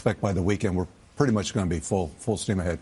expect by the weekend we're pretty much going to be full steam ahead.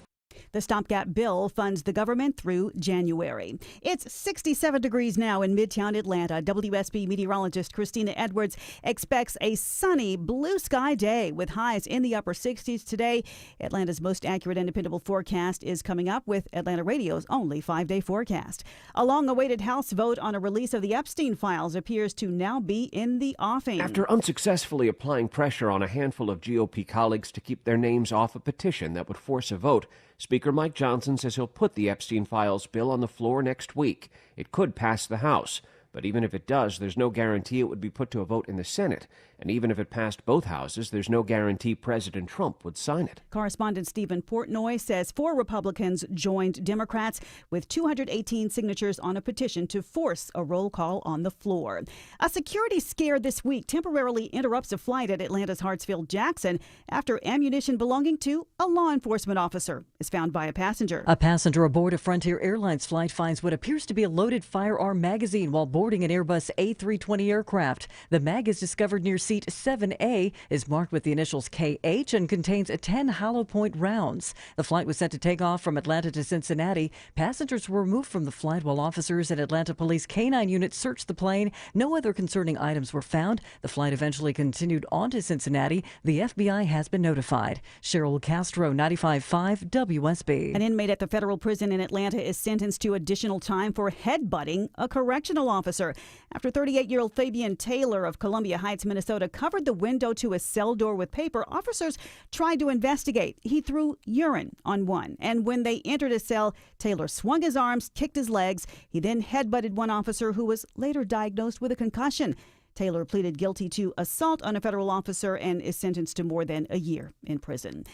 The stopgap bill funds the government through January. It's 67 degrees now in Midtown Atlanta. WSB meteorologist Christina Edwards expects a sunny, blue sky day with highs in the upper 60s today. Atlanta's most accurate and dependable forecast is coming up with Atlanta Radio's only 5-day forecast. A long-awaited House vote on a release of the Epstein files appears to now be in the offing. After unsuccessfully applying pressure on a handful of GOP colleagues to keep their names off a petition that would force a vote, Speaker Mike Johnson says he'll put the Epstein files bill on the floor next week. It could pass the House, but even if it does, there's no guarantee it would be put to a vote in the Senate. And even if it passed both houses, there's no guarantee President Trump would sign it. Correspondent Stephen Portnoy says 4 Republicans joined Democrats with 218 signatures on a petition to force a roll call on the floor. A security scare this week temporarily interrupts a flight at Atlanta's Hartsfield-Jackson after ammunition belonging to a law enforcement officer is found by a passenger. A passenger aboard a Frontier Airlines flight finds what appears to be a loaded firearm magazine while boarding an Airbus A320 aircraft. The mag is discovered near Seat 7A, is marked with the initials KH and contains 10 hollow point rounds. The flight was set to take off from Atlanta to Cincinnati. Passengers were removed from the flight while officers at Atlanta Police K-9 unit searched the plane. No other concerning items were found. The flight eventually continued on to Cincinnati. The FBI has been notified. Cheryl Castro, 95.5 WSB. An inmate at the federal prison in Atlanta is sentenced to additional time for headbutting a correctional officer. After 38-year-old Fabian Taylor of Columbia Heights, Minnesota, covered the window to his cell door with paper, officers tried to investigate. He threw urine on one, and when they entered his cell, Taylor swung his arms, kicked his legs. He then headbutted one officer who was later diagnosed with a concussion. Taylor pleaded guilty to assault on a federal officer and is sentenced to more than a year in prison.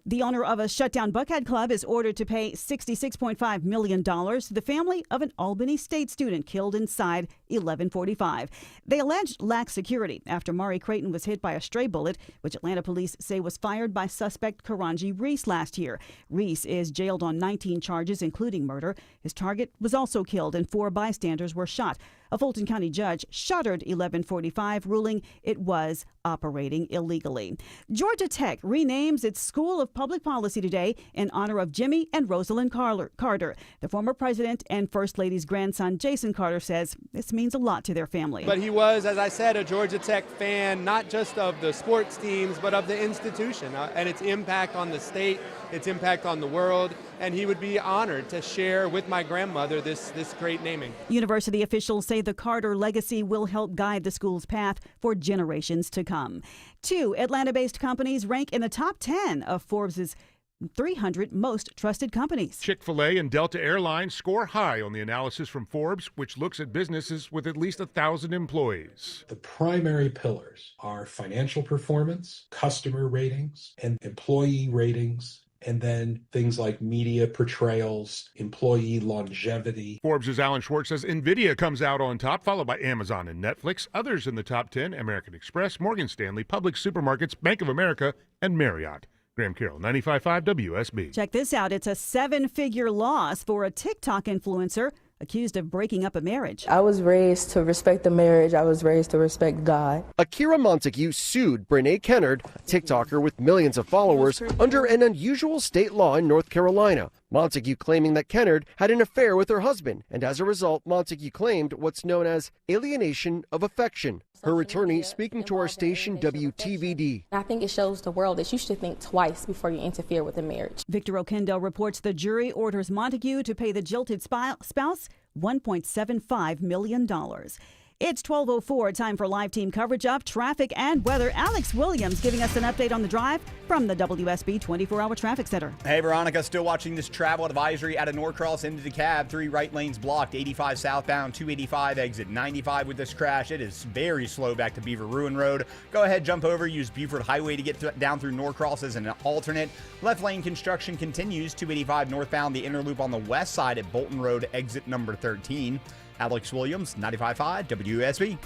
The owner of a shutdown Buckhead club is ordered to pay $66.5 million to the family of an Albany State student killed inside 1145. They allege lack security after Mari Creighton was hit by a stray bullet, which Atlanta police say was fired by suspect Karanji Reese last year. Reese is jailed on 19 charges, including murder. His target was also killed and 4 bystanders were shot. A Fulton County judge shuttered 1145, ruling it was operating illegally. Georgia Tech renames its School of Public Policy today in honor of Jimmy and Rosalind Carter. The former president and First Lady's grandson, Jason Carter, says this means a lot to their family. But he was, as I said, a Georgia Tech fan, not just of the sports teams, but of the institution and its impact on the state, its impact on the world. And he would be honored to share with my grandmother this great naming. University officials say the Carter legacy will help guide the school's path for generations to come. 2 Atlanta-based companies rank in the top 10 of Forbes' 300 most trusted companies. Chick-fil-A and Delta Airlines score high on the analysis from Forbes, which looks at businesses with at least 1,000 employees. The primary pillars are financial performance, customer ratings, and employee ratings, and then things like media portrayals, employee longevity. Forbes' Alan Schwartz says NVIDIA comes out on top, followed by Amazon and Netflix. Others in the top 10, American Express, Morgan Stanley, Publix Supermarkets, Bank of America, and Marriott. Graham Carroll, 95.5 WSB. Check this out. It's a 7-figure loss for a TikTok influencer accused of breaking up a marriage. I was raised to respect the marriage. I was raised to respect God. Akira Montague sued Brene Kennard, a TikToker with millions of followers, under an unusual state law in North Carolina. Montague claiming that Kennard had an affair with her husband, and as a result, Montague claimed what's known as alienation of affection. Her attorney speaking to our station WTVD. I think it shows the world that you should think twice before you interfere with a marriage. Victor Okendo reports the jury orders Montague to pay the jilted spouse $1.75 million. It's 12:04, time for live team coverage of traffic and weather. Alex Williams giving us an update on the drive from the WSB 24-hour traffic center. Hey, Veronica, still watching this travel advisory out of Norcross into DeKalb. 3 right lanes blocked, 85 southbound, 285 exit 95 with this crash. It is very slow back to Beaver Ruin Road. Go ahead, jump over, use Buford Highway to get down through Norcross as an alternate. Left lane construction continues, 285 northbound, the inner loop on the west side at Bolton Road, exit number 13. Alex Williams, 95.5 WSB.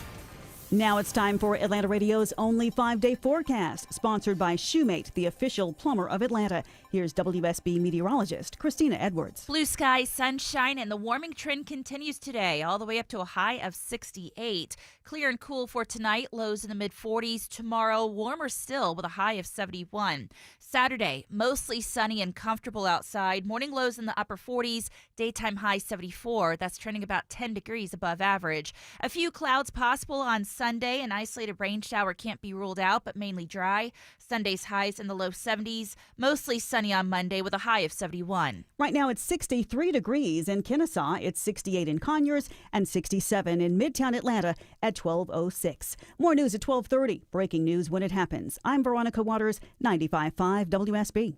Now it's time for Atlanta Radio's only 5-day forecast, sponsored by Shoemate, the official plumber of Atlanta. Here's WSB meteorologist Christina Edwards. Blue skies, sunshine, and the warming trend continues today, all the way up to a high of 68. Clear and cool for tonight, lows in the mid-40s. Tomorrow, warmer still with a high of 71. Saturday, mostly sunny and comfortable outside. Morning lows in the upper 40s, daytime high 74. That's trending about 10 degrees above average. A few clouds possible on Sunday. An isolated rain shower can't be ruled out, but mainly dry. Sunday's highs in the low 70s, mostly sunny on Monday with a high of 71. Right now it's 63 degrees in Kennesaw. It's 68 in Conyers and 67 in Midtown Atlanta at 12:06. More news at 12:30. Breaking news when it happens. I'm Veronica Waters, 95.5 WSB.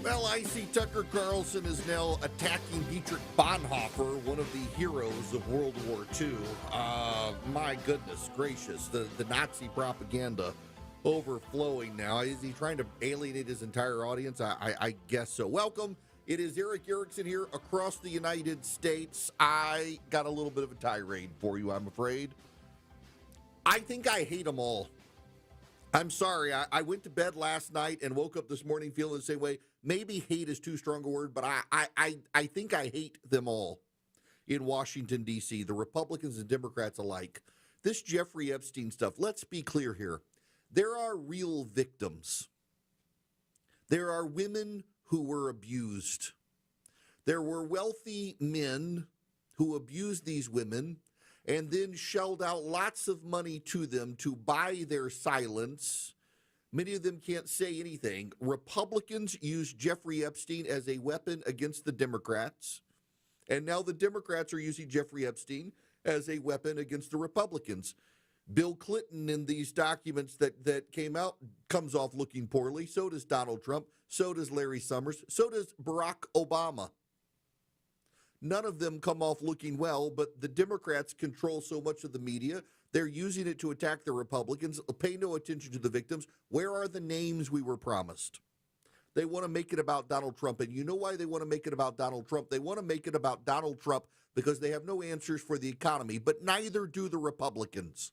Well, I see Tucker Carlson is now attacking Dietrich Bonhoeffer, one of the heroes of World War II. My goodness gracious, the Nazi propaganda overflowing now. Is he trying to alienate his entire audience? I guess so. Welcome. It is Erick Erickson here across the United States. I got a little bit of a tirade for you, I'm afraid. I think I hate them all. I'm sorry. I went to bed last night and woke up this morning feeling the same way. Maybe hate is too strong a word, but I think I hate them all in Washington, D.C., the Republicans and Democrats alike. This Jeffrey Epstein stuff, let's be clear here. There are real victims. There are women who were abused. There were wealthy men who abused these women and then shelled out lots of money to them to buy their silence. Many of them can't say anything. Republicans used Jeffrey Epstein as a weapon against the Democrats, and now the Democrats are using Jeffrey Epstein as a weapon against the Republicans. Bill Clinton, in these documents that came out, comes off looking poorly. So does Donald Trump. So does Larry Summers. So does Barack Obama. None of them come off looking well, but the Democrats control so much of the media. They're using it to attack the Republicans. Pay no attention to the victims. Where are the names we were promised? They want to make it about Donald Trump. And you know why they want to make it about Donald Trump? They want to make it about Donald Trump because they have no answers for the economy, but neither do the Republicans.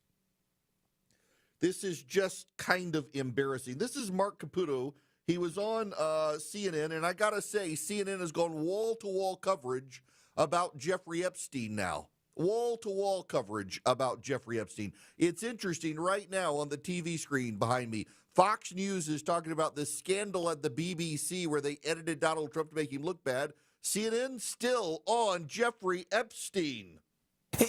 This is just kind of embarrassing. This is Mark Caputo. He was on CNN, and I got to say, CNN has gone wall-to-wall coverage about Jeffrey Epstein now. Wall-to-wall coverage about Jeffrey Epstein. It's interesting right now on the TV screen behind me. Fox News is talking about this scandal at the BBC where they edited Donald Trump to make him look bad. CNN still on Jeffrey Epstein.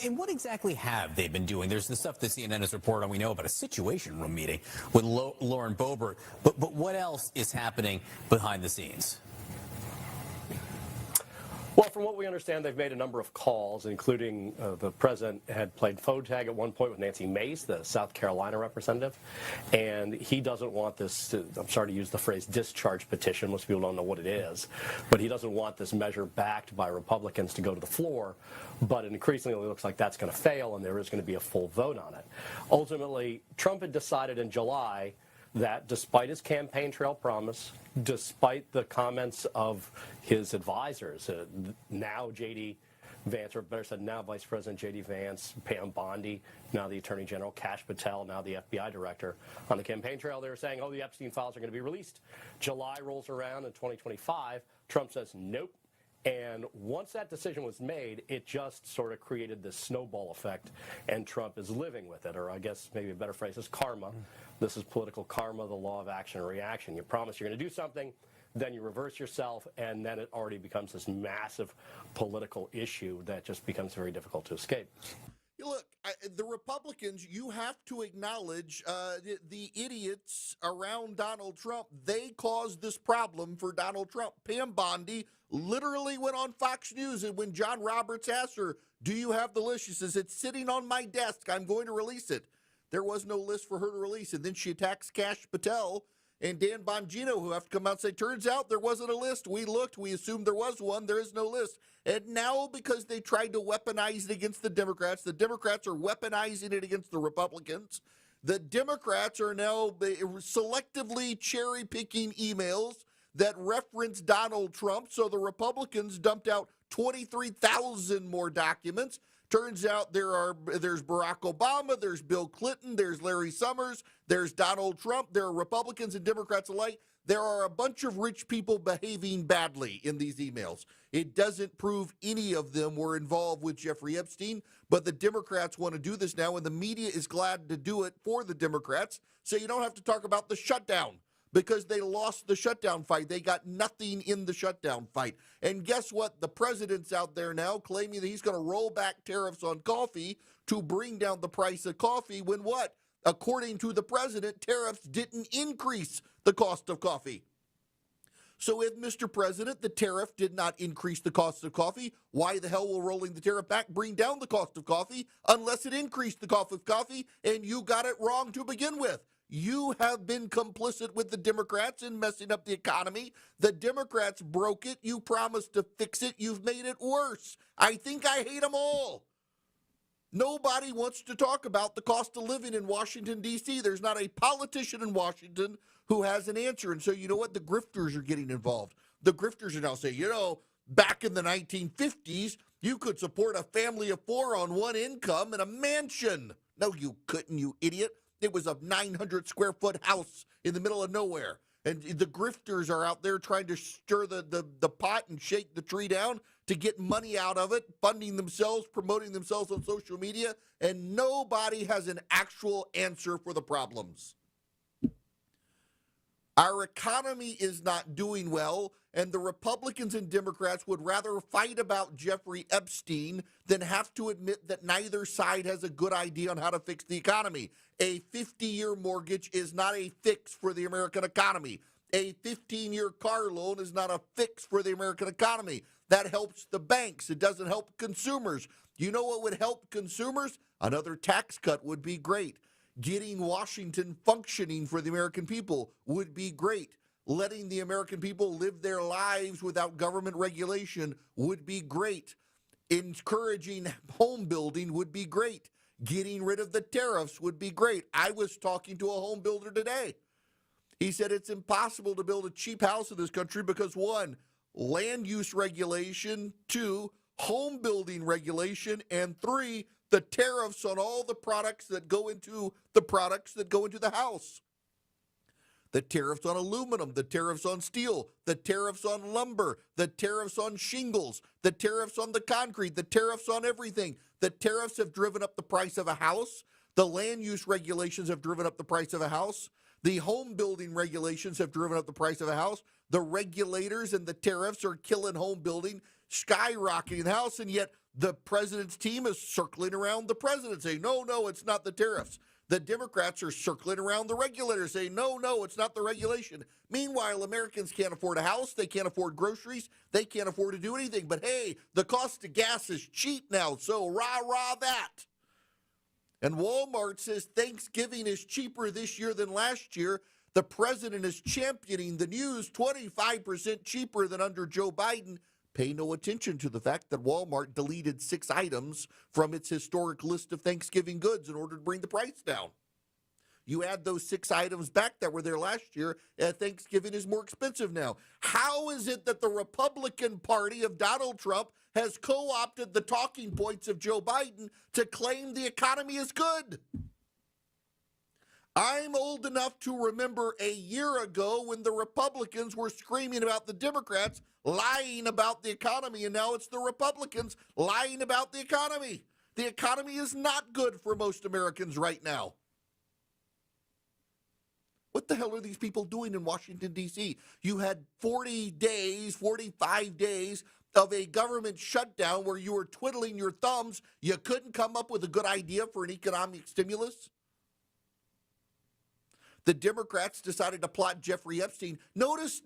And what exactly have they been doing? There's the stuff that CNN has reported on. We know about a Situation Room meeting with Lauren Boebert. But what else is happening behind the scenes? Well, from what we understand, they've made a number of calls, including the president had played phone tag at one point with Nancy Mace, the South Carolina representative, and he doesn't want this, I'm sorry to use the phrase discharge petition, most people don't know what it is, but he doesn't want this measure backed by Republicans to go to the floor, but it increasingly looks like that's going to fail and there is going to be a full vote on it. Ultimately, Trump had decided in July that despite his campaign trail promise, despite the comments of his advisors, now J.D. Vance, or better said, now Vice President J.D. Vance, Pam Bondi, now the Attorney General, Kash Patel, now the FBI Director, on the campaign trail, they were saying, oh, the Epstein files are going to be released. July rolls around in 2025. Trump says, nope. And once that decision was made, it just sort of created this snowball effect, and Trump is living with it, or I guess maybe a better phrase is karma. This is political karma, the law of action and reaction. You promise you're going to do something, then you reverse yourself, and then it already becomes this massive political issue that just becomes very difficult to escape. Look, the Republicans, you have to acknowledge the idiots around Donald Trump. They caused this problem for Donald Trump. Pam Bondi literally went on Fox News, and when John Roberts asked her, do you have the list? She says, it's sitting on my desk. I'm going to release it. There was no list for her to release. And then she attacks Kash Patel and Dan Bongino, who have to come out and say, turns out there wasn't a list. We looked. We assumed there was one. There is no list. And now because they tried to weaponize it against the Democrats are weaponizing it against the Republicans. The Democrats are now selectively cherry-picking emails that reference Donald Trump. So the Republicans dumped out 23,000 more documents. Turns out there's Barack Obama, there's Bill Clinton, there's Larry Summers, there's Donald Trump. There are Republicans and Democrats alike. There are a bunch of rich people behaving badly in these emails. It doesn't prove any of them were involved with Jeffrey Epstein, but the Democrats want to do this now, and the media is glad to do it for the Democrats, so you don't have to talk about the shutdown, because they lost the shutdown fight. They got nothing in the shutdown fight. And guess what? The president's out there now claiming that he's going to roll back tariffs on coffee to bring down the price of coffee when what? According to the president, tariffs didn't increase the cost of coffee. So if, Mr. President, the tariff did not increase the cost of coffee, why the hell will rolling the tariff back bring down the cost of coffee unless it increased the cost of coffee, and you got it wrong to begin with? You have been complicit with the Democrats in messing up the economy. The Democrats broke it. You promised to fix it. You've made it worse. I think I hate them all. Nobody wants to talk about the cost of living in Washington, D.C. There's not a politician in Washington who has an answer. And so you know what? The grifters are getting involved. The grifters are now saying, back in the 1950s, you could support a family of 4 on one income in a mansion. No, you couldn't, you idiot. It was a 900-square-foot house in the middle of nowhere. And the grifters are out there trying to stir the pot and shake the tree down to get money out of it, funding themselves, promoting themselves on social media, and nobody has an actual answer for the problems. Our economy is not doing well, and the Republicans and Democrats would rather fight about Jeffrey Epstein than have to admit that neither side has a good idea on how to fix the economy. A 50-year mortgage is not a fix for the American economy. A 15-year car loan is not a fix for the American economy. That helps the banks. It doesn't help consumers. You know what would help consumers? Another tax cut would be great. Getting Washington functioning for the American people would be great. Letting the American people live their lives without government regulation would be great. Encouraging home building would be great. Getting rid of the tariffs would be great. I was talking to a home builder today. He said it's impossible to build a cheap house in this country because 1, land use regulation, 2, home building regulation, and 3, the tariffs on all the products that go into the house. The tariffs on aluminum, the tariffs on steel, the tariffs on lumber, the tariffs on shingles, the tariffs on the concrete, the tariffs on everything. The tariffs have driven up the price of a house. The land use regulations have driven up the price of a house. The home building regulations have driven up the price of a house. The regulators and the tariffs are killing home building, skyrocketing the house, and yet the president's team is circling around the president saying, no, it's not the tariffs. The Democrats are circling around the regulators saying, no, it's not the regulation. Meanwhile, Americans can't afford a house. They can't afford groceries. They can't afford to do anything. But hey, the cost of gas is cheap now, so rah that. And Walmart says Thanksgiving is cheaper this year than last year. The president is championing the news 25% cheaper than under Joe Biden. Pay no attention to the fact that Walmart deleted 6 items from its historic list of Thanksgiving goods in order to bring the price down. You add those 6 items back that were there last year, and Thanksgiving is more expensive now. How is it that the Republican Party of Donald Trump has co-opted the talking points of Joe Biden to claim the economy is good? I'm old enough to remember a year ago when the Republicans were screaming about the Democrats lying about the economy, and now it's the Republicans lying about the economy. The economy is not good for most Americans right now. What the hell are these people doing in Washington, D.C.? You had 40 days, 45 days of a government shutdown where you were twiddling your thumbs. You couldn't come up with a good idea for an economic stimulus. The Democrats decided to plot Jeffrey Epstein. Notice,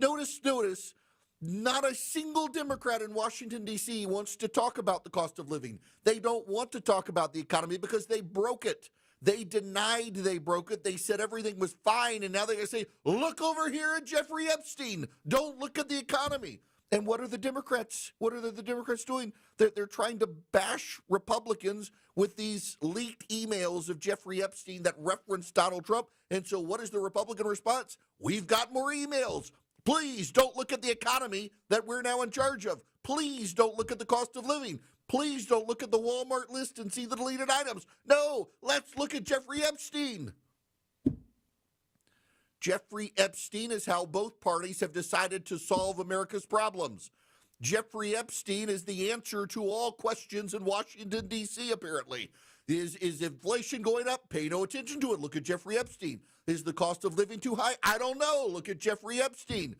not a single Democrat in Washington, D.C. wants to talk about the cost of living. They don't want to talk about the economy because they broke it. They denied they broke it. They said everything was fine, and now they're going to say, look over here at Jeffrey Epstein. Don't look at the economy. And what are the Democrats? What are the Democrats doing? They're trying to bash Republicans with these leaked emails of Jeffrey Epstein that reference Donald Trump. And so what is the Republican response? We've got more emails. Please don't look at the economy that we're now in charge of. Please don't look at the cost of living. Please don't look at the Walmart list and see the deleted items. No, let's look at Jeffrey Epstein. Jeffrey Epstein is how both parties have decided to solve America's problems. Jeffrey Epstein is the answer to all questions in Washington, D.C., apparently. Is inflation going up? Pay no attention to it. Look at Jeffrey Epstein. Is the cost of living too high? I don't know. Look at Jeffrey Epstein.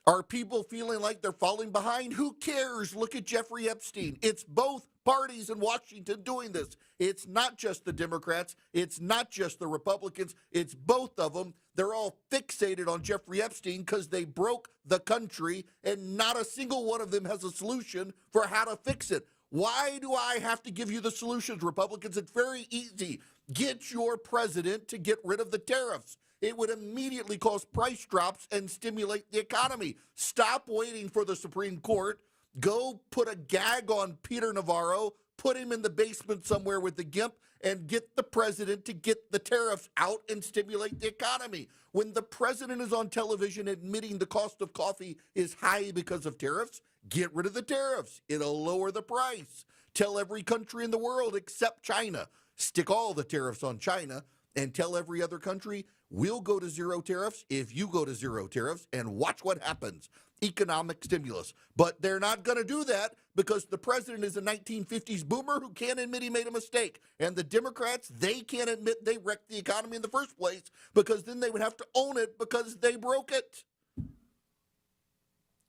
Are people feeling like they're falling behind? Who cares? Look at Jeffrey Epstein. It's both parties in Washington doing this. It's not just the Democrats. It's not just the Republicans. It's both of them. They're all fixated on Jeffrey Epstein because they broke the country, and not a single one of them has a solution for how to fix it. Why do I have to give you the solutions, Republicans? It's very easy. Get your president to get rid of the tariffs. It would immediately cause price drops and stimulate the economy. Stop waiting for the Supreme Court. Go put a gag on Peter Navarro, put him in the basement somewhere with the GIMP, and get the president to get the tariffs out and stimulate the economy. When the president is on television admitting the cost of coffee is high because of tariffs, get rid of the tariffs. It'll lower the price. Tell every country in the world except China, stick all the tariffs on China, and tell every other country, we'll go to zero tariffs if you go to zero tariffs, and watch what happens. Economic stimulus. But they're not going to do that because the president is a 1950s boomer who can't admit he made a mistake. And the Democrats, they can't admit they wrecked the economy in the first place because then they would have to own it because they broke it.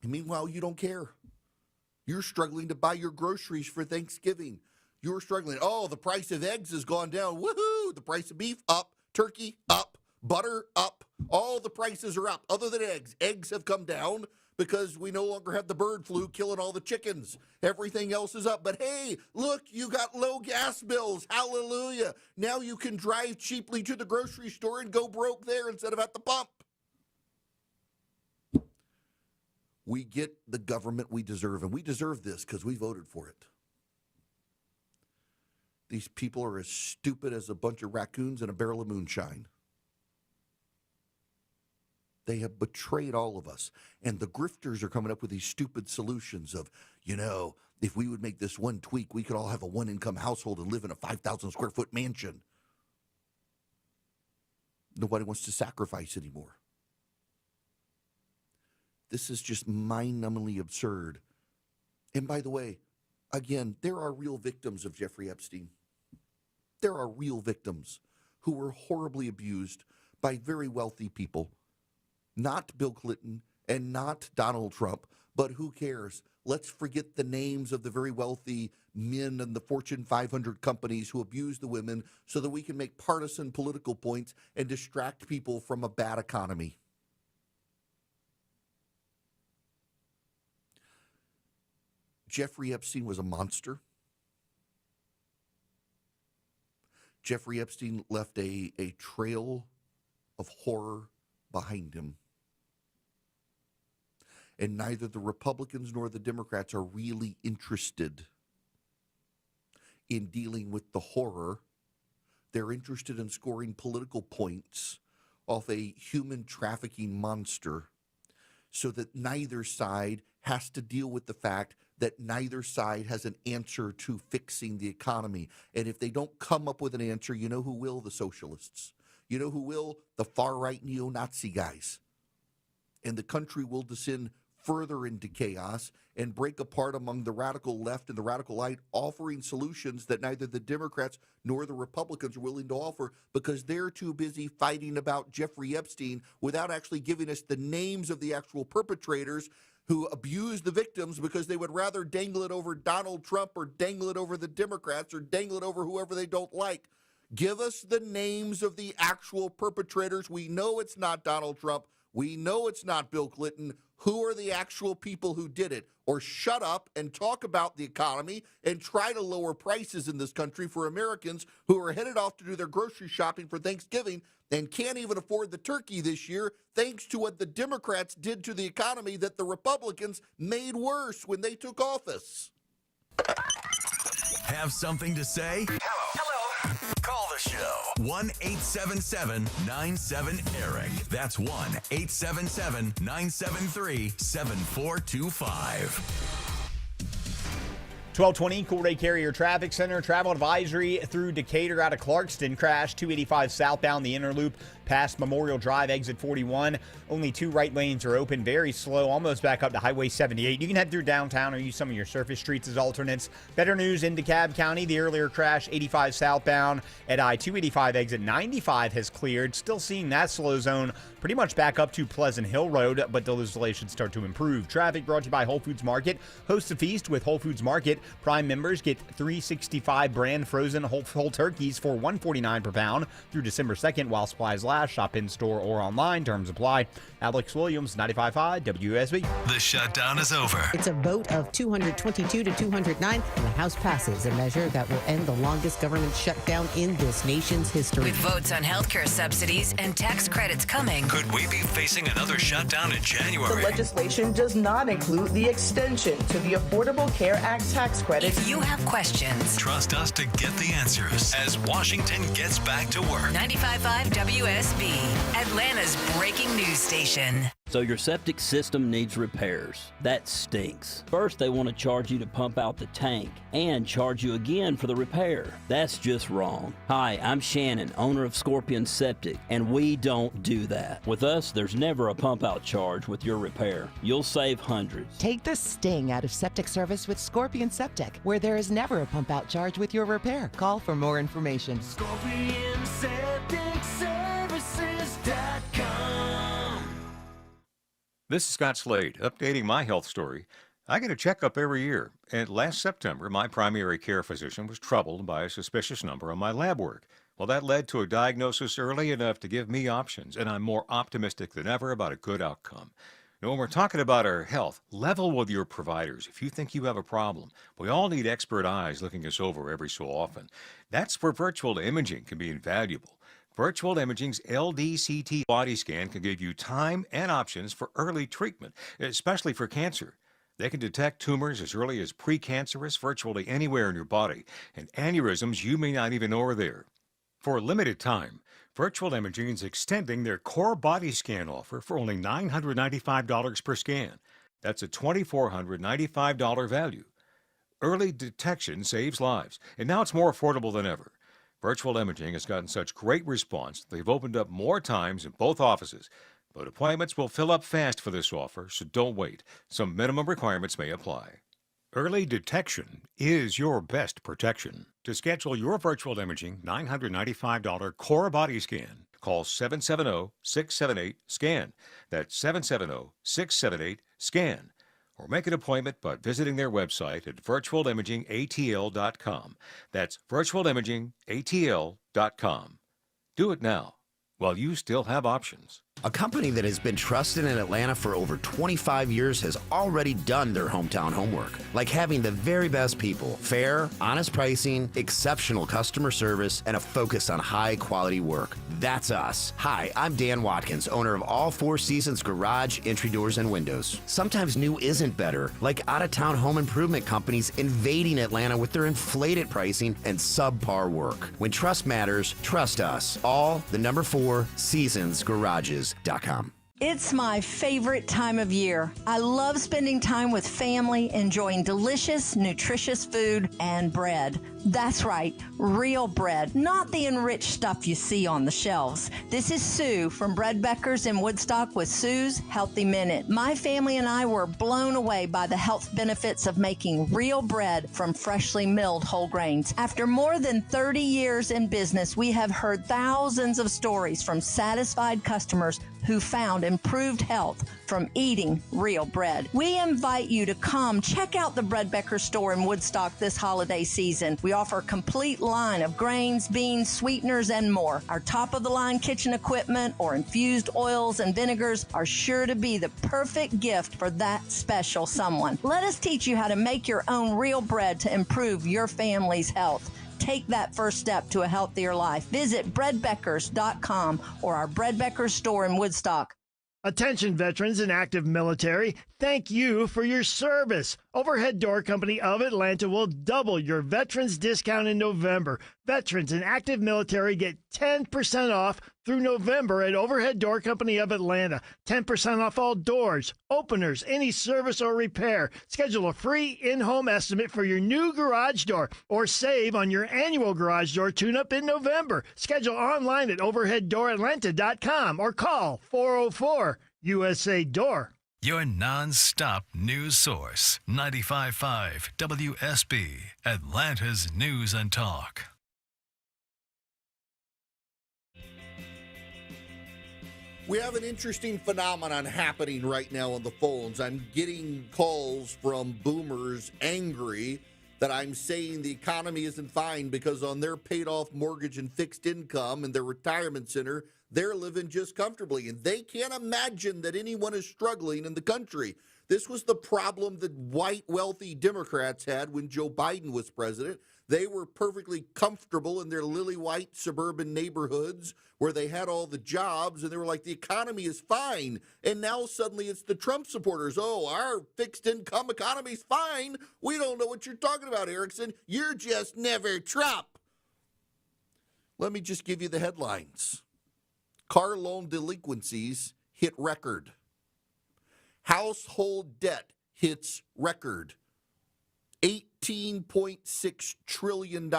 And meanwhile, you don't care. You're struggling to buy your groceries for Thanksgiving. You're struggling. Oh, the price of eggs has gone down. Woohoo! The price of beef up, turkey up, butter up. All the prices are up other than eggs. Eggs have come down because we no longer have the bird flu killing all the chickens. Everything else is up. But hey, look, you got low gas bills. Hallelujah. Now you can drive cheaply to the grocery store and go broke there instead of at the pump. We get the government we deserve, and we deserve this because we voted for it. These people are as stupid as a bunch of raccoons in a barrel of moonshine. They have betrayed all of us. And the grifters are coming up with these stupid solutions of, if we would make this one tweak, we could all have a one-income household and live in a 5,000 square foot mansion. Nobody wants to sacrifice anymore. This is just mind-numbingly absurd. And by the way, again, there are real victims of Jeffrey Epstein. There are real victims who were horribly abused by very wealthy people. Not Bill Clinton and not Donald Trump, but who cares? Let's forget the names of the very wealthy men and the Fortune 500 companies who abuse the women so that we can make partisan political points and distract people from a bad economy. Jeffrey Epstein was a monster. Jeffrey Epstein left a trail of horror behind him. And neither the Republicans nor the Democrats are really interested in dealing with the horror. They're interested in scoring political points off a human trafficking monster so that neither side has to deal with the fact that neither side has an answer to fixing the economy. And if they don't come up with an answer, you know who will? The socialists. You know who will? The far-right neo-Nazi guys. And the country will descend further into chaos and break apart among the radical left and the radical right, offering solutions that neither the Democrats nor the Republicans are willing to offer because they're too busy fighting about Jeffrey Epstein without actually giving us the names of the actual perpetrators who abused the victims because they would rather dangle it over Donald Trump or dangle it over the Democrats or dangle it over whoever they don't like. Give us the names of the actual perpetrators. We know it's not Donald Trump. We know it's not Bill Clinton. Who are the actual people who did it? Or shut up and talk about the economy and try to lower prices in this country for Americans who are headed off to do their grocery shopping for Thanksgiving and can't even afford the turkey this year thanks to what the Democrats did to the economy that the Republicans made worse when they took office. Have something to say? Hello. Call the show. 1-877-97-ERIC. That's 1-877-973-7425. 1220 Coolray Carrier Traffic Center. Travel advisory through Decatur out of Clarkston. Crash 285 southbound the inner loop past Memorial Drive, exit 41. Only 2 right lanes are open. Very slow, almost back up to Highway 78. You can head through downtown or use some of your surface streets as alternates. Better news in DeKalb County. The earlier crash 85 southbound at I-285 exit 95 has cleared. Still seeing that slow zone pretty much back up to Pleasant Hill Road, but those delays should start to improve. Traffic brought to you by Whole Foods Market. Host a feast with Whole Foods Market. Prime members get $3.65 brand frozen whole turkeys for $1.49 per pound through December 2nd while supplies last. Shop in store or online. Terms apply. Alex Williams, 95.5 WSB. The shutdown is over. It's a vote of 222 to 209, and the House passes a measure that will end the longest government shutdown in this nation's history. With votes on healthcare subsidies and tax credits coming, Could we be facing another shutdown in January? The legislation does not include the extension to the Affordable Care Act tax credit. if you have questions, Trust us to get the answers as Washington gets back to work. 95.5 WSB, Atlanta's breaking news station. So your septic system needs repairs. That stinks. First, they want to charge you to pump out the tank and charge you again for the repair. That's just wrong. Hi, I'm Shannon, owner of Scorpion Septic, and we don't do that. With us, there's never a pump out charge with your repair. You'll save hundreds. Take the sting out of septic service with Scorpion Septic, where there is never a pump out charge with your repair. Call for more information. ScorpionSepticServices.com. This is Scott Slade, updating my health story. I get a checkup every year, and last September, my primary care physician was troubled by a suspicious number on my lab work. Well, that led to a diagnosis early enough to give me options, and I'm more optimistic than ever about a good outcome. Now, when we're talking about our health, level with your providers. If you think you have a problem, we all need expert eyes looking us over every so often. That's where virtual imaging can be invaluable. Virtual Imaging's LDCT body scan can give you time and options for early treatment, especially for cancer. They can detect tumors as early as precancerous virtually anywhere in your body, and aneurysms you may not even know are there. For a limited time, Virtual Imaging is extending their core body scan offer for only $995 per scan. That's a $2,495 value. Early detection saves lives, and now it's more affordable than ever. Virtual Imaging has gotten such great response, they've opened up more times in both offices. But appointments will fill up fast for this offer, so don't wait. Some minimum requirements may apply. Early detection is your best protection. To schedule your Virtual Imaging $995 core body scan, call 770-678-SCAN. That's 770-678-SCAN. Or make an appointment by visiting their website at virtualimagingatl.com. That's virtualimagingatl.com. Do it now, while you still have options. A company that has been trusted in Atlanta for over 25 years has already done their hometown homework, like having the very best people, fair, honest pricing, exceptional customer service, and a focus on high-quality work. That's us. Hi, I'm Dan Watkins, owner of All Four Seasons Garage, Entry Doors, and Windows. Sometimes new isn't better, like out-of-town home improvement companies invading Atlanta with their inflated pricing and subpar work. When trust matters, trust us. All the number 4 Seasons Garages. It's my favorite time of year. I love spending time with family, enjoying delicious, nutritious food and bread. That's right, real bread, not the enriched stuff you see on the shelves. This is Sue from Bread Beckers in Woodstock with Sue's Healthy Minute. My family and I were blown away by the health benefits of making real bread from freshly milled whole grains. After more than 30 years in business, we have heard thousands of stories from satisfied customers who found improved health from eating real bread. We invite you to come check out the Bread Becker store in Woodstock this holiday season. We offer a complete line of grains, beans, sweeteners, and more. Our top-of-the-line kitchen equipment or infused oils and vinegars are sure to be the perfect gift for that special someone. Let us teach you how to make your own real bread to improve your family's health. Take that first step to a healthier life. Visit breadbeckers.com or our Bread Beckers store in Woodstock. Attention veterans and active military, thank you for your service. Overhead Door Company of Atlanta will double your veterans discount in November. Veterans and active military get 10% off through November at Overhead Door Company of Atlanta. 10% off all doors, openers, any service or repair. Schedule a free in-home estimate for your new garage door or save on your annual garage door tune-up in November. Schedule online at overheaddooratlanta.com or call 404-USA Door. Your non-stop news source, 95.5 WSB, Atlanta's News and Talk. We have an interesting phenomenon happening right now on the phones. I'm getting calls from boomers angry that I'm saying the economy isn't fine because on their paid-off mortgage and fixed income and their retirement center, they're living just comfortably. And they can't imagine that anyone is struggling in the country. This was the problem that white, wealthy Democrats had when Joe Biden was president. They were perfectly comfortable in their lily white suburban neighborhoods where they had all the jobs, and they were like, the economy is fine. And now suddenly it's the Trump supporters. Oh, our fixed income economy's fine. We don't know what you're talking about, Erickson. You're just never Trump. Let me just give you the headlines. Car loan delinquencies hit record. Household debt hits record. $18.6 trillion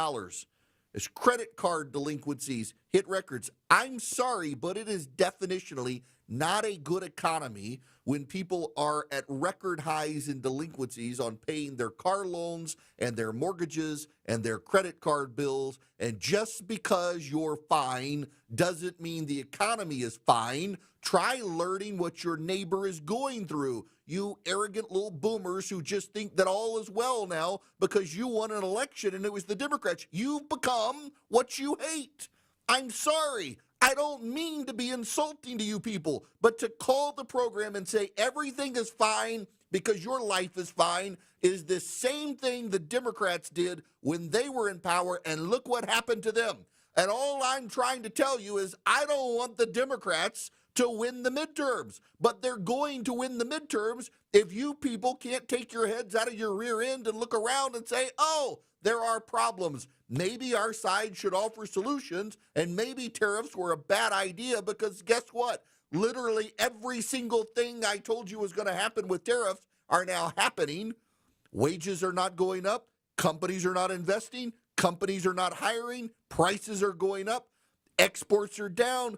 as credit card delinquencies hit records. I'm sorry, but it is definitionally not a good economy when people are at record highs in delinquencies on paying their car loans and their mortgages and their credit card bills. And just because you're fine doesn't mean the economy is fine. Try learning what your neighbor is going through. You arrogant little boomers who just think that all is well now because you won an election and it was the Democrats. You've become what you hate. I'm sorry. I don't mean to be insulting to you people, but to call the program and say everything is fine because your life is fine is the same thing the Democrats did when they were in power, and look what happened to them. And all I'm trying to tell you is I don't want the Democrats to win the midterms, but they're going to win the midterms if you people can't take your heads out of your rear end and look around and say, oh, there are problems. Maybe our side should offer solutions, and maybe tariffs were a bad idea because guess what? Literally every single thing I told you was going to happen with tariffs are now happening. Wages are not going up. Companies are not investing. Companies are not hiring. Prices are going up. Exports are down.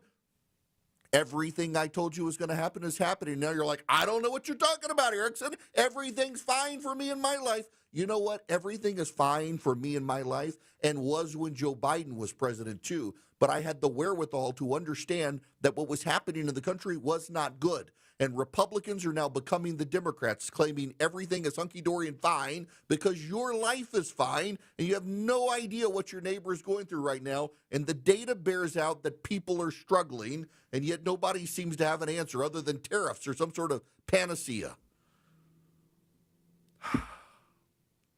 Everything I told you was going to happen is happening. Now you're like, I don't know what you're talking about, Erickson. Everything's fine for me in my life. You know what? Everything is fine for me in my life and was when Joe Biden was president too. But I had the wherewithal to understand that what was happening in the country was not good. And Republicans are now becoming the Democrats, claiming everything is hunky-dory and fine because your life is fine and you have no idea what your neighbor is going through right now. And the data bears out that people are struggling, and yet nobody seems to have an answer other than tariffs or some sort of panacea.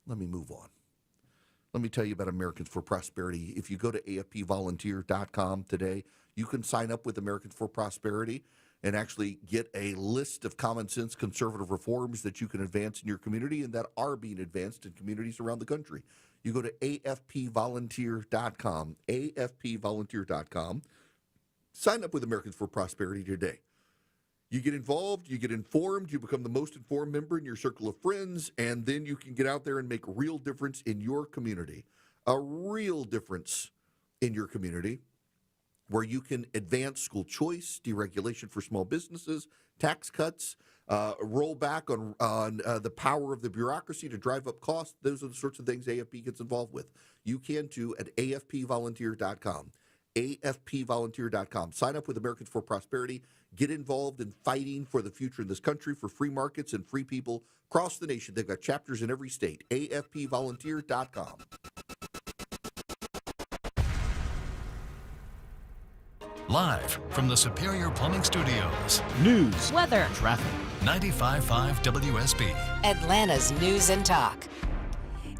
Let me move on. Let me tell you about Americans for Prosperity. If you go to afpvolunteer.com today, you can sign up with Americans for Prosperity and actually get a list of common sense conservative reforms that you can advance in your community and that are being advanced in communities around the country. You go to afpvolunteer.com, afpvolunteer.com, sign up with Americans for Prosperity today. You get involved, you get informed, you become the most informed member in your circle of friends, and then you can get out there and make a real difference in your community. A real difference in your community where you can advance school choice, deregulation for small businesses, tax cuts, roll back on the power of the bureaucracy to drive up costs. Those are the sorts of things AFP gets involved with. You can too at afpvolunteer.com. afpvolunteer.com. Sign up with Americans for Prosperity. Get involved in fighting for the future in this country, for free markets and free people across the nation. They've got chapters in every state. afpvolunteer.com. Live from the Superior Plumbing Studios. News, weather, traffic. 95.5 WSB. Atlanta's News and Talk.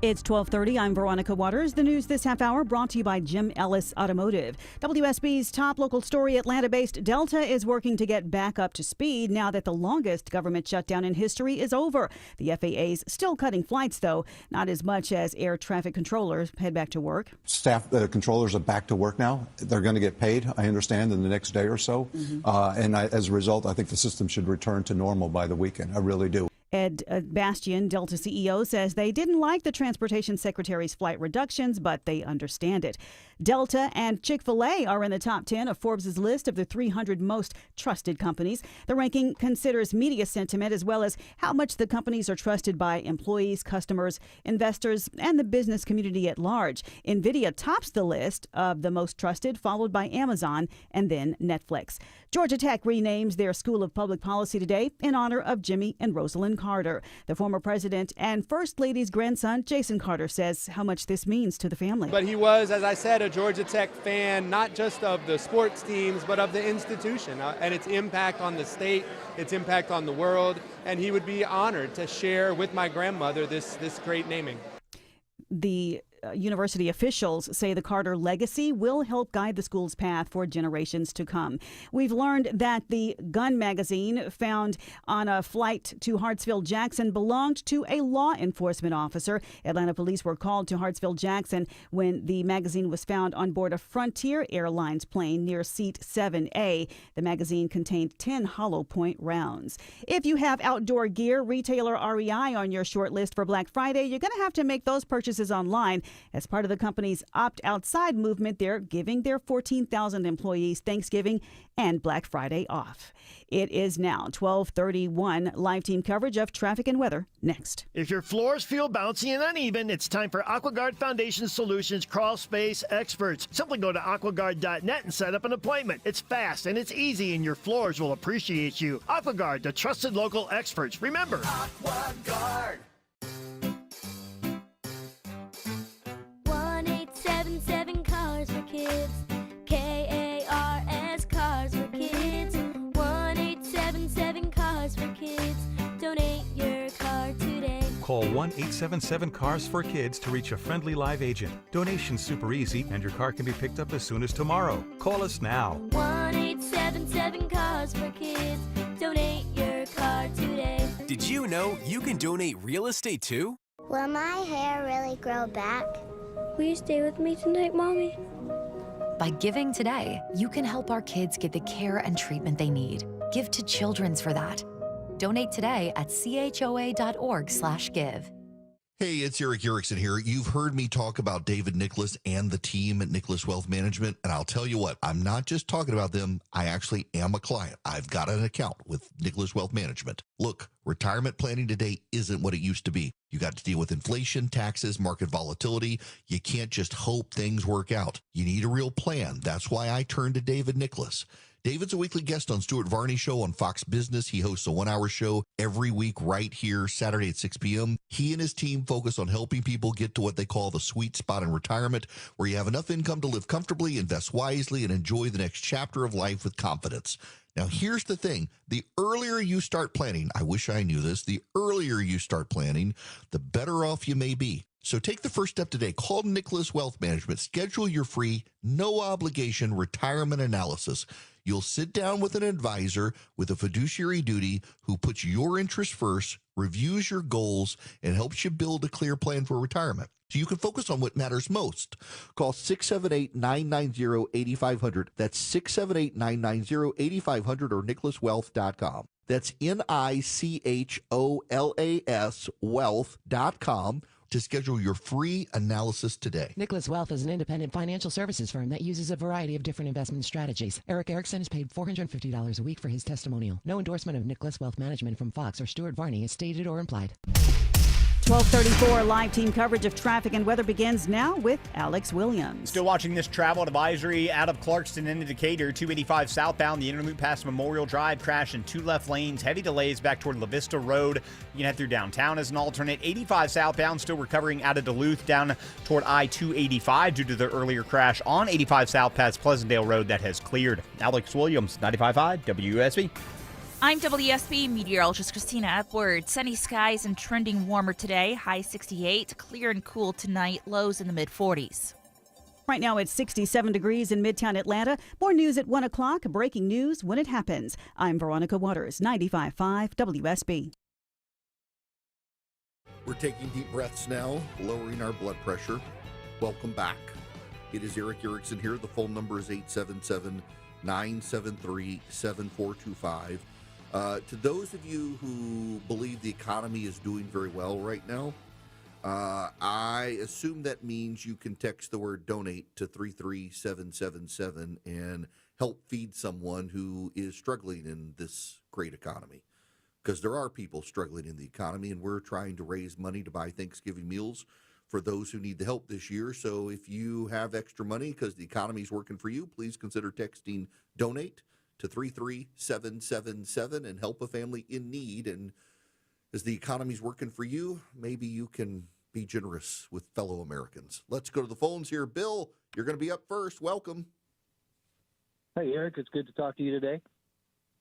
It's 12:30. I'm Veronica Waters. The news this half hour brought to you by Jim Ellis Automotive. WSB's top local story, Atlanta-based Delta is working to get back up to speed now that the longest government shutdown in history is over. The FAA's still cutting flights, though, not as much as air traffic controllers head back to work. Staff controllers are back to work now. They're going to get paid, I understand, in the next day or so. As a result, I think the system should return to normal by the weekend. I really do. Ed Bastian, Delta CEO, says they didn't like the Transportation Secretary's flight reductions, but they understand it. Delta and Chick-fil-A are in the top 10 of Forbes' list of the 300 most trusted companies. The ranking considers media sentiment as well as how much the companies are trusted by employees, customers, investors, and the business community at large. NVIDIA tops the list of the most trusted, followed by Amazon and then Netflix. Georgia Tech renames their School of Public Policy today in honor of Jimmy and Rosalind Carter. The former president and First Lady's grandson, Jason Carter, says how much this means to the family. But he was, as I said, a Georgia Tech fan, not just of the sports teams, but of the institution and its impact on the state, its impact on the world. And he would be honored to share with my grandmother this great naming. The university officials say the Carter legacy will help guide the school's path for generations to come. We've learned that the gun magazine found on a flight to Hartsfield-Jackson belonged to a law enforcement officer. Atlanta police were called to Hartsfield-Jackson when the magazine was found on board a Frontier Airlines plane near seat 7A. The magazine contained 10 hollow point rounds. If you have outdoor gear, retailer REI on your short list for Black Friday, you're going to have to make those purchases online. As part of the company's Opt Outside movement, they're giving their 14,000 employees Thanksgiving and Black Friday off. It is now 12:31. Live team coverage of traffic and weather next. If your floors feel bouncy and uneven, it's time for AquaGuard Foundation Solutions Crawl Space Experts. Simply go to aquaguard.net and set up an appointment. It's fast and it's easy, and your floors will appreciate you. AquaGuard, the trusted local experts. Remember, AquaGuard. 1-877 Cars for Kids. KARS Cars for Kids. 1-877 Cars for Kids. Donate your car today. Call 1-877 Cars for Kids to reach a friendly live agent. Donation's super easy, and your car can be picked up as soon as tomorrow. Call us now. 1-877 Cars for Kids. Donate your car today. Did you know you can donate real estate too? Will my hair really grow back? Will you stay with me tonight, Mommy? By giving today, you can help our kids get the care and treatment they need. Give to Children's for that. Donate today at choa.org/give. Hey, it's Eric Erickson here. You've heard me talk about David Nicholas and the team at Nicholas Wealth Management, and I'll tell you what, I'm not just talking about them. I actually am a client. I've got an account with Nicholas Wealth Management. Look, retirement planning today isn't what it used to be. You got to deal with inflation, taxes, market volatility. You can't just hope things work out. You need a real plan. That's why I turned to David Nicholas. David's a weekly guest on Stuart Varney's show on Fox Business. He hosts a 1-hour show every week right here, Saturday at 6 p.m. He and his team focus on helping people get to what they call the sweet spot in retirement, where you have enough income to live comfortably, invest wisely, and enjoy the next chapter of life with confidence. Now, here's the thing. The earlier you start planning, I wish I knew this, the earlier you start planning, the better off you may be. So take the first step today. Call Nicholas Wealth Management. Schedule your free, no-obligation retirement analysis. You'll sit down with an advisor with a fiduciary duty who puts your interests first, reviews your goals, and helps you build a clear plan for retirement so you can focus on what matters most. Call 678-990-8500. That's 678-990-8500 or nicholaswealth.com. That's NICHOLAS wealth.com to schedule your free analysis today. Nicholas Wealth is an independent financial services firm that uses a variety of different investment strategies. Eric Erickson is paid $450 a week for his testimonial. No endorsement of Nicholas Wealth Management from Fox or Stuart Varney is stated or implied. 12:34, live team coverage of traffic and weather begins now with Alex Williams. Still watching this travel advisory out of Clarkston into Decatur. 285 southbound, the interloop past Memorial Drive, crash in 2 left lanes. Heavy delays back toward La Vista Road. You can head through downtown as an alternate. 85 southbound, still recovering out of Duluth down toward I-285 due to the earlier crash on 85 south past Pleasantdale Road that has cleared. Alex Williams, 95.5 WSB. I'm WSB meteorologist Christina Upward. Sunny skies and trending warmer today. High 68. Clear and cool tonight. Lows in the mid-40s. Right now it's 67 degrees in Midtown Atlanta. More news at 1 o'clock. Breaking news when it happens. I'm Veronica Waters, 95.5 WSB. We're taking deep breaths now, lowering our blood pressure. Welcome back. It is Eric Erickson here. The phone number is 877-973-7425. To those of you who believe the economy is doing very well right now, I assume that means you can text the word donate to 33777 and help feed someone who is struggling in this great economy. Because there are people struggling in the economy, and we're trying to raise money to buy Thanksgiving meals for those who need the help this year. So if you have extra money because the economy is working for you, please consider texting donate to 33777 and help a family in need. And as the economy's working for you, maybe you can be generous with fellow Americans. Let's go to the phones here. Bill, you're going to be up first. Welcome. Hey, Eric, it's good to talk to you today.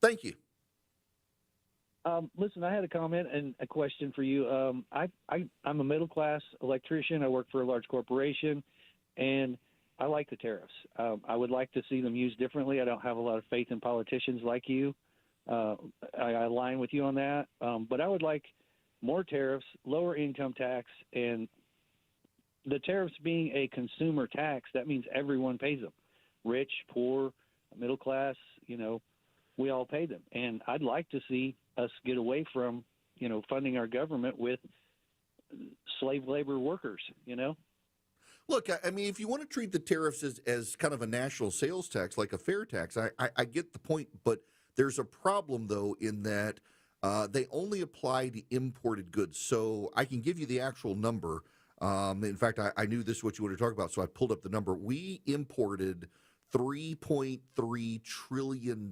Thank you. Listen, I had a comment and a question for you. I'm a middle-class electrician. I work for a large corporation, and I like the tariffs. I would like to see them used differently. I don't have a lot of faith in politicians like you. I align with you on that. But I would like more tariffs, lower income tax, and the tariffs being a consumer tax, that means everyone pays them. Rich, poor, middle class, we all pay them. And I'd like to see us get away from, funding our government with slave labor workers, Look, I mean, if you want to treat the tariffs as kind of a national sales tax, like a fair tax, I get the point. But there's a problem, though, in that they only apply to imported goods. So I can give you the actual number. In fact, I knew this is what you wanted to talk about, so I pulled up the number. We imported $3.3 trillion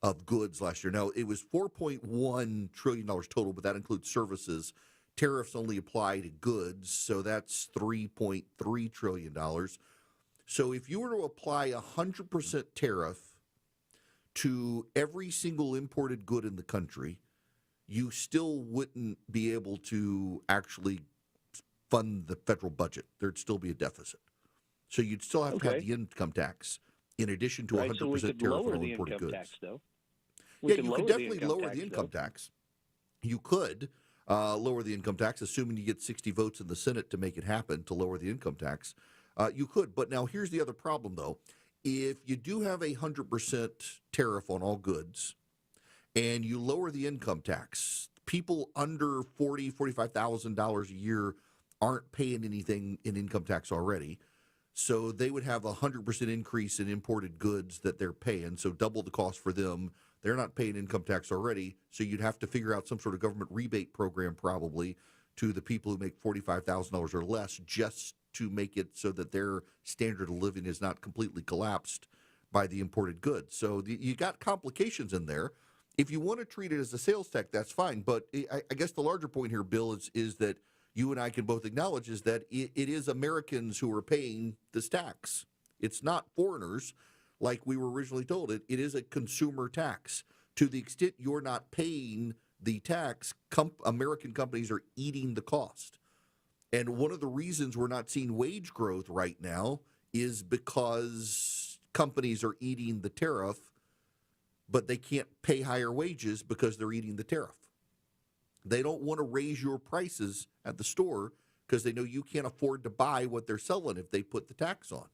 of goods last year. Now, it was $4.1 trillion total, but that includes services. Tariffs only apply to goods, so that's $3.3 trillion. So if you were to apply 100% tariff to every single imported good in the country, you still wouldn't be able to actually fund the federal budget. There'd still be a deficit. So you'd still have to have the income tax in addition to 100% tariff on all imported goods. Tax, though. Yeah, you could definitely lower the income tax. You could lower the income tax, assuming you get 60 votes in the Senate to make it happen to lower the income tax. You could. But now here's the other problem, though. If you do have 100% tariff on all goods and you lower the income tax, people under $40,000, $45,000 a year aren't paying anything in income tax already. So they would have 100% increase in imported goods that they're paying, so double the cost for them. They're not paying income tax already, so you'd have to figure out some sort of government rebate program probably to the people who make $45,000 or less just to make it so that their standard of living is not completely collapsed by the imported goods. So you got complications in there. If you want to treat it as a sales tax, that's fine. But I guess the larger point here, Bill, is that you and I can both acknowledge is that it is Americans who are paying this tax. It's not foreigners like we were originally told. It is a consumer tax. To the extent you're not paying the tax, American companies are eating the cost. And one of the reasons we're not seeing wage growth right now is because companies are eating the tariff, but they can't pay higher wages because they're eating the tariff. They don't want to raise your prices at the store because they know you can't afford to buy what they're selling if they put the tax on.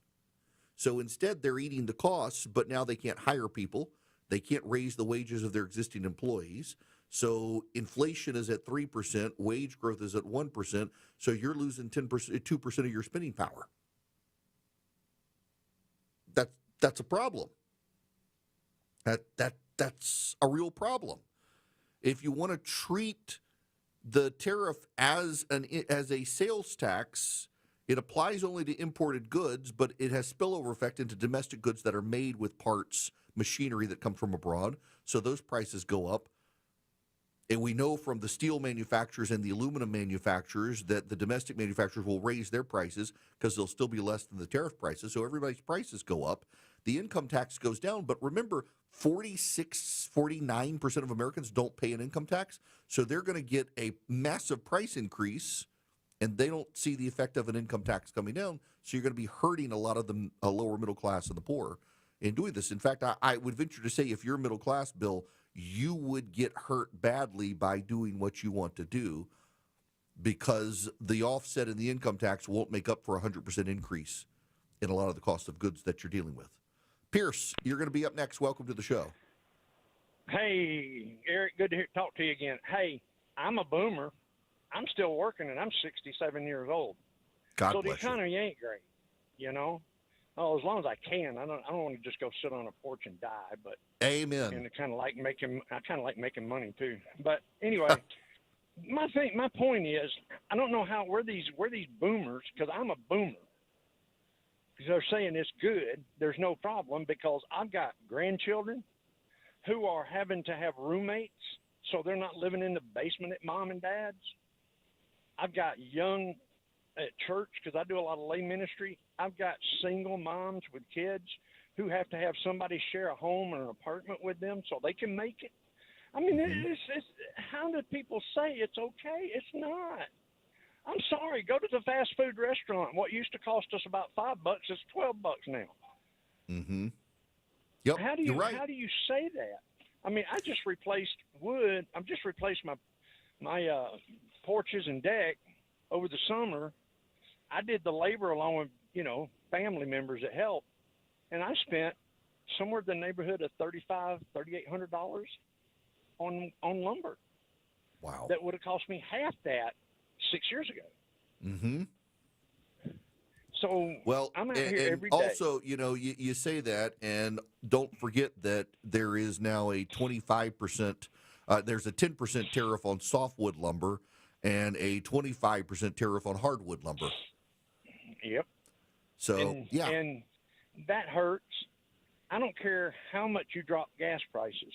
So instead, they're eating the costs, but now they can't hire people. They can't raise the wages of their existing employees. So inflation is at 3%, wage growth is at 1%, so you're losing 2% of your spending power. That's a problem. That's a real problem. If you want to treat the tariff as a sales tax, it applies only to imported goods, but it has spillover effect into domestic goods that are made with parts, machinery that come from abroad. So those prices go up. And we know from the steel manufacturers and the aluminum manufacturers that the domestic manufacturers will raise their prices because they'll still be less than the tariff prices. So everybody's prices go up. The income tax goes down. But remember, 49% of Americans don't pay an income tax. So they're going to get a massive price increase, and they don't see the effect of an income tax coming down. So you're going to be hurting a lot of the lower middle class and the poor in doing this. In fact, I would venture to say if you're middle class, Bill, you would get hurt badly by doing what you want to do because the offset in the income tax won't make up for a 100% increase in a lot of the cost of goods that you're dealing with. Pierce, you're going to be up next. Welcome to the show. Hey, Eric, good to talk to you again. Hey, I'm a boomer. I'm still working, and I'm 67 years old. God so the bless you. economy ain't great, you know. Oh, as long as I can. I don't want to just go sit on a porch and die. But amen. And I kind of like making money too. But anyway, my point is, I don't know how where these boomers, because I'm a boomer. Because they're saying it's good. There's no problem because I've got grandchildren who are having to have roommates, so they're not living in the basement at mom and dad's. I've got young at church, because I do a lot of lay ministry. I've got single moms with kids who have to have somebody share a home or an apartment with them so they can make it. I mean, it's how do people say it's okay? It's not. I'm sorry. Go to the fast food restaurant. What used to cost us about $5 is $12 now. Mm-hmm. Yep. You're right. How do you say that? I mean, I just replaced wood. I've just replaced my porches and deck over the summer. I did the labor along with, family members that helped, and I spent somewhere in the neighborhood of $3,800 on lumber. Wow. That would have cost me half that 6 years ago. Mm-hmm. So I'm out here every day. Also, you say that, and don't forget that there is now a 25%, there's a 10% tariff on softwood lumber and a 25% tariff on hardwood lumber. Yep. So, And that hurts. I don't care how much you drop gas prices.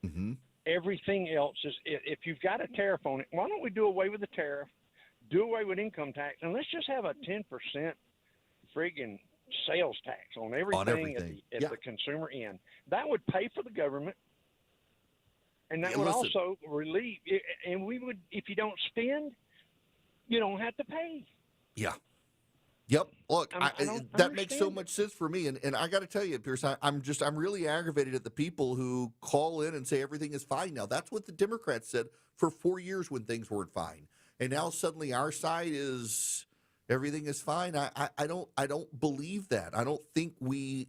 Mm-hmm. Everything else is, if you've got a tariff on it, why don't we do away with the tariff, do away with income tax, and let's just have a 10% friggin' sales tax on everything, at the consumer end. That would pay for the government, and that would also relieve. And we would, if you don't spend, you don't have to pay. Yeah. Yep. Look, that makes so much sense for me, and I got to tell you, Pierce, I'm really aggravated at the people who call in and say everything is fine now. That's what the Democrats said for 4 years when things weren't fine, and now suddenly our side is everything is fine. I don't believe that. I don't think we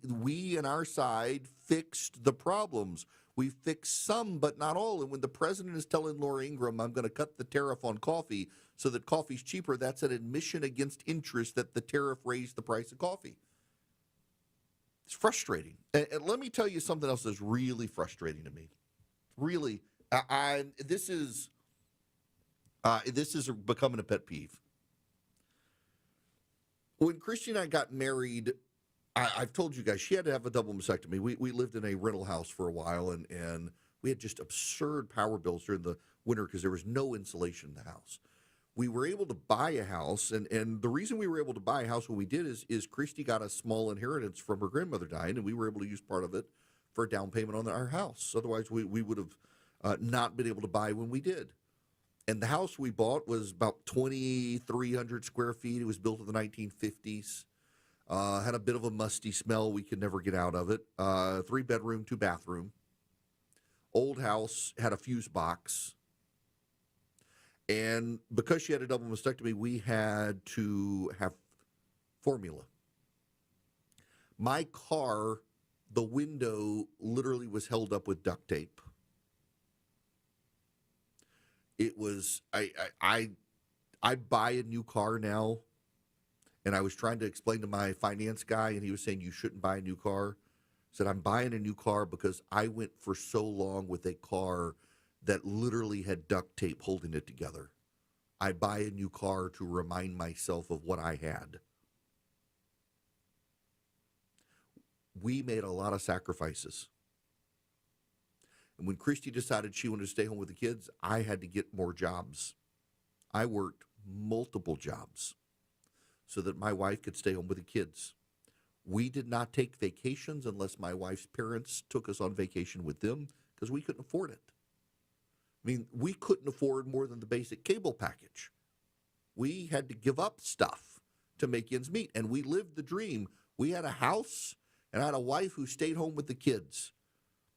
and our side fixed the problems. We fixed some, but not all. And when the president is telling Laura Ingraham, I'm going to cut the tariff on coffee so that coffee's cheaper, that's an admission against interest that the tariff raised the price of coffee. It's frustrating. And let me tell you something else that's really frustrating to me. Really, this is becoming a pet peeve. When Christy and I got married, I've told you guys, she had to have a double mastectomy. We lived in a rental house for a while, and we had just absurd power bills during the winter because there was no insulation in the house. We were able to buy a house, and the reason we were able to buy a house when we did is Christy got a small inheritance from her grandmother dying, and we were able to use part of it for a down payment on our house. Otherwise, we would have not been able to buy when we did. And the house we bought was about 2,300 square feet. It was built in the 1950s. Had a bit of a musty smell. We could never get out of it. 3-bedroom, 2-bathroom. Old house, had a fuse box. And because she had a double mastectomy, we had to have formula. My car, the window literally was held up with duct tape. It was, I buy a new car now. And I was trying to explain to my finance guy, and he was saying, you shouldn't buy a new car. I said, I'm buying a new car because I went for so long with a car that literally had duct tape holding it together. I buy a new car to remind myself of what I had. We made a lot of sacrifices. And when Christy decided she wanted to stay home with the kids, I had to get more jobs. I worked multiple jobs so that my wife could stay home with the kids. We did not take vacations unless my wife's parents took us on vacation with them because we couldn't afford it. I mean, we couldn't afford more than the basic cable package. We had to give up stuff to make ends meet, and we lived the dream. We had a house, and I had a wife who stayed home with the kids.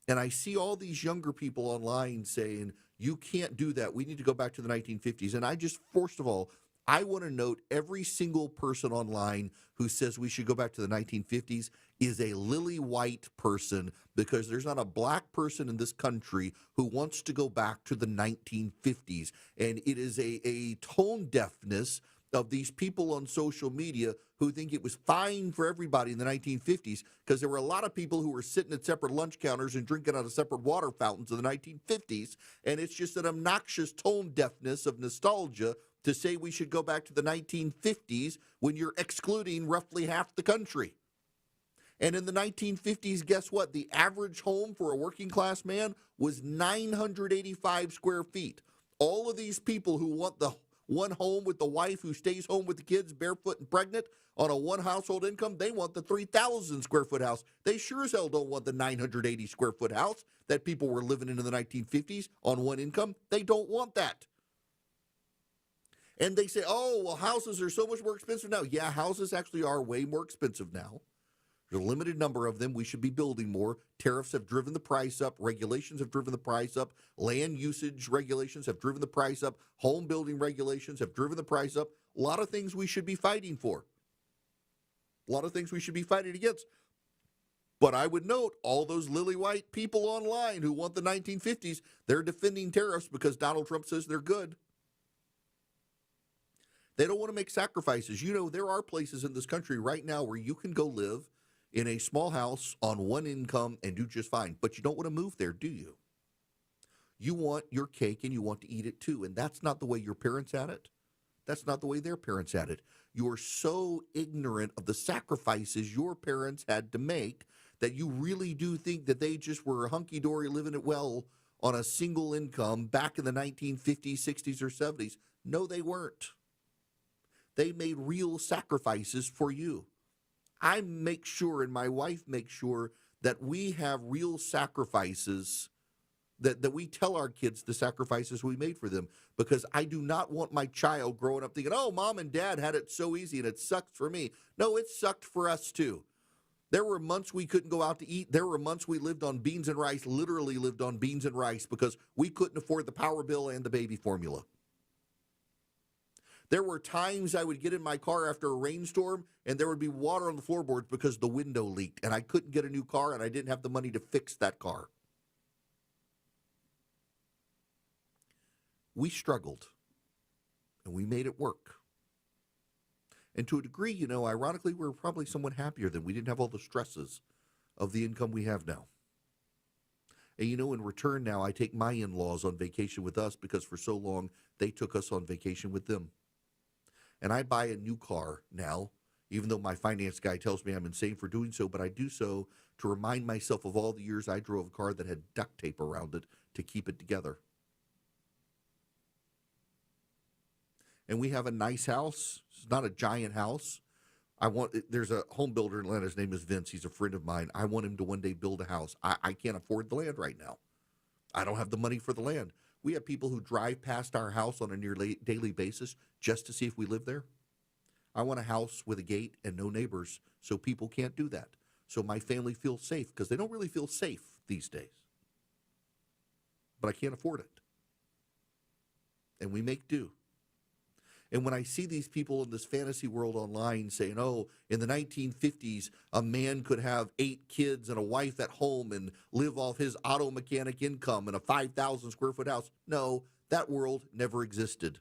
And I see all these younger people online saying, you can't do that. We need to go back to the 1950s. And I just, first of all, I want to note every single person online who says we should go back to the 1950s is a lily white person, because there's not a black person in this country who wants to go back to the 1950s. And it is a tone deafness of these people on social media who think it was fine for everybody in the 1950s, because there were a lot of people who were sitting at separate lunch counters and drinking out of separate water fountains in the 1950s. And it's just an obnoxious tone deafness of nostalgia to say we should go back to the 1950s when you're excluding roughly half the country. And in the 1950s, guess what? The average home for a working class man was 985 square feet. All of these people who want the one home with the wife who stays home with the kids barefoot and pregnant on a one household income, they want the 3,000 square foot house. They sure as hell don't want the 980 square foot house that people were living in the 1950s on one income. They don't want that. And they say, oh, well, houses are so much more expensive now. Yeah, houses actually are way more expensive now. There's a limited number of them. We should be building more. Tariffs have driven the price up. Regulations have driven the price up. Land usage regulations have driven the price up. Home building regulations have driven the price up. A lot of things we should be fighting for. A lot of things we should be fighting against. But I would note all those lily white people online who want the 1950s, they're defending tariffs because Donald Trump says they're good. They don't want to make sacrifices. You know, there are places in this country right now where you can go live in a small house on one income and do just fine. But you don't want to move there, do you? You want your cake and you want to eat it too. And that's not the way your parents had it. That's not the way their parents had it. You're so ignorant of the sacrifices your parents had to make that you really do think that they just were hunky-dory living it well on a single income back in the 1950s, 60s, or 70s. No, they weren't. They made real sacrifices for you. I make sure, and my wife makes sure, that we have real sacrifices, that we tell our kids the sacrifices we made for them, because I do not want my child growing up thinking, oh, mom and dad had it so easy and it sucked for me. No, it sucked for us too. There were months we couldn't go out to eat. There were months we lived on beans and rice, literally lived on beans and rice, because we couldn't afford the power bill and the baby formula. There were times I would get in my car after a rainstorm and there would be water on the floorboards because the window leaked and I couldn't get a new car and I didn't have the money to fix that car. We struggled and we made it work. And to a degree, you know, ironically, we were probably somewhat happier that we didn't have all the stresses of the income we have now. And, you know, in return now, I take my in-laws on vacation with us because for so long they took us on vacation with them. And I buy a new car now, even though my finance guy tells me I'm insane for doing so, but I do so to remind myself of all the years I drove a car that had duct tape around it to keep it together. And we have a nice house. It's not a giant house. There's a home builder in Atlanta. His name is Vince. He's a friend of mine. I want him to one day build a house. I can't afford the land right now. I don't have the money for the land. We have people who drive past our house on a near daily basis just to see if we live there. I want a house with a gate and no neighbors so people can't do that. So my family feels safe, because they don't really feel safe these days. But I can't afford it. And we make do. And when I see these people in this fantasy world online saying, oh, in the 1950s, a man could have 8 kids and a wife at home and live off his auto mechanic income in a 5,000 square foot house. No, that world never existed.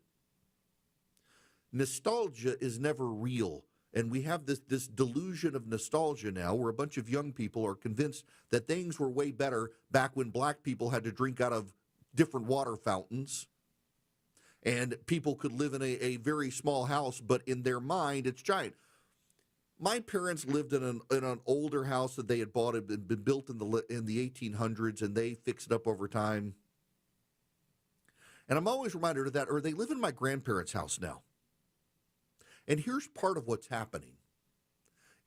Nostalgia is never real. And we have this delusion of nostalgia now where a bunch of young people are convinced that things were way better back when black people had to drink out of different water fountains. And people could live in a very small house, but in their mind, it's giant. My parents lived in an older house that they had bought. It had been built in the 1800s, and they fixed it up over time. And I'm always reminded of that. Or they live in my grandparents' house now. And here's part of what's happening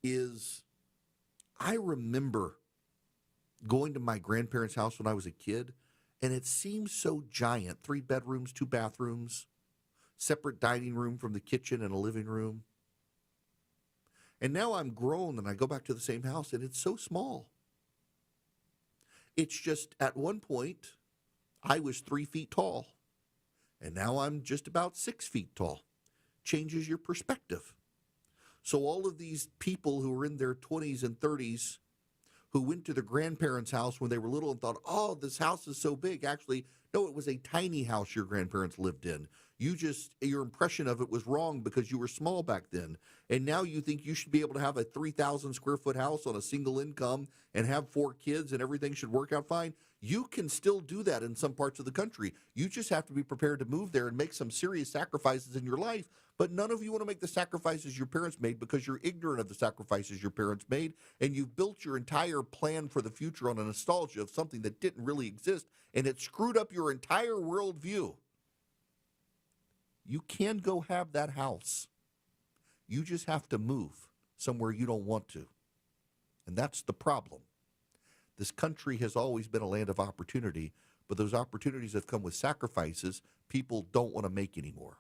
is I remember going to my grandparents' house when I was a kid, and it seemed so giant. 3 bedrooms, 2 bathrooms, separate dining room from the kitchen and a living room. And now I'm grown and I go back to the same house and it's so small. It's just at one point I was 3 feet tall and now I'm just about 6 feet tall. Changes your perspective. So all of these people who were in their 20s and 30s who went to their grandparents' house when they were little and thought, oh, this house is so big. Actually, no, it was a tiny house your grandparents lived in. Your impression of it was wrong because you were small back then. And now you think you should be able to have a 3,000 square foot house on a single income and have 4 kids and everything should work out fine. You can still do that in some parts of the country. You just have to be prepared to move there and make some serious sacrifices in your life. But none of you want to make the sacrifices your parents made because you're ignorant of the sacrifices your parents made, and you've built your entire plan for the future on a nostalgia of something that didn't really exist, and it screwed up your entire worldview. You can go have that house. You just have to move somewhere you don't want to. And that's the problem. This country has always been a land of opportunity, but those opportunities have come with sacrifices people don't want to make anymore.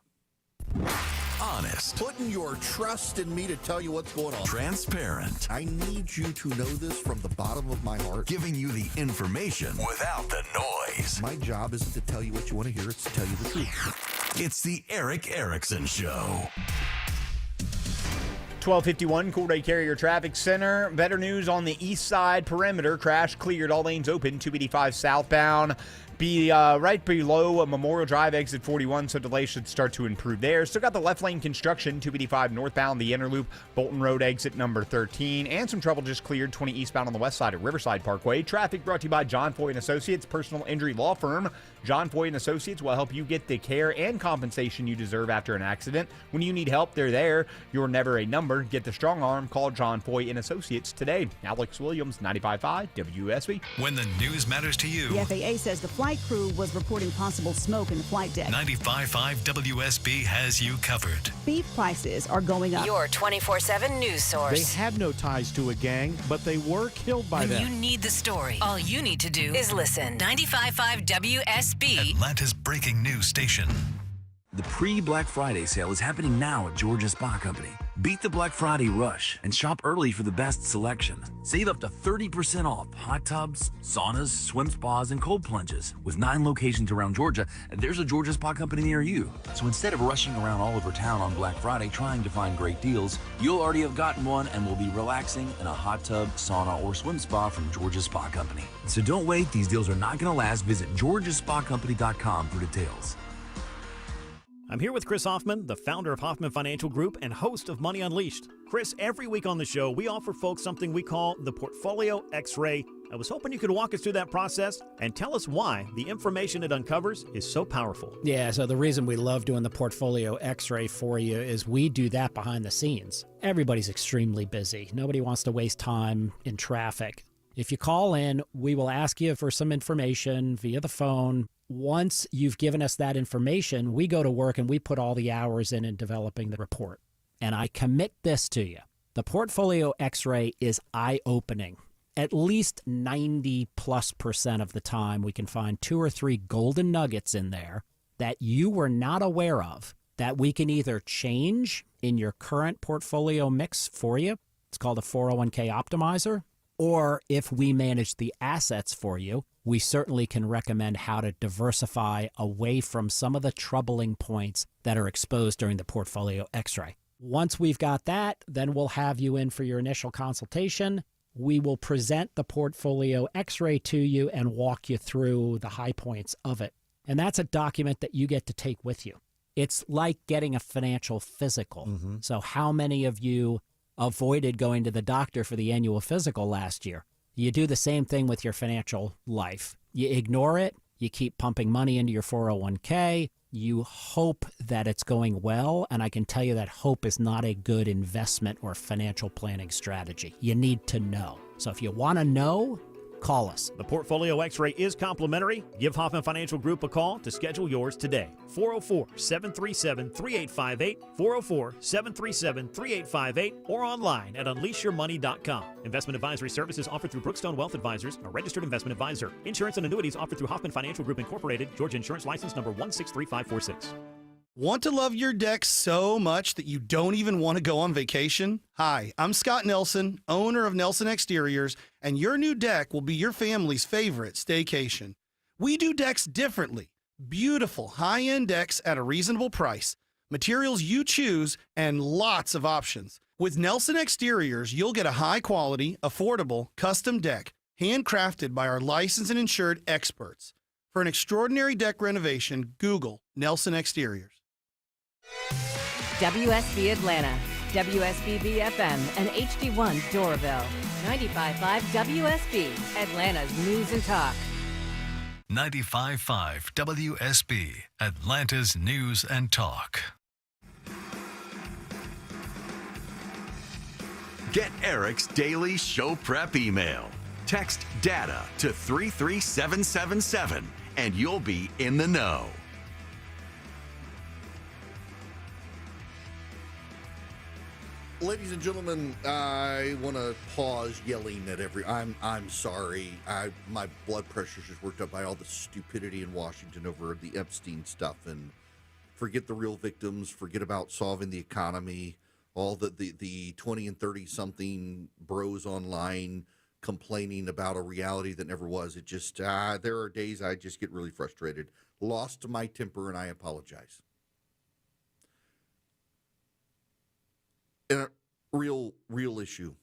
Honest. Putting your trust in me to tell you what's going on. Transparent. I need you to know this from the bottom of my heart. Giving you the information without the noise. My job isn't to tell you what you want to hear, it's to tell you the truth. It's the Eric Erickson Show. 1251 Cool Day Carrier Traffic Center. Better news on the east side perimeter. Crash cleared. All lanes open. 285 southbound. Be right below Memorial Drive, exit 41, so delays should start to improve there. Still got the left lane construction, 285 northbound, the inner loop, Bolton Road, exit number 13, and some trouble just cleared 20 eastbound on the west side of Riverside Parkway. Traffic brought to you by John Foy & Associates, personal injury law firm. John Foy & Associates will help you get the care and compensation you deserve after an accident. When you need help, they're there. You're never a number. Get the strong arm. Call John Foy & Associates today. Alex Williams, 95.5 WSB. When the news matters to you. The FAA says the flight crew was reporting possible smoke in the flight deck. 95.5 WSB has you covered. Beef prices are going up. Your 24/7 news source. They had no ties to a gang, but they were killed by when them. you need the story, all you need to do is listen. 95.5 WSB. Atlanta's breaking news station. The pre-Black Friday sale is happening now at Georgia Spa Company. Beat the Black Friday rush and shop early for the best selection. Save up to 30% off hot tubs, saunas, swim spas, and cold plunges. With 9 locations around Georgia, there's a Georgia Spa Company near you. So instead of rushing around all over town on Black Friday trying to find great deals, you'll already have gotten one and will be relaxing in a hot tub, sauna, or swim spa from Georgia Spa Company. So don't wait, these deals are not going to last. Visit georgiaspacompany.com for details. I'm here with Chris Hoffman, the founder of Hoffman Financial Group and host of Money Unleashed. Chris, every week on the show, we offer folks something we call the Portfolio X-Ray. I was hoping you could walk us through that process and tell us why the information it uncovers is so powerful. Yeah, so the reason we love doing the Portfolio X-Ray for you is we do that behind the scenes. Everybody's extremely busy. Nobody wants to waste time in traffic. If you call in, we will ask you for some information via the phone. Once you've given us that information, we go to work and we put all the hours in developing the report. And I commit this to you. The Portfolio X-Ray is eye-opening. At least 90+% of the time, we can find 2 or 3 golden nuggets in there that you were not aware of that we can either change in your current portfolio mix for you. It's called a 401k optimizer. Or if we manage the assets for you, we certainly can recommend how to diversify away from some of the troubling points that are exposed during the Portfolio X-ray. Once we've got that, then we'll have you in for your initial consultation. We will present the Portfolio X-ray to you and walk you through the high points of it. And that's a document that you get to take with you. It's like getting a financial physical. Mm-hmm. So how many of you avoided going to the doctor for the annual physical last year? You do the same thing with your financial life. You ignore it, You keep pumping money into your 401k. You hope that it's going well, and I can tell you that hope is not a good investment or financial planning strategy. You need to know. So if you want to know, call us. The Portfolio X-Ray is complimentary. Give Hoffman Financial Group a call to schedule yours today. 404-737-3858, 404-737-3858, or online at unleashyourmoney.com. Investment advisory services offered through Brookstone Wealth Advisors, a registered investment advisor. Insurance and annuities offered through Hoffman Financial Group Incorporated, Georgia Insurance License number 163546. Want to love your deck so much that you don't even want to go on vacation? Hi, I'm Scott Nelson, owner of Nelson Exteriors, and your new deck will be your family's favorite staycation. We do decks differently. Beautiful, high-end decks at a reasonable price, materials you choose, and lots of options. With Nelson Exteriors, you'll get a high-quality, affordable, custom deck, handcrafted by our licensed and insured experts. For an extraordinary deck renovation, Google Nelson Exteriors. WSB Atlanta, WSBB FM, and HD1 Doraville. 95.5 WSB, Atlanta's News and Talk. 95.5 WSB, Atlanta's News and Talk. Get Eric's daily show prep email. Text DATA to 33777 and you'll be in the know. Ladies and gentlemen, I want to pause yelling at I'm sorry. My blood pressure's just worked up by all the stupidity in Washington over the Epstein stuff, and forget the real victims, forget about solving the economy, all the 20 and 30 something bros online complaining about a reality that never was. It just there are days I just get really frustrated, lost my temper, and I apologize. And a real issue,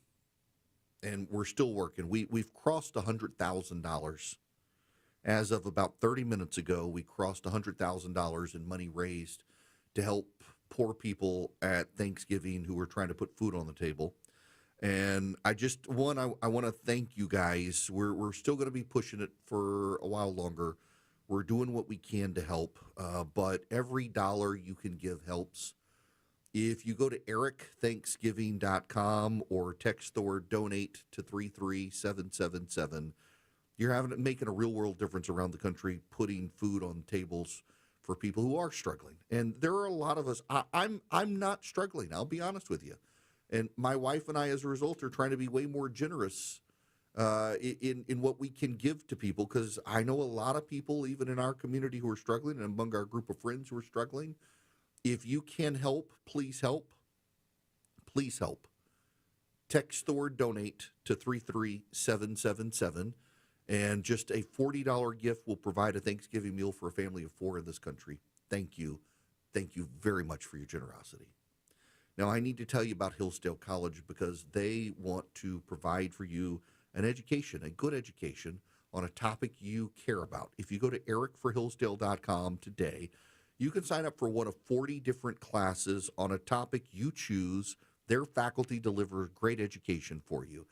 and we're still working. We've crossed $100,000. As of about 30 minutes ago, we crossed $100,000 in money raised to help poor people at Thanksgiving who were trying to put food on the table. And I want to thank you guys. We're still going to be pushing it for a while longer. We're doing what we can to help, but every dollar you can give helps. If you go to ericthanksgiving.com or text the word donate to 33777, you're making a real world difference around the country, putting food on tables for people who are struggling. And there are a lot of us. I'm not struggling, I'll be honest with you. And my wife and I, as a result, are trying to be way more generous in what we can give to people, because I know a lot of people, even in our community, who are struggling, and among our group of friends who are struggling. If you can help, please help. Please help. Text the word donate to 33777, and just a $40 gift will provide a Thanksgiving meal for a family of 4 in this country. Thank you. Thank you very much for your generosity. Now, I need to tell you about Hillsdale College, because they want to provide for you an education, a good education, on a topic you care about. If you go to ericforhillsdale.com today, you can sign up for one of 40 different classes on a topic you choose. Their faculty delivers great education for you.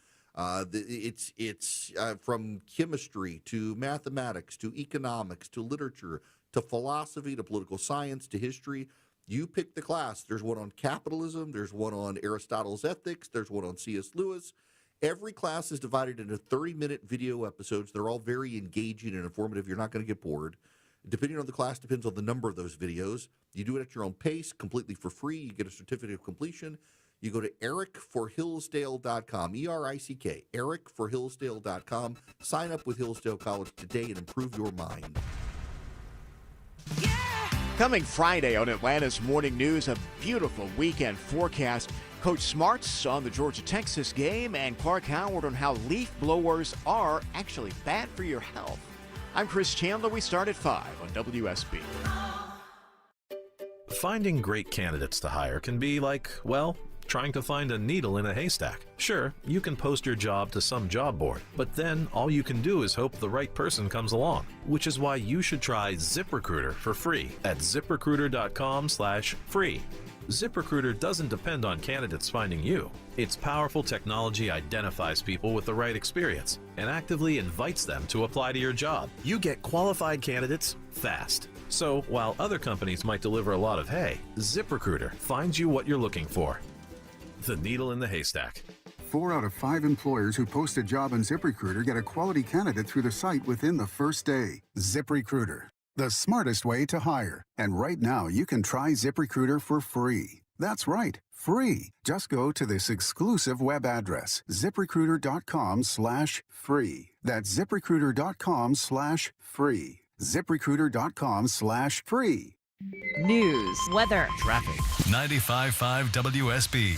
It's from chemistry to mathematics to economics to literature to philosophy to political science to history. You pick the class. There's one on capitalism. There's one on Aristotle's ethics. There's one on C.S. Lewis. Every class is divided into 30-minute video episodes. They're all very engaging and informative. You're not going to get bored. Depending on the class, depends on the number of those videos. You do it at your own pace, completely for free. You get a certificate of completion. You go to ericforhillsdale.com, E-R-I-C-K, ericforhillsdale.com. Sign up with Hillsdale College today and improve your mind. Coming Friday on Atlanta's Morning News, a beautiful weekend forecast. Coach Smarts on the Georgia-Texas game, and Clark Howard on how leaf blowers are actually bad for your health. I'm Chris Chandler. We start at 5 on WSB. Finding great candidates to hire can be like, well, trying to find a needle in a haystack. Sure, you can post your job to some job board, but then all you can do is hope the right person comes along, which is why you should try ZipRecruiter for free at ziprecruiter.com/free. ZipRecruiter doesn't depend on candidates finding you. Its powerful technology identifies people with the right experience and actively invites them to apply to your job. You get qualified candidates fast. So while other companies might deliver a lot of hay, ZipRecruiter finds you what you're looking for. The needle in the haystack. 4 out of 5 employers who post a job on ZipRecruiter get a quality candidate through the site within the first day. ZipRecruiter, the smartest way to hire. And right now, you can try ZipRecruiter for free. That's right, free. Just go to this exclusive web address, ZipRecruiter.com/free. That's ZipRecruiter.com/free. ZipRecruiter.com/free. News, weather, traffic. 95.5 WSB,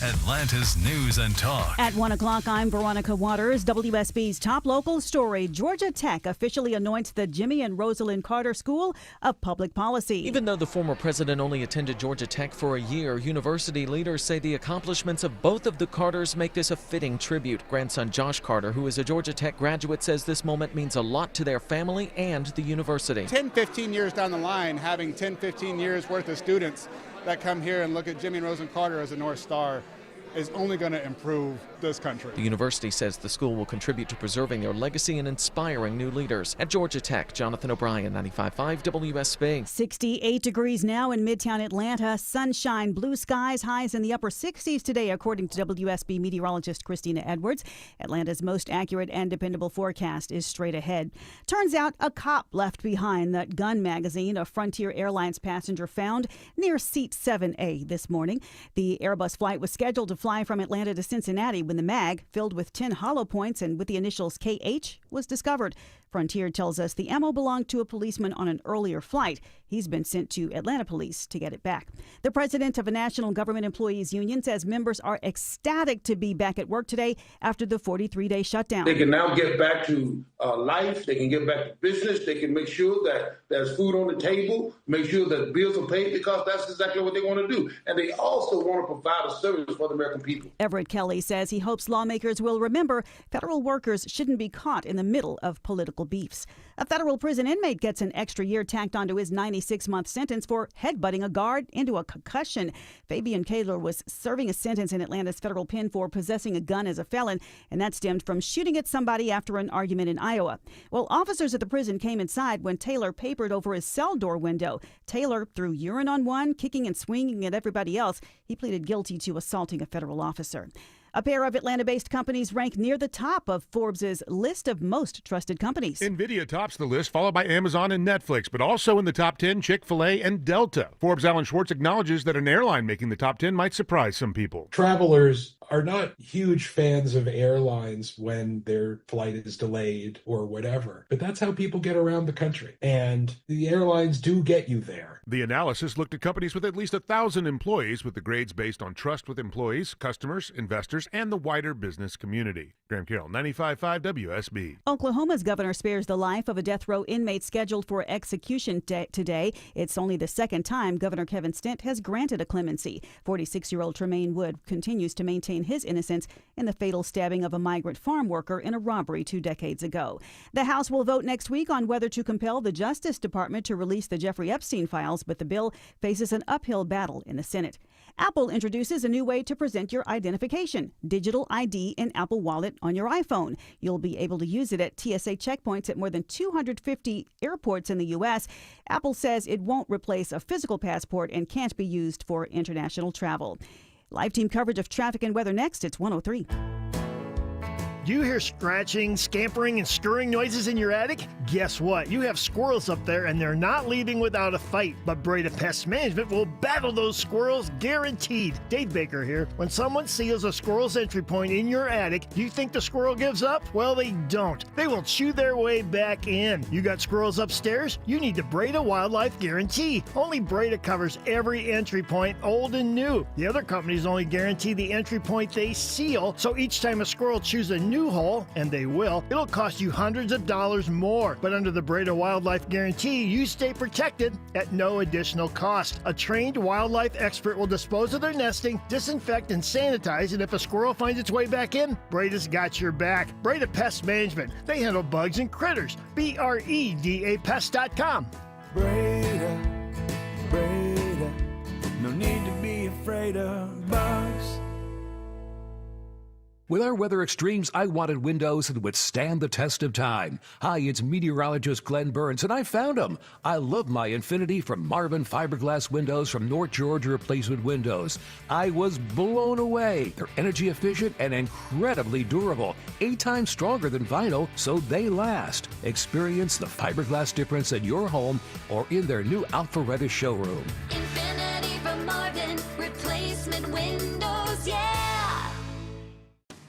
Atlanta's News and Talk. At 1 o'clock, I'm Veronica Waters. WSB's top local story. Georgia Tech officially anoints the Jimmy and Rosalind Carter School of Public Policy. Even though the former president only attended Georgia Tech for a year, university leaders say the accomplishments of both of the Carters make this a fitting tribute. Grandson Josh Carter, who is a Georgia Tech graduate, says this moment means a lot to their family and the university. 10, 15 years down the line, having 10, 15 years worth of students that come here and look at Jimmy and Rosalind Carter as a North Star is only going to improve this country. The university says the school will contribute to preserving their legacy and inspiring new leaders. At Georgia Tech, Jonathan O'Brien, 95.5 WSB. 68 degrees now in Midtown Atlanta. Sunshine, blue skies, highs in the upper 60s today, according to WSB meteorologist Christina Edwards. Atlanta's most accurate and dependable forecast is straight ahead. Turns out a cop left behind that gun magazine a Frontier Airlines passenger found near seat 7A this morning. The Airbus flight was scheduled to fly from Atlanta to Cincinnati when the mag, filled with 10 hollow points and with the initials KH, was discovered. Frontier tells us the ammo belonged to a policeman on an earlier flight. He's been sent to Atlanta police to get it back. The president of a National Government Employees Union says members are ecstatic to be back at work today after the 43-day shutdown. They can now get back to life. They can get back to business. They can make sure that there's food on the table, make sure that bills are paid, because that's exactly what they want to do. And they also want to provide a service for the American people. Everett Kelly says he hopes lawmakers will remember federal workers shouldn't be caught in the middle of political beefs. A federal prison inmate gets an extra year tacked onto his 96-month sentence for headbutting a guard into a concussion. Fabian Kaler was serving a sentence in Atlanta's federal pen for possessing a gun as a felon, and that stemmed from shooting at somebody after an argument in Iowa. Well, officers at the prison came inside when Taylor papered over his cell door window. Taylor threw urine on one, kicking and swinging at everybody else. He pleaded guilty to assaulting a federal officer. A pair of Atlanta-based companies rank near the top of Forbes' list of most trusted companies. NVIDIA tops the list, followed by Amazon and Netflix, but also in the top 10, Chick-fil-A and Delta. Forbes' Alan Schwartz acknowledges that an airline making the top 10 might surprise some people. Travelers are not huge fans of airlines when their flight is delayed or whatever, but that's how people get around the country, and the airlines do get you there. The analysis looked at companies with at least 1,000 employees, with the grades based on trust with employees, customers, investors, and the wider business community. Graham Carroll, 95.5 WSB. Oklahoma's governor spares the life of a death row inmate scheduled for execution today. It's only the second time Governor Kevin Stent has granted a clemency. 46-year-old Tremaine Wood continues to maintain his innocence in the fatal stabbing of a migrant farm worker in a robbery 2 decades ago. The House will vote next week on whether to compel the Justice Department to release the Jeffrey Epstein files, but the bill faces an uphill battle in the Senate. Apple introduces a new way to present your identification, digital ID in Apple Wallet on your iPhone. You'll be able to use it at TSA checkpoints at more than 250 airports in the U.S. Apple says it won't replace a physical passport and can't be used for international travel. Live team coverage of traffic and weather next. It's 103. Do you hear scratching, scampering, and stirring noises in your attic? Guess what? You have squirrels up there, and they're not leaving without a fight. But Breda Pest Management will battle those squirrels, guaranteed. Dave Baker here. When someone seals a squirrel's entry point in your attic, do you think the squirrel gives up? Well, they don't. They will chew their way back in. You got squirrels upstairs? You need the Breda Wildlife Guarantee. Only Breda covers every entry point, old and new. The other companies only guarantee the entry point they seal, so each time a squirrel chews a new hole, and they will, it'll cost you hundreds of dollars more. But under the Breda Wildlife Guarantee, you stay protected at no additional cost. A trained wildlife expert will dispose of their nesting, disinfect and sanitize, and if a squirrel finds its way back in, Breda's got your back. Breda Pest Management. They handle bugs and critters. BREDA Pest.com. Breda, no need to be afraid of bugs. With our weather extremes, I wanted windows that would stand the test of time. Hi, it's meteorologist Glenn Burns, and I found them. I love my Infinity from Marvin fiberglass windows from North Georgia Replacement Windows. I was blown away. They're energy efficient and incredibly durable, 8 times stronger than vinyl, so they last. Experience the fiberglass difference in your home or in their new Alpharetta showroom. Infinity from Marvin, replacement windows, yeah!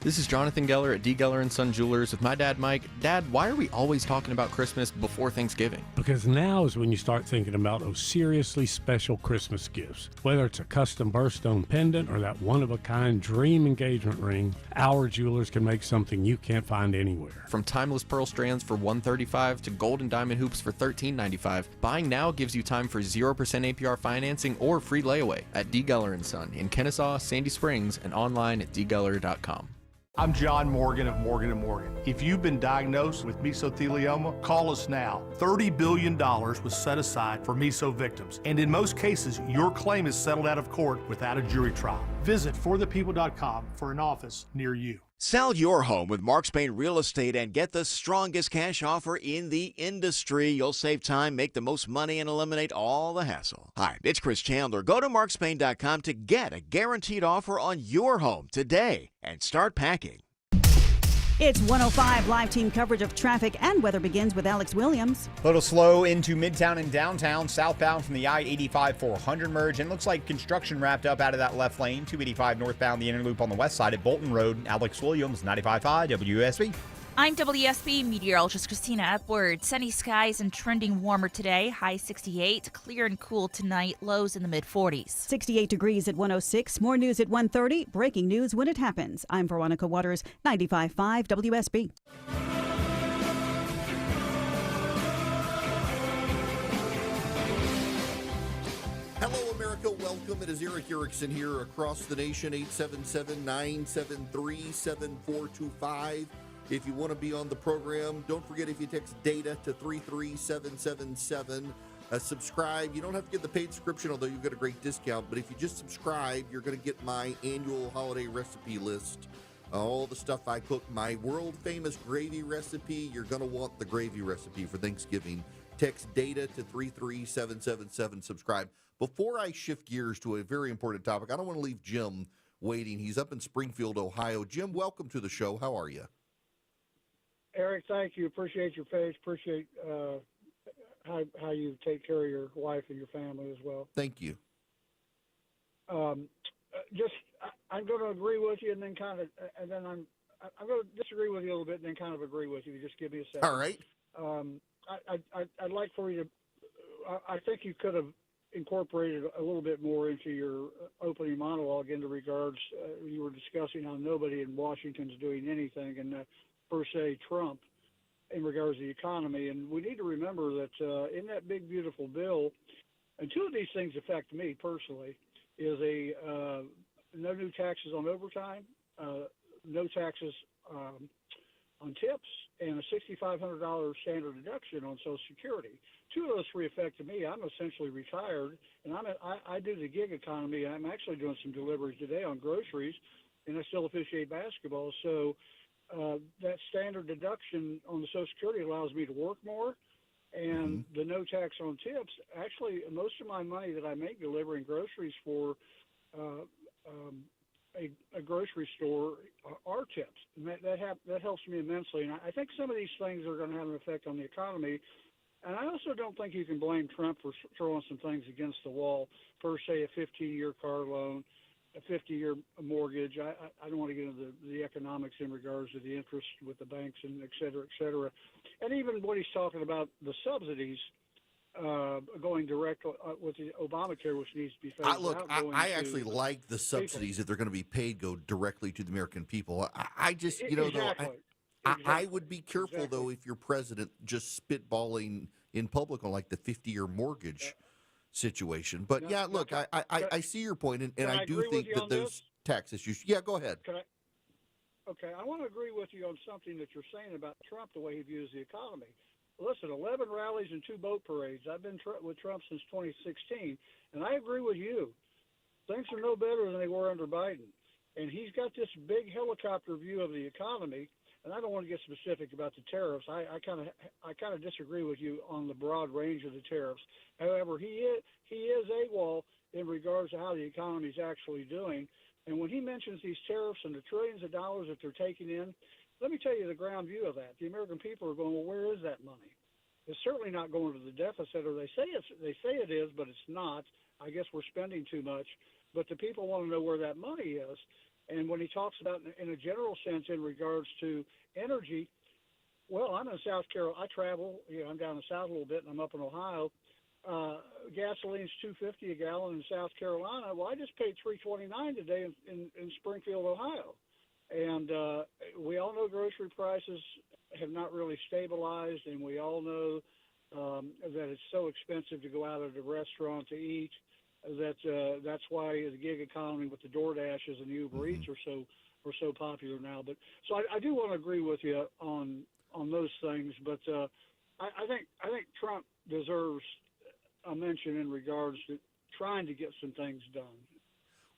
This is Jonathan Geller at D. Geller & Son Jewelers with my dad, Mike. Dad, why are we always talking about Christmas before Thanksgiving? Because now is when you start thinking about those seriously special Christmas gifts. Whether it's a custom birthstone pendant or that one-of-a-kind dream engagement ring, our jewelers can make something you can't find anywhere. From timeless pearl strands for $135 to gold and diamond hoops for $13.95, buying now gives you time for 0% APR financing or free layaway at D. Geller & Son in Kennesaw, Sandy Springs, and online at dgeller.com. I'm John Morgan of Morgan & Morgan. If you've been diagnosed with mesothelioma, call us now. $30 billion was set aside for meso victims, and in most cases, your claim is settled out of court without a jury trial. Visit forthepeople.com for an office near you. Sell your home with Mark Spain Real Estate and get the strongest cash offer in the industry. You'll save time, make the most money, and eliminate all the hassle. Hi, it's Chris Chandler. Go to markspain.com to get a guaranteed offer on your home today and start packing. It's 105 live team coverage of traffic and weather begins with Alex Williams. A little slow into Midtown and downtown, southbound from the I-85 400 merge, and looks like construction wrapped up out of that left lane. 285 northbound, the inner loop on the west side at Bolton Road. Alex Williams, 95.5 WSB. I'm WSB meteorologist Christina Upward. Sunny skies and trending warmer today. High 68. Clear and cool tonight. Lows in the mid-40s. 68 degrees at 106. More news at 1:30. Breaking news when it happens. I'm Veronica Waters, 95.5 WSB. Hello, America. Welcome. It is Eric Erickson here across the nation. 877-973-7425. If you want to be on the program, don't forget if you text DATA to 33777, subscribe. You don't have to get the paid subscription, although you get a great discount. But if you just subscribe, you're going to get my annual holiday recipe list. All the stuff I cook, my world-famous gravy recipe. You're going to want the gravy recipe for Thanksgiving. Text DATA to 33777, subscribe. Before I shift gears to a very important topic, I don't want to leave Jim waiting. He's up in Springfield, Ohio. Jim, welcome to the show. How are you? Eric, thank you. Appreciate your face. Appreciate how you take care of your wife and your family as well. Thank you. I'm going to agree with you, and then I'm going to disagree with you a little bit, and then kind of agree with you. Just give me a second. All right. I'd like for you to. I think you could have incorporated a little bit more into your opening monologue into regards. You were discussing how nobody in Washington is doing anything, and per se Trump in regards to the economy. And we need to remember that in that big, beautiful bill, and two of these things affect me personally, is no new taxes on overtime, no taxes on tips, and a $6,500 standard deduction on Social Security. Two of those three affected me. I'm essentially retired, and I do the gig economy. I'm actually doing some deliveries today on groceries, and I still officiate basketball. So that standard deduction on the Social Security allows me to work more, and the no tax on tips. Actually, most of my money that I make delivering groceries for a grocery store are tips, and that helps me immensely. And I think some of these things are going to have an effect on the economy. And I also don't think you can blame Trump for throwing some things against the wall. Per se, a 15-year car loan, a 50-year mortgage. I don't want to get into the economics in regards to the interest with the banks and et cetera, et cetera. And even what he's talking about, the subsidies going direct with the Obamacare, which needs to be phased out. I actually like the subsidies if they're going to be paid go directly to the American people. I just, I would be careful, though, if you're president, just spitballing in public on like the 50-year mortgage situation. But look, I see your point, and I do think that those tax issues. Yeah, go ahead. Okay, I want to agree with you on something that you're saying about Trump, the way he views the economy. Listen, 11 rallies and 2 boat parades. I've been with Trump since 2016, and I agree with you. things are no better than they were under Biden. And he's got this big helicopter view of the economy. And I don't want to get specific about the tariffs. I kind of disagree with you on the broad range of the tariffs. However, he is AWOL in regards to how the economy is actually doing. And when he mentions these tariffs and the trillions of dollars that they're taking in, let me tell you the ground view of that. The American people are going, well, where is that money? It's certainly not going to the deficit, or they say it is, but it's not. I guess we're spending too much. But the people want to know where that money is. And when he talks about, in a general sense, in regards to energy, well, I'm in South Carolina. I travel. I'm down the south a little bit, and I'm up in Ohio. Gasoline's $2.50 a gallon in South Carolina. Well, I just paid $3.29 today in Springfield, Ohio. And we all know grocery prices have not really stabilized, and we all know that it's so expensive to go out at a restaurant to eat. That's why the gig economy with the DoorDashes and the Uber Eats are so popular now. But so I do want to agree with you on those things. But I think Trump deserves a mention in regards to trying to get some things done.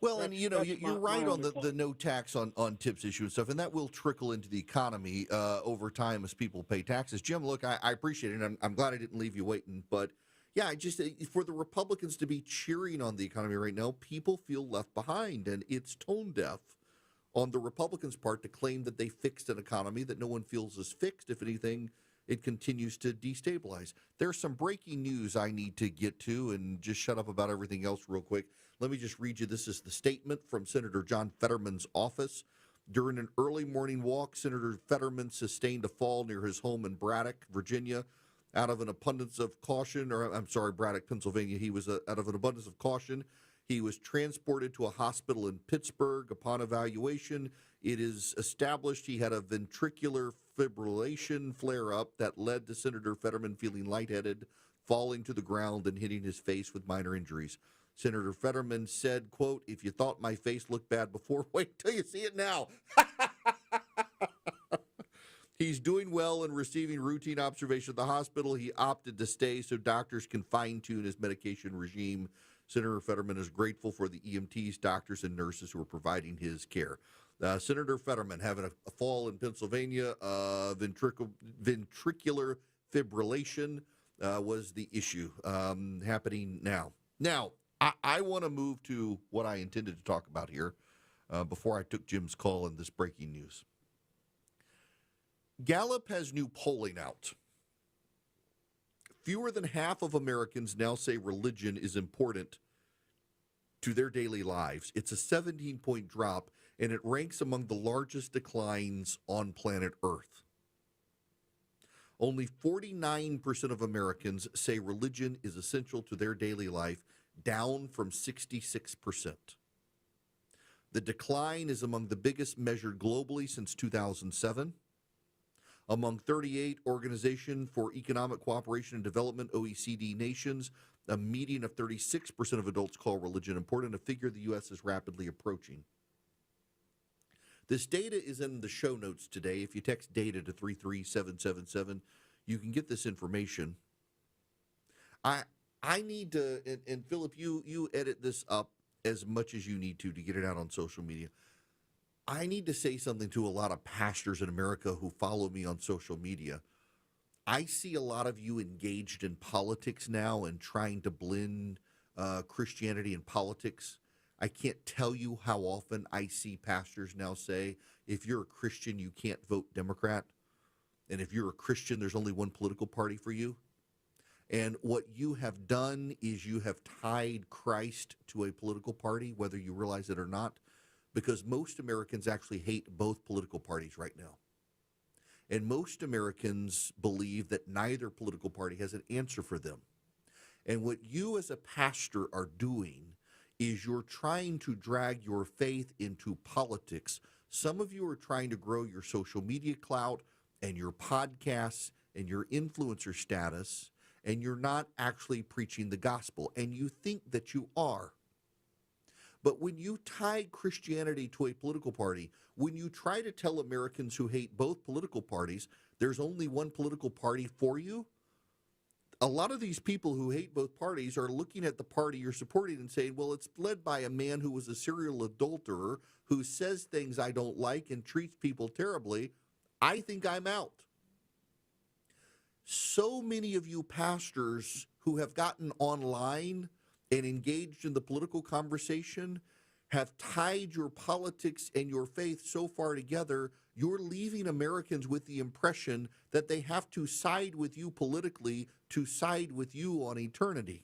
Well, and you're right on the no tax on tips issue and stuff, and that will trickle into the economy over time as people pay taxes. Jim, look, I appreciate it, and I'm glad I didn't leave you waiting, but yeah, for the Republicans to be cheering on the economy right now, people feel left behind, and it's tone deaf on the Republicans' part to claim that they fixed an economy that no one feels is fixed. If anything, it continues to destabilize. There's some breaking news I need to get to, and just shut up about everything else real quick. Let me just read you. This is the statement from Senator John Fetterman's office. During an early morning walk, Senator Fetterman sustained a fall near his home in Braddock, Virginia. Out of an abundance of caution, Braddock, Pennsylvania. He was out of an abundance of caution. He was transported to a hospital in Pittsburgh. Upon evaluation, it is established he had a ventricular fibrillation flare-up that led to Senator Fetterman feeling lightheaded, falling to the ground, and hitting his face with minor injuries. Senator Fetterman said, quote, "If you thought my face looked bad before, wait till you see it now." He's doing well and receiving routine observation at the hospital. He opted to stay so doctors can fine-tune his medication regime. Senator Fetterman is grateful for the EMTs, doctors, and nurses who are providing his care. Senator Fetterman having a fall in Pennsylvania, ventricular fibrillation was the issue happening now. Now, I want to move to what I intended to talk about here before I took Jim's call in this breaking news. Gallup has new polling out. Fewer than half of Americans now say religion is important to their daily lives. It's a 17-point drop, and it ranks among the largest declines on planet Earth. Only 49% of Americans say religion is essential to their daily life, down from 66%. The decline is among the biggest measured globally since 2007. Among 38 Organization for Economic Cooperation and Development, OECD nations, a median of 36% of adults call religion important, a figure the U.S. is rapidly approaching. This data is in the show notes today. If you text DATA to 33777, you can get this information. I need to, and Philip, you edit this up as much as you need to get it out on social media. I need to say something to a lot of pastors in America who follow me on social media. I see a lot of you engaged in politics now and trying to blend Christianity and politics. I can't tell you how often I see pastors now say, if you're a Christian, you can't vote Democrat. And if you're a Christian, there's only one political party for you. And what you have done is you have tied Christ to a political party, whether you realize it or not, because most Americans actually hate both political parties right now. And most Americans believe that neither political party has an answer for them. And what you as a pastor are doing is you're trying to drag your faith into politics. Some of you are trying to grow your social media clout and your podcasts and your influencer status, and you're not actually preaching the gospel. And you think that you are. But when you tie Christianity to a political party, when you try to tell Americans who hate both political parties, there's only one political party for you, a lot of these people who hate both parties are looking at the party you're supporting and saying, well, it's led by a man who was a serial adulterer, who says things I don't like and treats people terribly. I think I'm out. So many of you pastors who have gotten online and engaged in the political conversation have tied your politics and your faith so far together, you're leaving Americans with the impression that they have to side with you politically to side with you on eternity.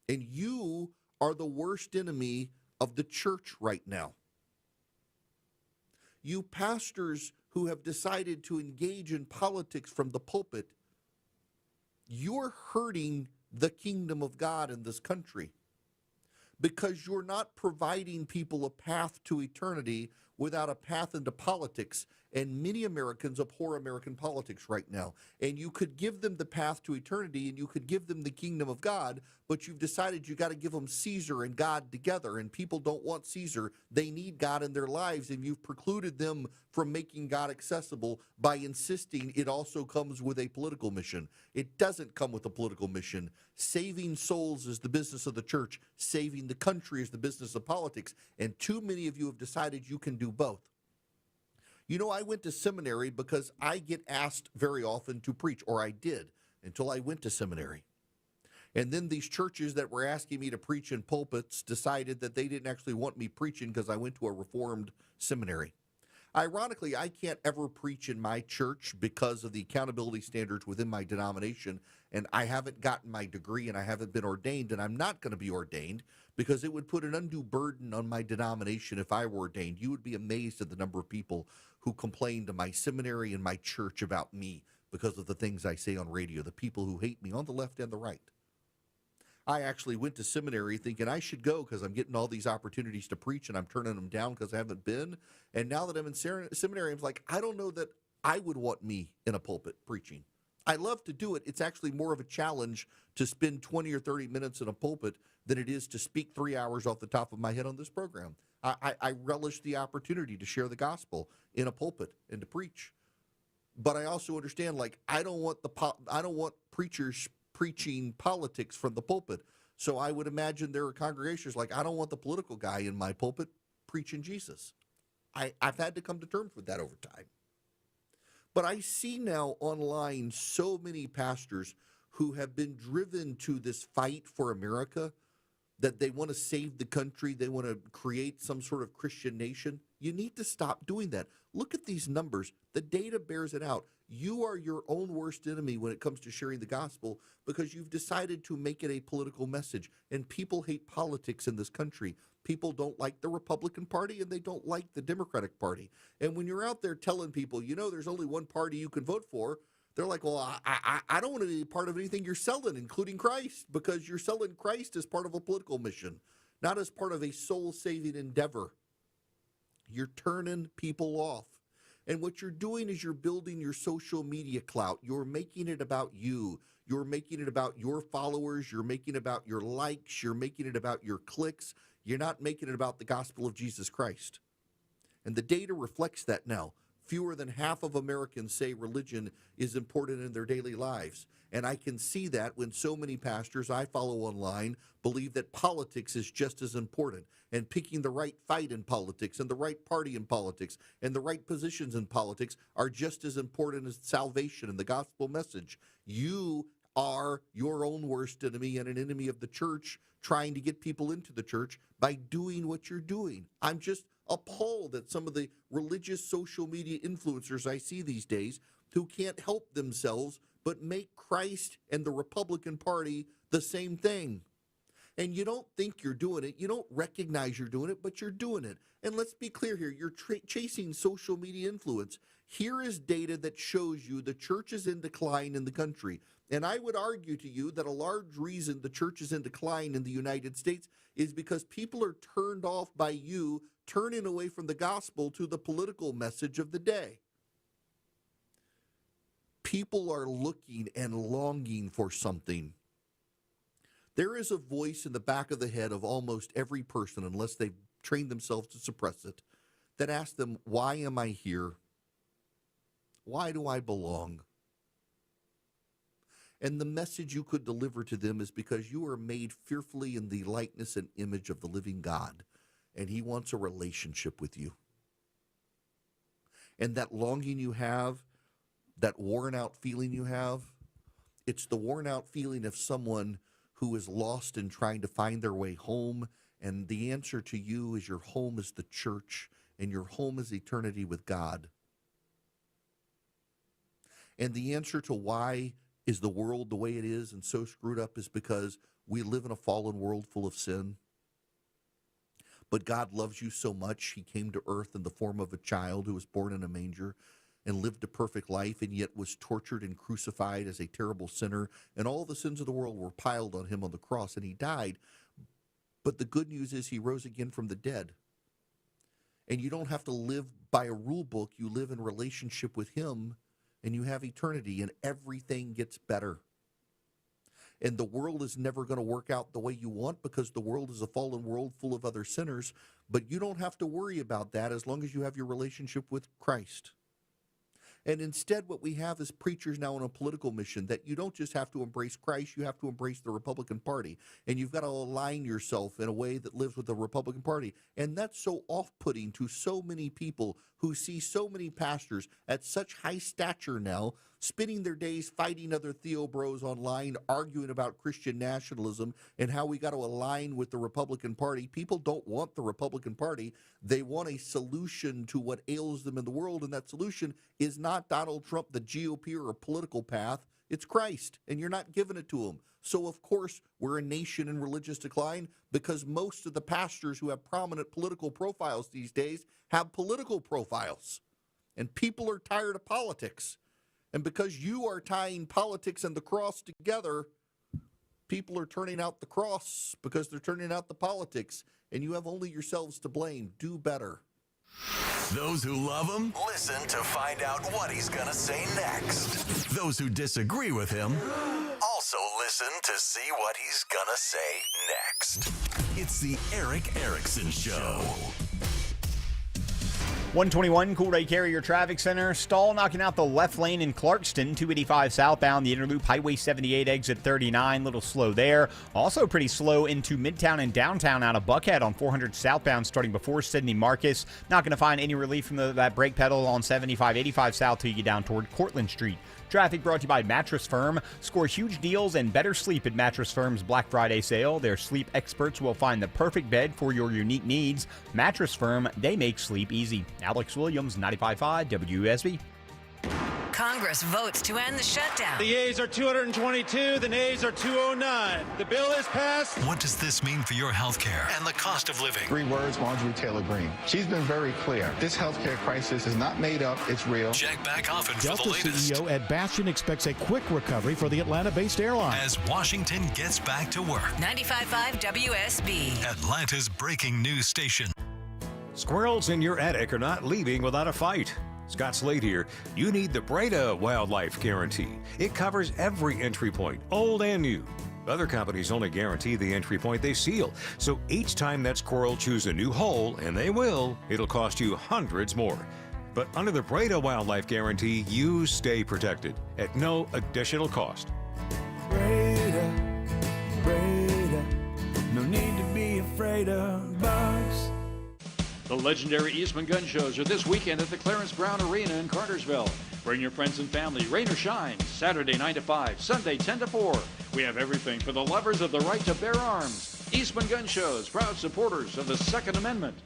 And you are the worst enemy of the church right now. You pastors who have decided to engage in politics from the pulpit, you're hurting the kingdom of God in this country, because you're not providing people a path to eternity without a path into politics. And many Americans abhor American politics right now. And you could give them the path to eternity and you could give them the kingdom of God, but you've decided you got to give them Caesar and God together. And people don't want Caesar. They need God in their lives. And you've precluded them from making God accessible by insisting it also comes with a political mission. It doesn't come with a political mission. Saving souls is the business of the church. Saving the country is the business of politics. And too many of you have decided you can do both. You know, I went to seminary because I get asked very often to preach, or I did until I went to seminary. And then these churches that were asking me to preach in pulpits decided that they didn't actually want me preaching because I went to a Reformed seminary. Ironically, I can't ever preach in my church because of the accountability standards within my denomination, and I haven't gotten my degree and I haven't been ordained, and I'm not going to be ordained because it would put an undue burden on my denomination if I were ordained. You would be amazed at the number of people who complain to my seminary and my church about me because of the things I say on radio, the people who hate me on the left and the right. I actually went to seminary thinking I should go because I'm getting all these opportunities to preach and I'm turning them down because I haven't been. And now that I'm in seminary, I'm like, I don't know that I would want me in a pulpit preaching. I love to do it. It's actually more of a challenge to spend 20 or 30 minutes in a pulpit than it is to speak 3 hours off the top of my head on this program. I relish the opportunity to share the gospel in a pulpit and to preach. But I also understand, like, I don't want preachers preaching politics from the pulpit. So I would imagine there are congregations like, I don't want the political guy in my pulpit preaching Jesus. I've had to come to terms with that over time. But I see now online so many pastors who have been driven to this fight for America, that they want to save the country, they want to create some sort of Christian nation. You need to stop doing that. Look at these numbers. The data bears it out. You are your own worst enemy when it comes to sharing the gospel because you've decided to make it a political message. And people hate politics in this country. People don't like the Republican Party and they don't like the Democratic Party. And when you're out there telling people, you know, there's only one party you can vote for, they're like, well, I don't want to be part of anything you're selling, including Christ, because you're selling Christ as part of a political mission, not as part of a soul-saving endeavor. You're turning people off. And what you're doing is you're building your social media clout. You're making it about you. You're making it about your followers. You're making it about your likes. You're making it about your clicks. You're not making it about the gospel of Jesus Christ. And the data reflects that now. Fewer than half of Americans say religion is important in their daily lives. And I can see that when so many pastors I follow online believe that politics is just as important, and picking the right fight in politics and the right party in politics and the right positions in politics are just as important as salvation and the gospel message. You are your own worst enemy and an enemy of the church, trying to get people into the church by doing what you're doing. I'm just appalled at some of the religious social media influencers I see these days who can't help themselves but make Christ and the Republican Party the same thing. And you don't think you're doing it. You don't recognize you're doing it, but you're doing it. And let's be clear here. You're chasing social media influence. Here is data that shows you the church is in decline in the country. And I would argue to you that a large reason the church is in decline in the United States is because people are turned off by you, turning away from the gospel to the political message of the day. People are looking and longing for something. There is a voice in the back of the head of almost every person, unless they've trained themselves to suppress it, that asks them, why am I here? Why do I belong? And the message you could deliver to them is because you are made fearfully in the likeness and image of the living God, and he wants a relationship with you. And that longing you have, that worn out feeling you have, it's the worn out feeling of someone who is lost and trying to find their way home. And the answer to you is your home is the church, and your home is eternity with God. And the answer to why is the world the way it is and so screwed up is because we live in a fallen world full of sin. But God loves you so much, he came to earth in the form of a child who was born in a manger and lived a perfect life, and yet was tortured and crucified as a terrible sinner. And all the sins of the world were piled on him on the cross, and he died. But the good news is he rose again from the dead. And you don't have to live by a rule book. You live in relationship with him, and you have eternity, and everything gets better. And the world is never going to work out the way you want because the world is a fallen world full of other sinners. But you don't have to worry about that as long as you have your relationship with Christ. And instead, what we have is preachers now on a political mission that you don't just have to embrace Christ, you have to embrace the Republican Party. And you've got to align yourself in a way that lives with the Republican Party. And that's so off-putting to so many people who see so many pastors at such high stature now, spending their days fighting other Theo bros online, arguing about Christian nationalism and how we got to align with the Republican Party. People don't want the Republican Party. They want a solution to what ails them in the world, and that solution is not Donald Trump, the GOP, or a political path. It's Christ, and you're not giving it to them. So, of course, we're a nation in religious decline because most of the pastors who have prominent political profiles these days have political profiles. And people are tired of politics. And because you are tying politics and the cross together, people are turning out the cross because they're turning out the politics. And you have only yourselves to blame. Do better. Those who love him, listen to find out what he's going to say next. Those who disagree with him, also listen to see what he's going to say next. It's the Erick Erickson Show. 121 Cool Day Carrier Traffic Center. Stall knocking out the left lane in Clarkston. 285 southbound. The Interloop Highway 78 exit 39. Little slow there. Also pretty slow into Midtown and downtown out of Buckhead on 400 southbound starting before Sidney Marcus. Not going to find any relief from that brake pedal on 75-85 south till you get down toward Cortlandt Street. Traffic brought to you by Mattress Firm. Score huge deals and better sleep at Mattress Firm's Black Friday sale. Their sleep experts will find the perfect bed for your unique needs. Mattress Firm, they make sleep easy. Alex Williams, 95.5 WSB. Congress votes to end the shutdown. The yeas are 222, the nays are 209. The bill is passed. What does this mean for your health care and the cost of living? 3 words, Marjorie Taylor Greene. She's been very clear. This healthcare crisis is not made up, it's real. Check back often for Delta the latest. CEO Ed Bastian expects a quick recovery for the Atlanta-based airline. As Washington gets back to work. 95.5 WSB. Atlanta's breaking news station. Squirrels in your attic are not leaving without a fight. Scott Slade here. You need the Breda Wildlife Guarantee. It covers every entry point, old and new. Other companies only guarantee the entry point they seal. So each time that squirrel chews a new hole, and they will, it'll cost you hundreds more. But under the Breda Wildlife Guarantee, you stay protected at no additional cost. Breda, no need to be afraid of bugs. The legendary Eastman Gun Shows are this weekend at the Clarence Brown Arena in Cartersville. Bring your friends and family, rain or shine, Saturday 9 to 5, Sunday 10 to 4. We have everything for the lovers of the right to bear arms. Eastman Gun Shows, proud supporters of the Second Amendment.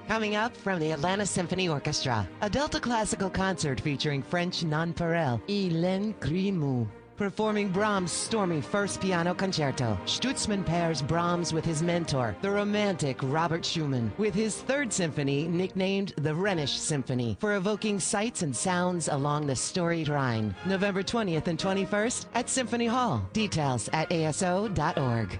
Coming up from the Atlanta Symphony Orchestra, a Delta classical concert featuring French nonpareil Hélène Grimaud. Performing Brahms' stormy first piano concerto, Stutzman pairs Brahms with his mentor, the romantic Robert Schumann, with his third symphony nicknamed the Rhenish Symphony, for evoking sights and sounds along the storied Rhine. November 20th and 21st at Symphony Hall. Details at aso.org.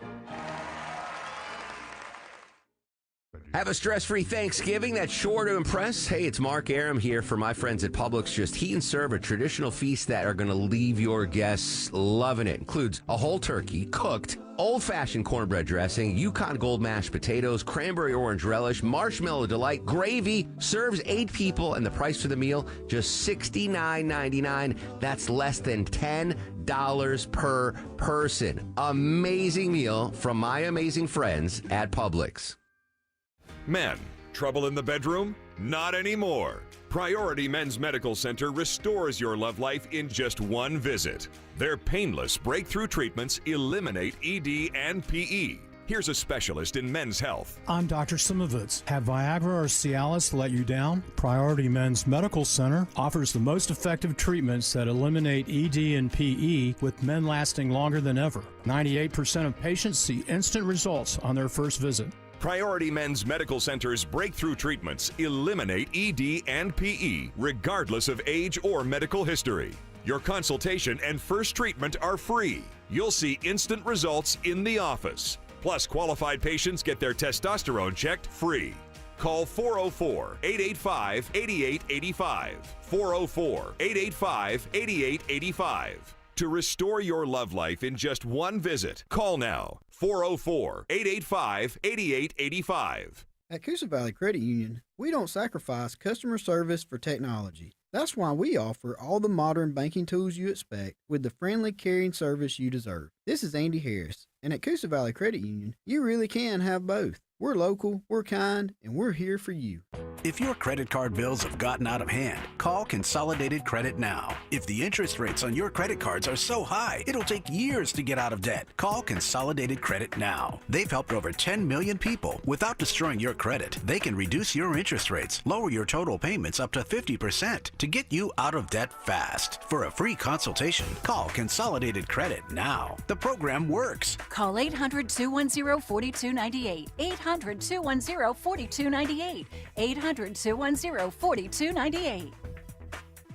Have a stress-free Thanksgiving that's sure to impress? Hey, it's Mark Aram here for my friends at Publix. Just heat and serve a traditional feast that are going to leave your guests loving it. Includes a whole turkey, cooked, old-fashioned cornbread dressing, Yukon Gold mashed potatoes, cranberry orange relish, marshmallow delight, gravy. Serves 8 people, and the price for the meal, just $69.99. That's less than $10 per person. Amazing meal from my amazing friends at Publix. Men, trouble in the bedroom? Not anymore. Priority Men's Medical Center restores your love life in just one visit. Their painless breakthrough treatments eliminate ED and PE. Here's a specialist in men's health. I'm Dr. Simovitz. Have Viagra or Cialis let you down? Priority Men's Medical Center offers the most effective treatments that eliminate ED and PE, with men lasting longer than ever. 98% of patients see instant results on their first visit. Priority Men's Medical Center's breakthrough treatments eliminate ED and PE, regardless of age or medical history. Your consultation and first treatment are free. You'll see instant results in the office. Plus, qualified patients get their testosterone checked free. Call 404-885-8885. 404-885-8885. To restore your love life in just one visit, call now. 404-885-8885. At Coosa Valley Credit Union, we don't sacrifice customer service for technology. That's why we offer all the modern banking tools you expect with the friendly, caring service you deserve. This is Andy Harris, and at Coosa Valley Credit Union, you really can have both. We're local, we're kind, and we're here for you. If your credit card bills have gotten out of hand, call Consolidated Credit now. If the interest rates on your credit cards are so high, it'll take years to get out of debt. Call Consolidated Credit now. They've helped over 10 million people without destroying your credit. They can reduce your interest rates, lower your total payments up to 50% to get you out of debt fast. For a free consultation, call Consolidated Credit now. The program works. Call 800-210-4298. 800-210-4298. 800-210-4298.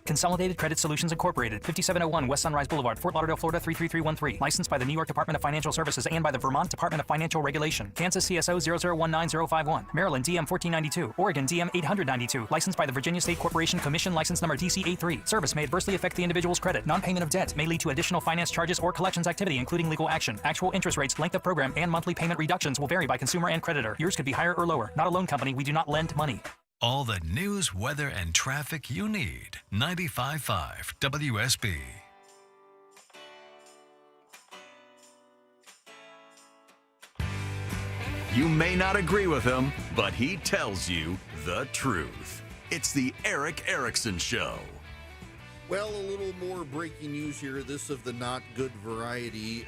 Consolidated Credit Solutions Incorporated, 5701 West Sunrise Boulevard, Fort Lauderdale, Florida 33313. Licensed by the New York Department of Financial Services and by the Vermont Department of Financial Regulation. Kansas CSO 0019051. Maryland DM 1492. Oregon DM 892. Licensed by the Virginia State Corporation Commission license number DCA3. Service may adversely affect the individual's credit. Non-payment of debt may lead to additional finance charges or collections activity, including legal action. Actual interest rates, length of program, and monthly payment reductions will vary by consumer and creditor. Yours could be higher or lower. Not a loan company. We do not lend money. All the news, weather, and traffic you need. 95.5 WSB. You may not agree with him, but he tells you the truth. It's the Eric Erickson Show. Well, a little more breaking news here. This of the not good variety.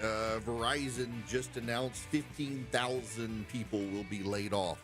Verizon just announced 15,000 people will be laid off.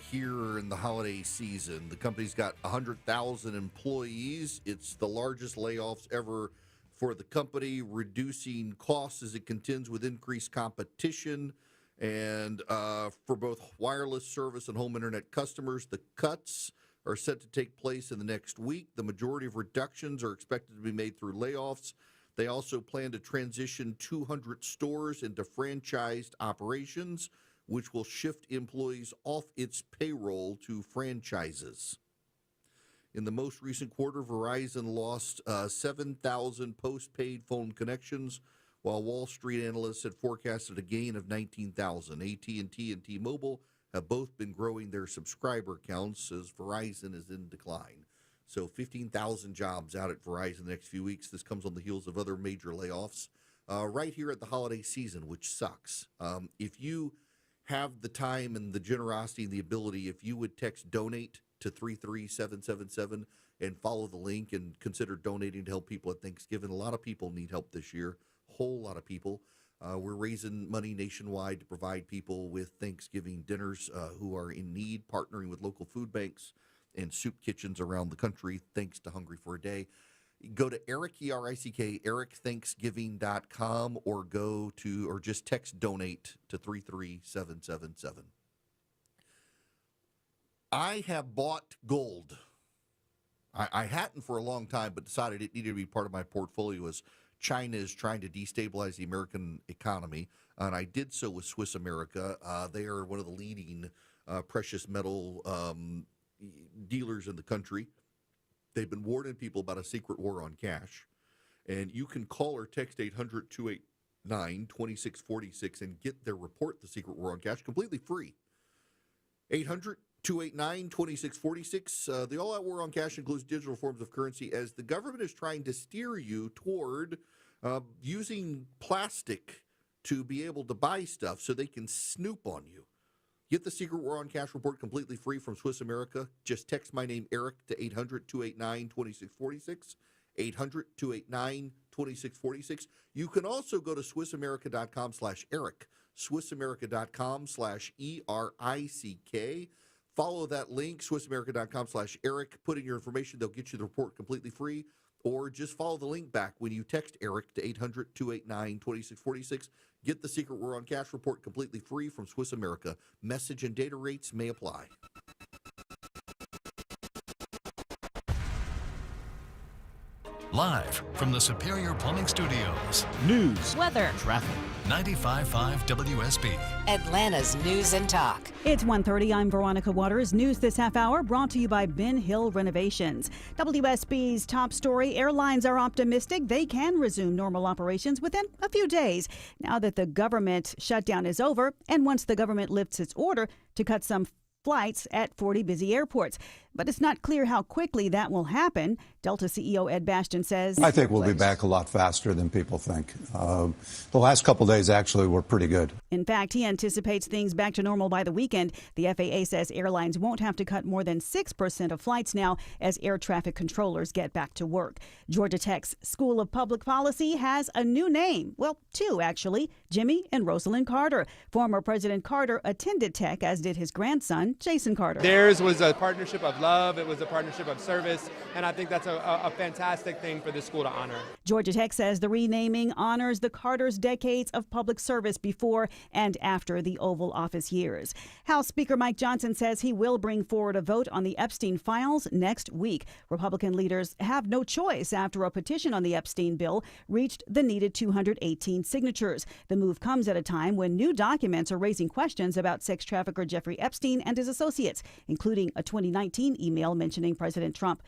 Here in the holiday season. The company's got 100,000 employees. It's the largest layoffs ever for the company, reducing costs as it contends with increased competition. And for both wireless service and home internet customers, the cuts are set to take place in the next week. The majority of reductions are expected to be made through layoffs. They also plan to transition 200 stores into franchised operations, which will shift employees off its payroll to franchises. In the most recent quarter, Verizon lost 7,000 postpaid phone connections, while Wall Street analysts had forecasted a gain of 19,000. AT&T and T-Mobile have both been growing their subscriber counts as Verizon is in decline. So 15,000 jobs out at Verizon the next few weeks. This comes on the heels of other major layoffs right here at the holiday season, which sucks. If you have the time and the generosity and the ability, if you would text donate to 33777 and follow the link and consider donating to help people at Thanksgiving. A lot of people need help this year, whole lot of people. We're raising money nationwide to provide people with Thanksgiving dinners who are in need, partnering with local food banks and soup kitchens around the country, thanks to Hungry for a Day. Go to Eric, E-R-I-C-K, ericthanksgiving.com or just text donate to 33777. I have bought gold. I hadn't for a long time, but decided it needed to be part of my portfolio as China is trying to destabilize the American economy. And I did so with Swiss America. They are one of the leading precious metal dealers in the country. They've been warning people about a secret war on cash. And you can call or text 800-289-2646 and get their report, The Secret War on Cash, completely free. 800-289-2646. The all-out war on cash includes digital forms of currency as the government is trying to steer you toward using plastic to be able to buy stuff so they can snoop on you. Get the Secret War on Cash report completely free from Swiss America. Just text my name, Eric, to 800-289-2646. 800-289-2646. You can also go to SwissAmerica.com/Eric. SwissAmerica.com/ERICK. Follow that link, SwissAmerica.com/Eric. Put in your information. They'll get you the report completely free. Or just follow the link back when you text Eric to 800-289-2646. Get the Secret War on Cash report completely free from Swiss America. Message and data rates may apply. Live from the Superior Plumbing Studios. News, weather, traffic. 95.5 WSB. Atlanta's News and Talk. It's 1:30. I'm Veronica Waters. News this half hour brought to you by Ben Hill Renovations. WSB's top story: airlines are optimistic they can resume normal operations within a few days now that the government shutdown is over and once the government lifts its order to cut some flights at 40 busy airports. But it's not clear how quickly that will happen. Delta CEO Ed Bastian says, I think we'll be back a lot faster than people think. The last couple of days actually were pretty good. In fact, he anticipates things back to normal by the weekend. The FAA says airlines won't have to cut more than 6% of flights now as air traffic controllers get back to work. Georgia Tech's School of Public Policy has a new name. Well, two, actually. Jimmy and Rosalind Carter. Former President Carter attended Tech, as did his grandson, Jason Carter. Theirs was a partnership of love. It was a partnership of service. And I think that's a fantastic thing for this school to honor. Georgia Tech says the renaming honors the Carters' decades of public service before and after the Oval Office years. House Speaker Mike Johnson says he will bring forward a vote on the Epstein files next week. Republican leaders have no choice after a petition on the Epstein bill reached the needed 218 signatures. The move comes at a time when new documents are raising questions about sex trafficker Jeffrey Epstein and his associates, including a 2019 email mentioning President Trump.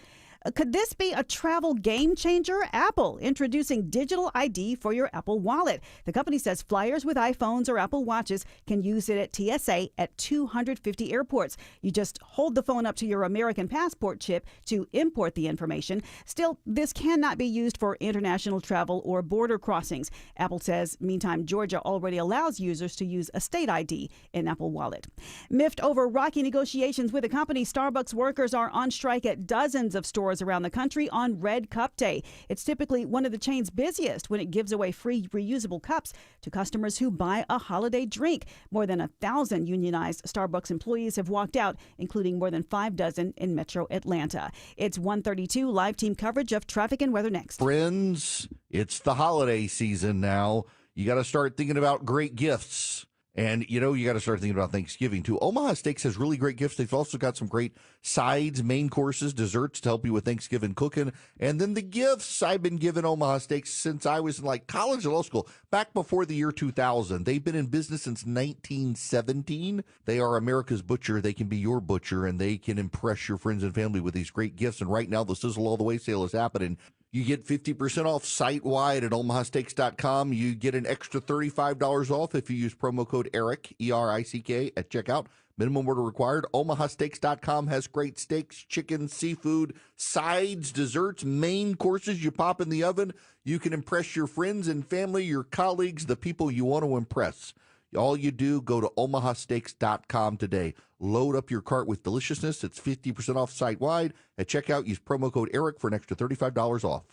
Could this be a travel game changer? Apple introducing digital ID for your Apple Wallet. The company says flyers with iPhones or Apple Watches can use it at TSA at 250 airports. You just hold the phone up to your American passport chip to import the information. Still, this cannot be used for international travel or border crossings. Apple says, meantime, Georgia already allows users to use a state ID in Apple Wallet. Miffed over rocky negotiations with the company, Starbucks workers are on strike at dozens of stores around the country on Red Cup Day. It's typically one of the chain's busiest when it gives away free reusable cups to customers who buy a holiday drink. More than 1,000 unionized Starbucks employees have walked out, including more than 5 dozen in Metro Atlanta. It's 1:32. Live team coverage of traffic and weather next. Friends, it's the holiday season now. You got to start thinking about great gifts. And, you got to start thinking about Thanksgiving, too. Omaha Steaks has really great gifts. They've also got some great sides, main courses, desserts to help you with Thanksgiving cooking. And then the gifts. I've been giving Omaha Steaks since I was in, college and law school, back before the year 2000. They've been in business since 1917. They are America's butcher. They can be your butcher, and they can impress your friends and family with these great gifts. And right now, the Sizzle All the Way sale is happening. You get 50% off site-wide at omahasteaks.com. You get an extra $35 off if you use promo code ERIC, E-R-I-C-K, at checkout. Minimum order required. omahasteaks.com has great steaks, chicken, seafood, sides, desserts, main courses you pop in the oven. You can impress your friends and family, your colleagues, the people you want to impress. All you do, go to omahasteaks.com today. Load up your cart with deliciousness. It's 50% off site-wide. At checkout, use promo code ERIC for an extra $35 off.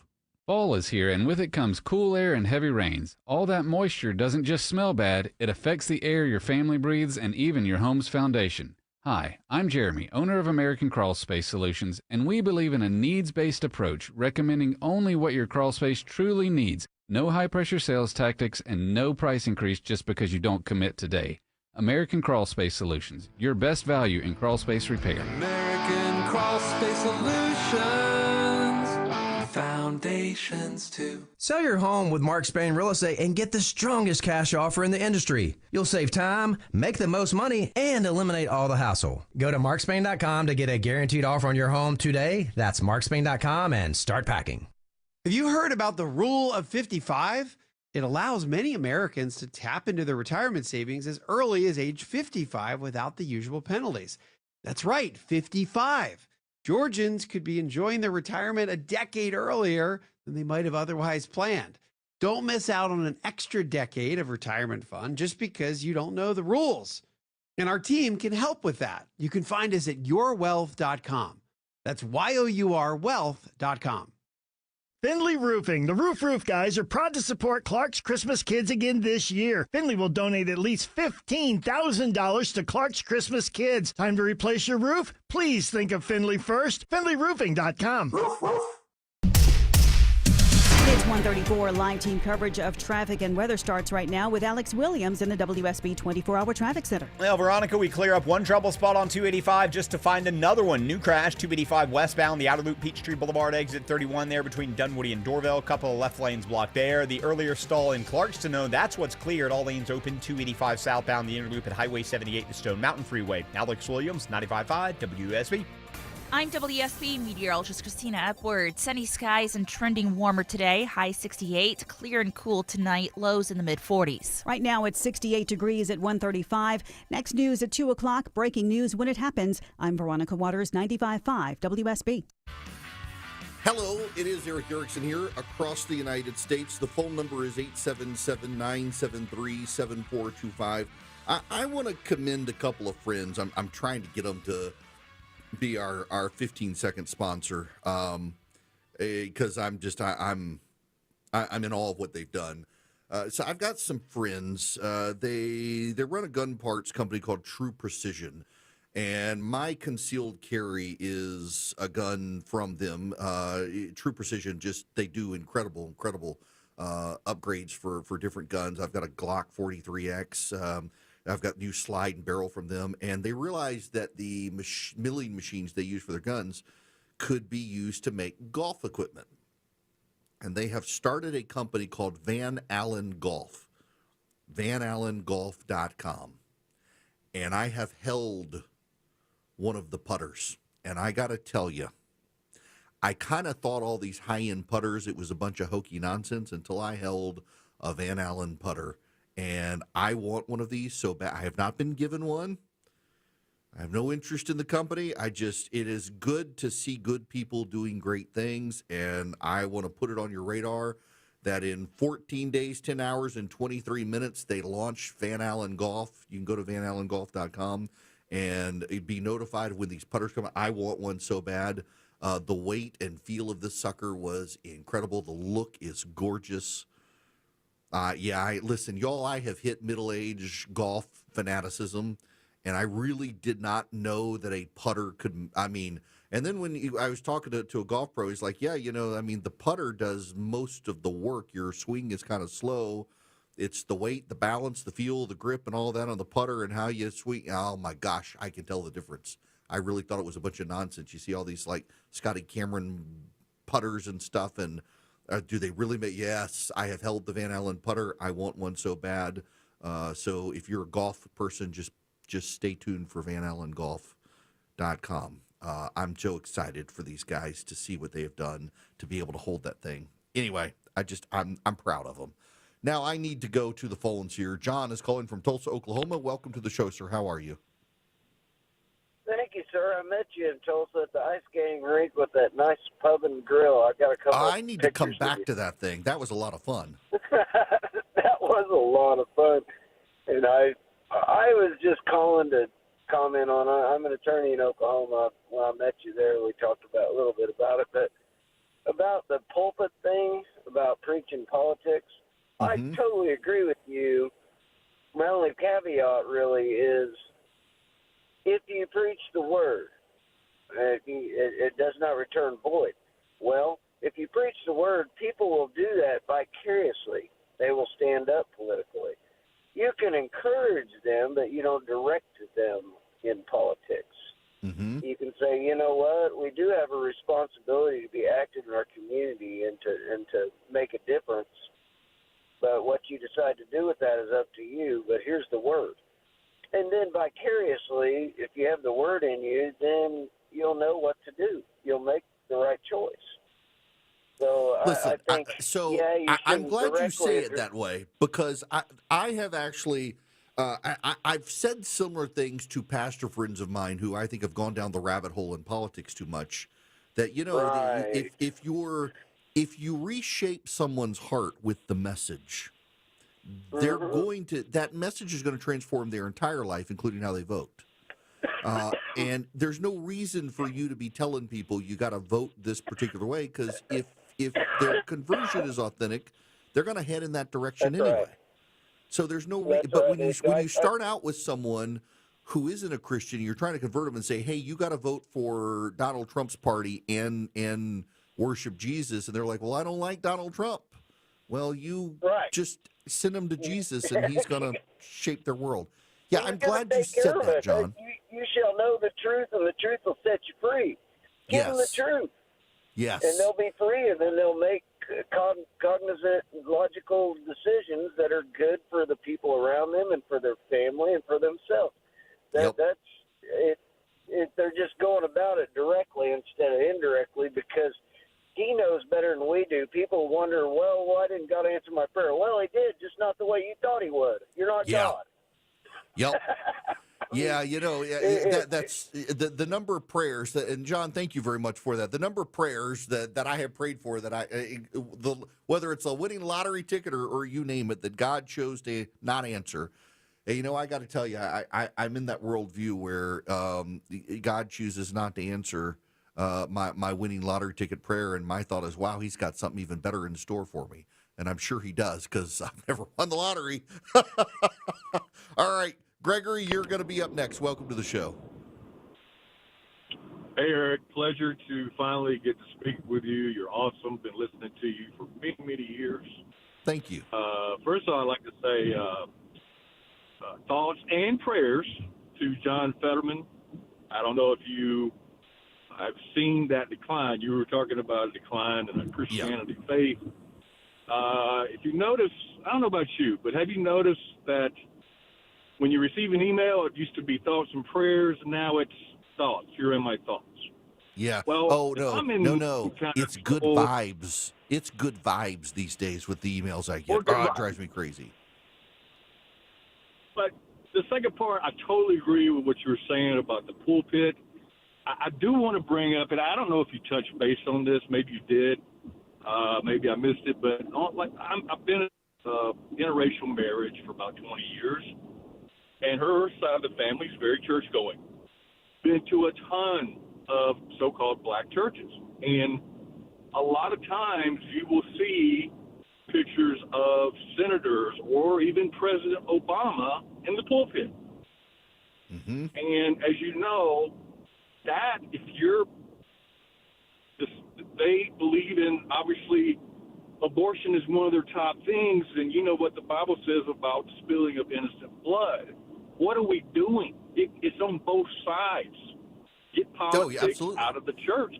Fall is here, and with it comes cool air and heavy rains. All that moisture doesn't just smell bad, it affects the air your family breathes and even your home's foundation. Hi, I'm Jeremy, owner of American Crawl Space Solutions, and we believe in a needs-based approach, recommending only what your crawl space truly needs. No high-pressure sales tactics and no price increase just because you don't commit today. American Crawl Space Solutions, your best value in crawl space repair. American Crawl Space Solutions, found foundations too. Sell your home with Mark Spain Real Estate and get the strongest cash offer in the industry. You'll save time, make the most money, and eliminate all the hassle. Go to markspain.com to get a guaranteed offer on your home today. That's markspain.com and start packing. Have you heard about the Rule of 55? It allows many Americans to tap into their retirement savings as early as age 55 without the usual penalties. That's right, 55. Georgians could be enjoying their retirement a decade earlier than they might have otherwise planned. Don't miss out on an extra decade of retirement fun just because you don't know the rules. And our team can help with that. You can find us at yourwealth.com. That's yourwealth.com. Findlay Roofing. The Roof guys are proud to support Clark's Christmas Kids again this year. Findlay will donate at least $15,000 to Clark's Christmas Kids. Time to replace your roof? Please think of Findlay first. FindlayRoofing.com. It's 1:34. Live team coverage of traffic and weather starts right now with Alex Williams in the WSB 24-hour traffic center. Well, Veronica, we clear up one trouble spot on 285 just to find another one. New crash, 285 westbound, the outer loop, Peachtree Boulevard, exit 31 there between Dunwoody and Dorville. A couple of left lanes blocked there. The earlier stall in Clarkston, that's what's cleared. All lanes open, 285 southbound, the inner loop at Highway 78 to Stone Mountain Freeway. Alex Williams, 95.5 WSB. I'm WSB meteorologist Christina Epward. Sunny skies and trending warmer today. High 68. Clear and cool tonight. Lows in the mid-40s. Right now it's 68 degrees at 1:35. Next news at 2 o'clock. Breaking news when it happens. I'm Veronica Waters, 95.5 WSB. Hello, it is Eric Erickson here across the United States. The phone number is 877-973-7425. I want to commend a couple of friends. I'm trying to get them to be our 15-second sponsor because I'm in awe of what they've done. So I've got some friends. They run a gun parts company called True Precision, and my concealed carry is a gun from them. True Precision, they do incredible upgrades for different guns. I've got a Glock 43X. I've got new slide and barrel from them, and they realized that the milling machines they use for their guns could be used to make golf equipment. And they have started a company called Van Allen Golf, vanallengolf.com. And I have held one of the putters, and I got to tell you, I kind of thought all these high-end putters, it was a bunch of hokey nonsense until I held a Van Allen putter. And I want one of these so bad. I have not been given one. I have no interest in the company. It is good to see good people doing great things. And I want to put it on your radar that in 14 days, 10 hours, and 23 minutes, they launched Van Allen Golf. You can go to vanallengolf.com and be notified when these putters come out. I want one so bad. The weight and feel of this sucker was incredible. The look is gorgeous. Listen, y'all, I have hit middle-age golf fanaticism, and I really did not know that a putter could, and then when I was talking to a golf pro, he's like, the putter does most of the work. Your swing is kind of slow. It's the weight, the balance, the feel, the grip, and all that on the putter and how you swing. Oh, my gosh, I can tell the difference. I really thought it was a bunch of nonsense. You see all these, like, Scotty Cameron putters and stuff, and do they really make? Yes, I have held the Van Allen putter. I want one so bad. So if you're a golf person, just stay tuned for vanallengolf.com. I'm so excited for these guys to see what they have done to be able to hold that thing. Anyway, I'm proud of them. Now I need to go to the phones here. John is calling from Tulsa, Oklahoma. Welcome to the show, sir. How are you? Thank you, sir. I met you in Tulsa at the ice skating rink with that nice pub and grill. I got a couple. I need to come back to that thing. That was a lot of fun. That was a lot of fun, and I was just calling to comment on. I'm an attorney in Oklahoma. When I met you there, we talked about a little bit about it, but about the pulpit thing, about preaching politics. I totally agree with you. My only caveat really is, if you preach the word, it does not return void. Well, if you preach the word, people will do that vicariously. They will stand up politically. You can encourage them, but you don't direct them in politics. You can say, you know what, we do have a responsibility to be active in our community and to make a difference. But what you decide to do with that is up to you. But here's the word. And then vicariously, if you have the word in you, then you'll know what to do. You'll make the right choice. So Listen, I think, I'm glad you say it address- that way, because I have actually I've said similar things to pastor friends of mine who I think have gone down the rabbit hole in politics too much. That Right. if you reshape someone's heart with the message, they're going to that message is going to transform their entire life, including how they vote. And there's no reason for you to be telling people you got to vote this particular way, because if their conversion is authentic, they're going to head in that direction That's anyway. right. So there's no. That's But right. when you start out with someone who isn't a Christian, you're trying to convert them and say, "Hey, you got to vote for Donald Trump's party and worship Jesus," and they're like, "Well, I don't like Donald Trump." Well, you just send them to Jesus, and he's going to shape their world. Yeah, I'm glad you said that, John. You shall know the truth, and the truth will set you free. Give them the Yes. truth, Yes. and they'll be free, and then they'll make cognizant, logical decisions that are good for the people around them and for their family and for themselves. That's it. They're just going about it directly instead of indirectly, because he knows better than we do. People wonder, well, why didn't God answer my prayer? Well, he did, just not the way you thought he would. You're not God. Yep. Yeah, that's the number of prayers that, and John, thank you very much for that. The number of prayers that I have prayed for, that whether it's a winning lottery ticket or you name it, that God chose to not answer. And, I got to tell you, I'm in that worldview where God chooses not to answer my winning lottery ticket prayer, and my thought is, wow, he's got something even better in store for me. And I'm sure he does, because I've never won the lottery. All right, Gregory, you're going to be up next. Welcome to the show. Hey, Eric. Pleasure to finally get to speak with you. You're awesome. Been listening to you for many, many years. Thank you. First of all, I'd like to say thoughts and prayers to John Fetterman. I don't know if I've seen that decline. You were talking about a decline in the Christianity faith. If you notice, I don't know about you, but have you noticed that when you receive an email, it used to be thoughts and prayers, and now it's thoughts. You're in my thoughts. Yeah. Well, no. It's good vibes. It's good vibes these days with the emails I get. It drives me crazy. But the second part, I totally agree with what you were saying about the pulpit. I do want to bring up, and I don't know if you touched base on this. Maybe you did. Maybe I missed it. But I've been in a interracial marriage for about 20 years. And her side of the family is very church-going. Been to a ton of so-called black churches. And a lot of times you will see pictures of senators or even President Obama in the pulpit. Mm-hmm. And as you know, that if they believe in, obviously, abortion is one of their top things, and you know what the Bible says about spilling of innocent blood. What are we doing? It's on both sides. Get politics out of the church.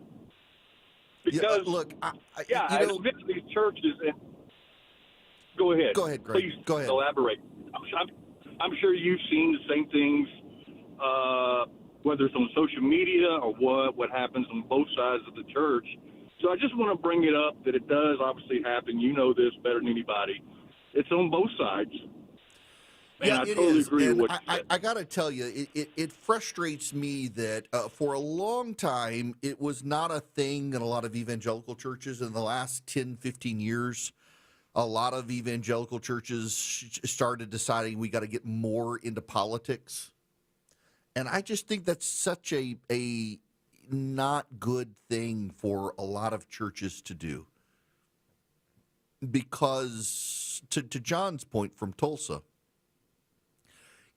Because, I visit these churches, and go ahead. Go ahead, Greg. Please go ahead. Elaborate. I'm sure you've seen the same things, whether it's on social media or what happens on both sides of the church. So I just want to bring it up that it does obviously happen. You know this better than anybody. It's on both sides. And I totally agree with what you said. I got to tell you, it frustrates me that for a long time, it was not a thing in a lot of evangelical churches. In the last 10, 15 years, a lot of evangelical churches started deciding we got to get more into politics. And I just think that's such a not good thing for a lot of churches to do. Because, to John's point from Tulsa,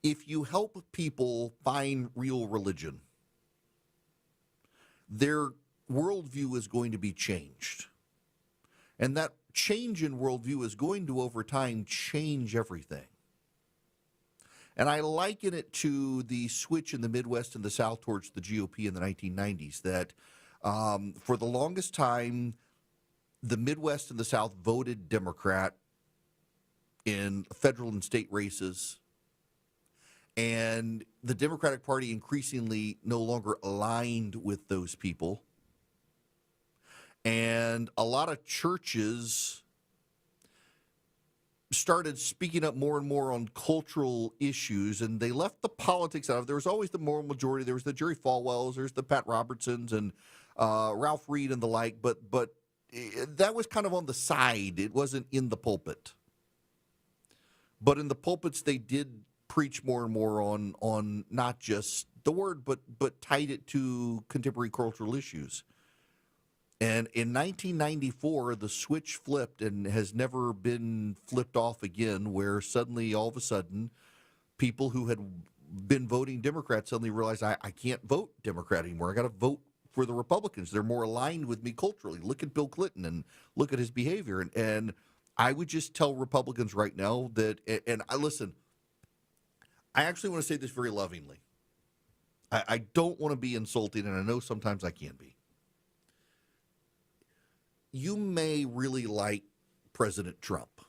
if you help people find real religion, their worldview is going to be changed. And that change in worldview is going to, over time, change everything. And I liken it to the switch in the Midwest and the South towards the GOP in the 1990s, that for the longest time, the Midwest and the South voted Democrat in federal and state races, and the Democratic Party increasingly no longer aligned with those people. And a lot of churches started speaking up more and more on cultural issues, and they left the politics out of it. There was always the moral majority. There was the Jerry Falwells, there's the Pat Robertsons, and Ralph Reed and the like, but that was kind of on the side. It wasn't in the pulpit. But in the pulpits, they did preach more and more on not just the word, but tied it to contemporary cultural issues. And in 1994, the switch flipped and has never been flipped off again, where suddenly, all of a sudden, people who had been voting Democrat suddenly realized, I can't vote Democrat anymore. I got to vote for the Republicans. They're more aligned with me culturally. Look at Bill Clinton and look at his behavior. And I would just tell Republicans right now that, and I listen, I actually want to say this very lovingly. I don't want to be insulting, and I know sometimes I can be. You may really like President Trump.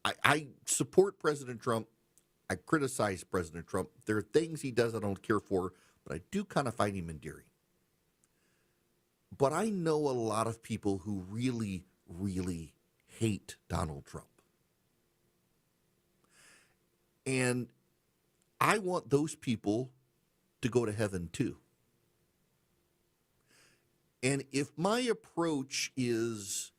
I support President Trump. I criticize President Trump. There are things he does I don't care for, but I do kind of find him endearing. But I know a lot of people who really, really hate Donald Trump. And I want those people to go to heaven too. And if my approach is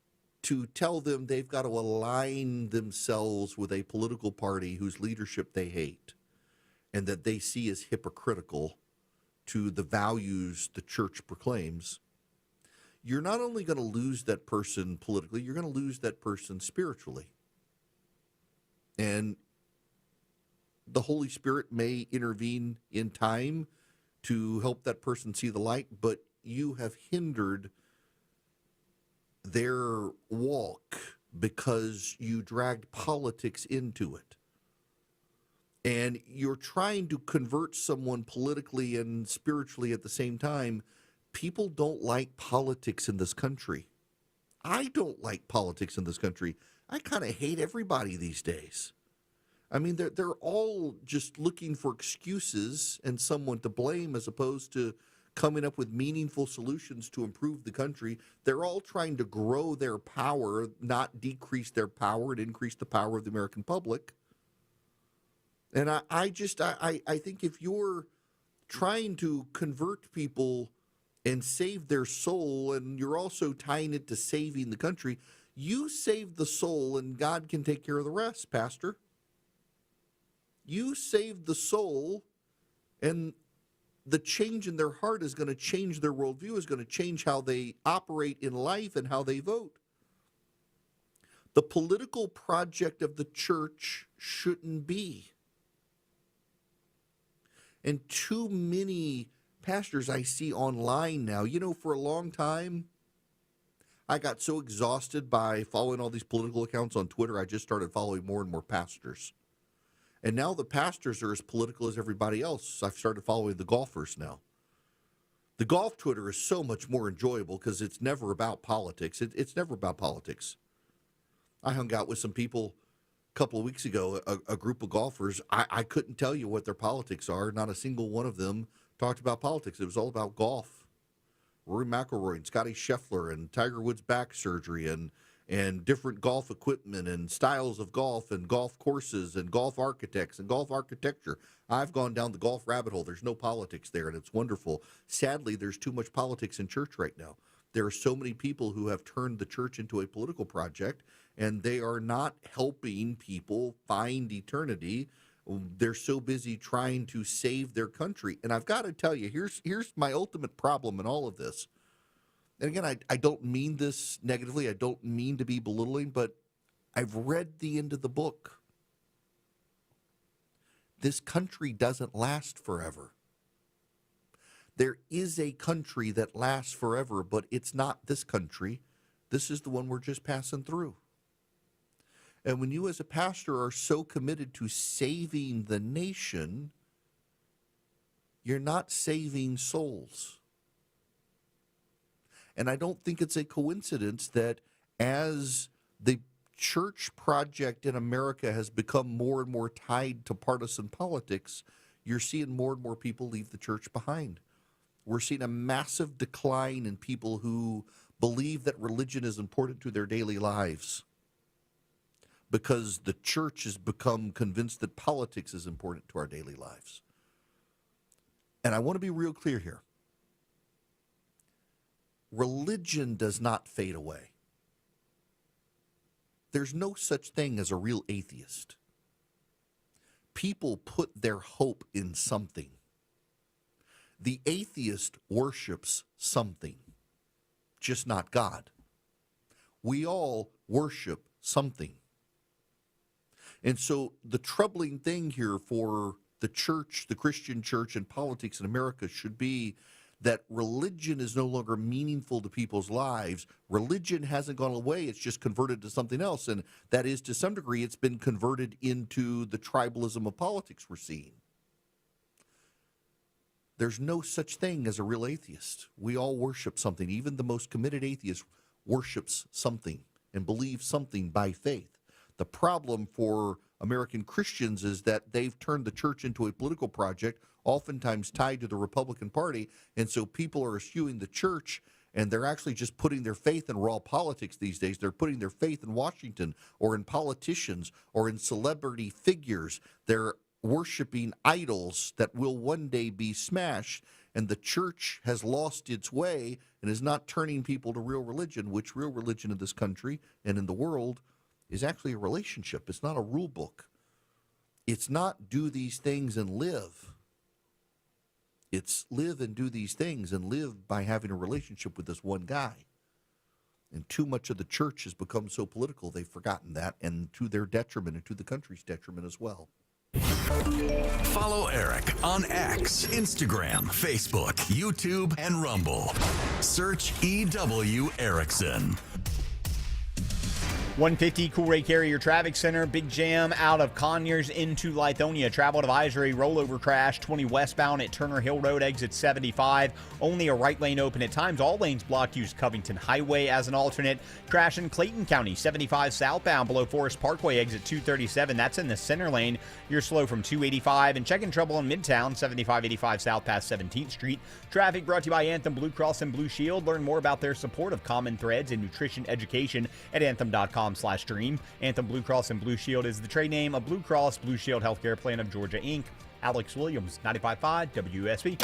to tell them they've got to align themselves with a political party whose leadership they hate and that they see as hypocritical to the values the church proclaims, you're not only going to lose that person politically, you're going to lose that person spiritually. And the Holy Spirit may intervene in time to help that person see the light, but you have hindered their walk because you dragged politics into it. And you're trying to convert someone politically and spiritually at the same time. People don't like politics in this country. I don't like politics in this country. I kind of hate everybody these days. I mean, they're all just looking for excuses and someone to blame as opposed to coming up with meaningful solutions to improve the country. They're all trying to grow their power, not decrease their power and increase the power of the American public. And I think if you're trying to convert people and save their soul, and you're also tying it to saving the country, you save the soul and God can take care of the rest, Pastor. You save the soul, and the change in their heart is going to change their worldview, is going to change how they operate in life and how they vote. The political project of the church shouldn't be. And too many pastors I see online now, for a long time, I got so exhausted by following all these political accounts on Twitter, I just started following more and more pastors. And now the pastors are as political as everybody else. I've started following the golfers now. The golf Twitter is so much more enjoyable because it's never about politics. It's never about politics. I hung out with some people a couple of weeks ago, a group of golfers. I couldn't tell you what their politics are. Not a single one of them talked about politics. It was all about golf. Rory McIlroy and Scotty Scheffler and Tiger Woods' back surgery and different golf equipment and styles of golf and golf courses and golf architects and golf architecture. I've gone down the golf rabbit hole. There's no politics there, and it's wonderful. Sadly, there's too much politics in church right now. There are so many people who have turned the church into a political project, and they are not helping people find eternity. They're so busy trying to save their country. And I've got to tell you, here's my ultimate problem in all of this. And again, I don't mean this negatively. I don't mean to be belittling, but I've read the end of the book. This country doesn't last forever. There is a country that lasts forever, but it's not this country. This is the one we're just passing through. And when you as a pastor are so committed to saving the nation, you're not saving souls. And I don't think it's a coincidence that as the church project in America has become more and more tied to partisan politics, you're seeing more and more people leave the church behind. We're seeing a massive decline in people who believe that religion is important to their daily lives because the church has become convinced that politics is important to our daily lives. And I want to be real clear here. Religion does not fade away. There's no such thing as a real atheist. People put their hope in something. The atheist worships something, just not God. We all worship something. And so the troubling thing here for the church, the Christian church, and politics in America should be that religion is no longer meaningful to people's lives. Religion hasn't gone away. It's just converted to something else. And that is, to some degree, it's been converted into the tribalism of politics we're seeing. There's no such thing as a real atheist. We all worship something. Even the most committed atheist worships something and believes something by faith. The problem for American Christians is that they've turned the church into a political project, oftentimes tied to the Republican Party, and so people are eschewing the church, and they're actually just putting their faith in raw politics these days. They're putting their faith in Washington or in politicians or in celebrity figures. They're worshiping idols that will one day be smashed, and the church has lost its way and is not turning people to real religion, which real religion in this country and in the world is actually a relationship. It's not a rule book. It's not do these things and live. It's live and do these things and live by having a relationship with this one guy. And too much of the church has become so political, they've forgotten that, and to their detriment and to the country's detriment as well. Follow Eric on X, Instagram, Facebook, YouTube, and Rumble. Search EW Erickson. 150 Coolray Carrier Traffic Center. Big jam out of Conyers into Lithonia. Travel advisory, rollover crash 20 westbound at Turner Hill Road, exit 75. Only a right lane open at times. All lanes blocked. Use Covington Highway as an alternate. Crash in Clayton County, 75 southbound below Forest Parkway, exit 237. That's in the center lane. You're slow from 285. And checking trouble in Midtown, 7585 south past 17th Street. Traffic brought to you by Anthem Blue Cross and Blue Shield. Learn more about their support of common threads and nutrition education at anthem.com/dream. Anthem Blue Cross and Blue Shield is the trade name of Blue Cross Blue Shield Healthcare Plan of Georgia, Inc. Alex Williams, 95.5 WSB.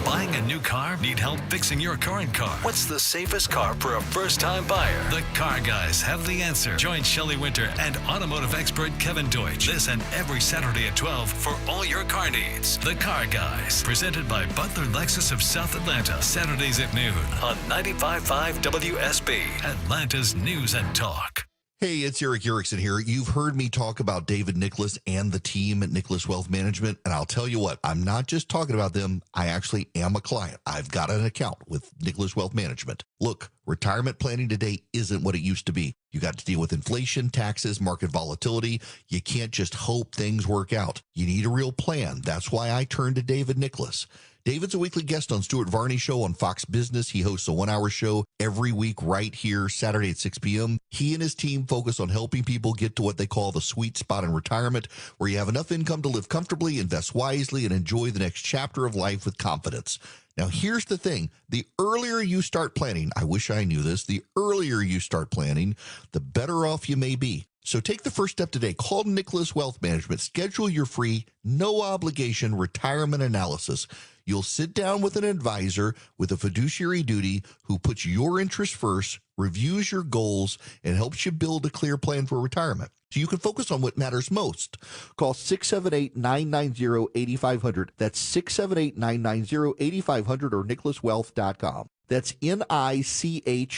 Buying a new car? Need help fixing your current car? What's the safest car for a first-time buyer? The Car Guys have the answer. Join Shelley Winter and automotive expert Kevin Deutsch this and every Saturday at 12 for all your car needs. The Car Guys, presented by Butler Lexus of South Atlanta, Saturdays at noon on 95.5 WSB, Atlanta's News and Talk. Hey, it's Eric Erickson here. You've heard me talk about David Nicholas and the team at Nicholas Wealth Management, and I'll tell you what, I'm not just talking about them. I actually am a client. I've got an account with Nicholas Wealth Management. Look, retirement planning today isn't what it used to be. You got to deal with inflation, taxes, market volatility. You can't just hope things work out. You need a real plan. That's why I turned to David Nicholas. David's a weekly guest on Stuart Varney Show on Fox Business. He hosts a 1-hour show every week right here, Saturday at 6 p.m. He and his team focus on helping people get to what they call the sweet spot in retirement, where you have enough income to live comfortably, invest wisely, and enjoy the next chapter of life with confidence. Now, here's the thing. The earlier you start planning, I wish I knew this, the earlier you start planning, the better off you may be. So take the first step today. Call Nicholas Wealth Management. Schedule your free, no obligation retirement analysis. You'll sit down with an advisor with a fiduciary duty who puts your interests first, reviews your goals, and helps you build a clear plan for retirement, so you can focus on what matters most. Call 678-990-8500. That's 678-990-8500 or nicholaswealth.com. That's NICHOLAS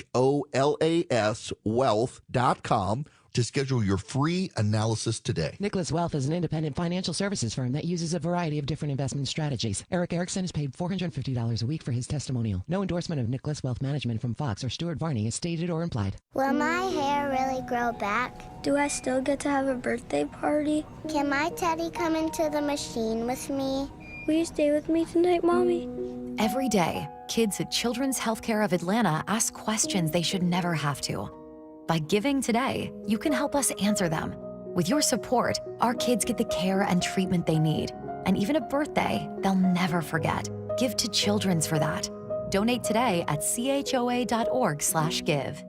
wealth.com to schedule your free analysis today. Nicholas Wealth is an independent financial services firm that uses a variety of different investment strategies. Eric Erickson is paid $450 a week for his testimonial. No endorsement of Nicholas Wealth Management from Fox or Stuart Varney is stated or implied. Will my hair really grow back? Do I still get to have a birthday party? Can my teddy come into the machine with me? Will you stay with me tonight, Mommy? Every day, kids at Children's Healthcare of Atlanta ask questions they should never have to. By giving today, you can help us answer them. With your support, our kids get the care and treatment they need, and even a birthday they'll never forget. Give to Children's for that. Donate today at choa.org/give.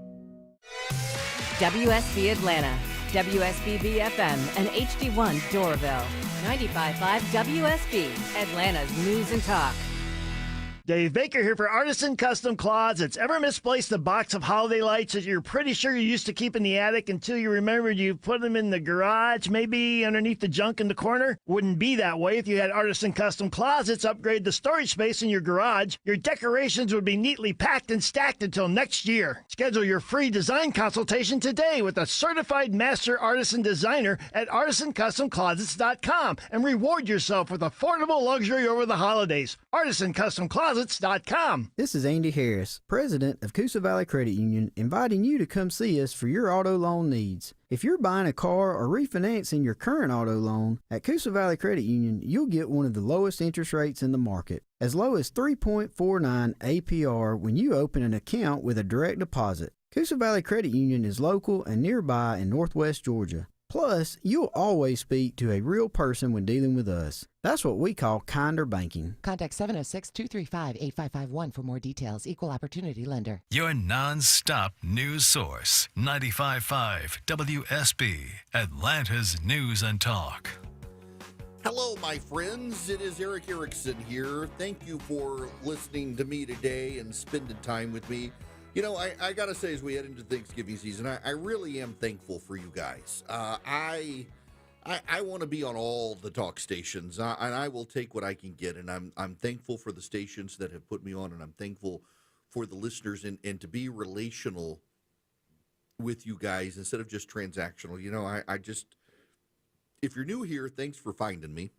WSB Atlanta, WSB FM, and HD1 Doraville. 95.5 WSB, Atlanta's News and Talk. Dave Baker here for Artisan Custom Closets. Ever misplaced a box of holiday lights that you're pretty sure you used to keep in the attic until you remembered you put them in the garage, maybe underneath the junk in the corner? Wouldn't be that way if you had Artisan Custom Closets upgrade the storage space in your garage. Your decorations would be neatly packed and stacked until next year. Schedule your free design consultation today with a certified master artisan designer at artisancustomclosets.com and reward yourself with affordable luxury over the holidays. Artisan Custom Closets.com. This is Andy Harris, president of Coosa Valley Credit Union, inviting you to come see us for your auto loan needs. If you're buying a car or refinancing your current auto loan, at Coosa Valley Credit Union, you'll get one of the lowest interest rates in the market, as low as 3.49 APR when you open an account with a direct deposit. Coosa Valley Credit Union is local and nearby in Northwest Georgia. Plus, you'll always speak to a real person when dealing with us. That's what we call kinder banking. Contact 706-235-8551 for more details. Equal Opportunity Lender. Your non-stop news source. 95.5 WSB, Atlanta's News and Talk. Hello, my friends. It is Eric Erickson here. Thank you for listening to me today and spending time with me. You know, I got to say, as we head into Thanksgiving season, I really am thankful for you guys. I want to be on all the talk stations, and I will take what I can get, and I'm thankful for the stations that have put me on, and I'm thankful for the listeners, and to be relational with you guys instead of just transactional. You know, I just, if you're new here, thanks for finding me.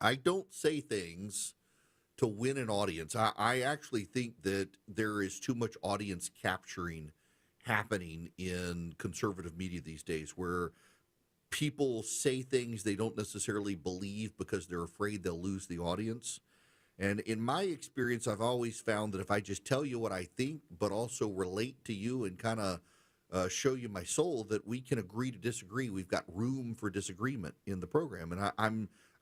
I don't say things to win an audience. I actually think that there is too much audience capturing happening in conservative media these days, where people say things they don't necessarily believe because they're afraid they'll lose the audience. And in my experience, I've always found that if I just tell you what I think, but also relate to you and kind of show you my soul, that we can agree to disagree. We've got room for disagreement in the program. And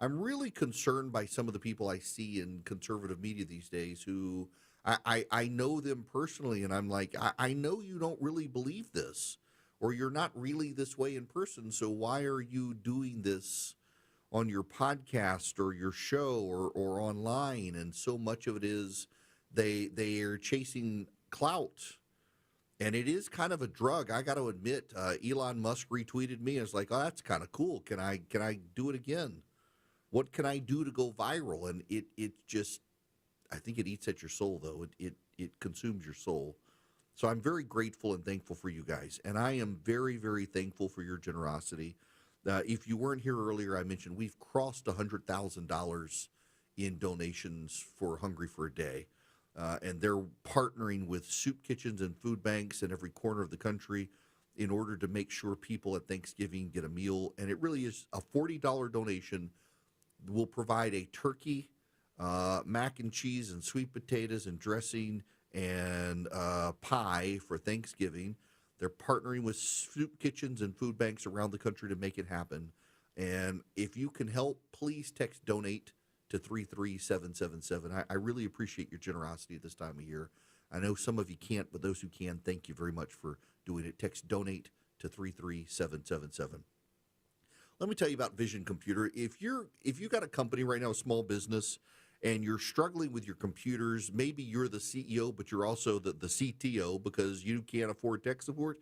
I'm really concerned by some of the people I see in conservative media these days who I know them personally, and I'm like, I know you don't really believe this, or you're not really this way in person, so why are you doing this on your podcast or your show or online? And so much of it is they are chasing clout. And it is kind of a drug. I got to admit, Elon Musk retweeted me and was like, oh, that's kind of cool. Can I do it again? What can I do to go viral? And it just, I think it eats at your soul, though. It consumes your soul. So I'm very grateful and thankful for you guys. And I am very, very thankful for your generosity. If you weren't here earlier, I mentioned we've crossed $100,000 in donations for Hungry for a Day. And they're partnering with soup kitchens and food banks in every corner of the country in order to make sure people at Thanksgiving get a meal. And it really is a $40 donation will provide a turkey, mac and cheese and sweet potatoes and dressing and pie for Thanksgiving. They're partnering with soup kitchens and food banks around the country to make it happen. And if you can help, please text donate to 33777. I really appreciate your generosity at this time of year. I know some of you can't, but those who can, thank you very much for doing it. Text donate to 33777. Let me tell you about Vision Computer. If you got a company right now, a small business, and you're struggling with your computers, maybe you're the CEO, but you're also the CTO because you can't afford tech support,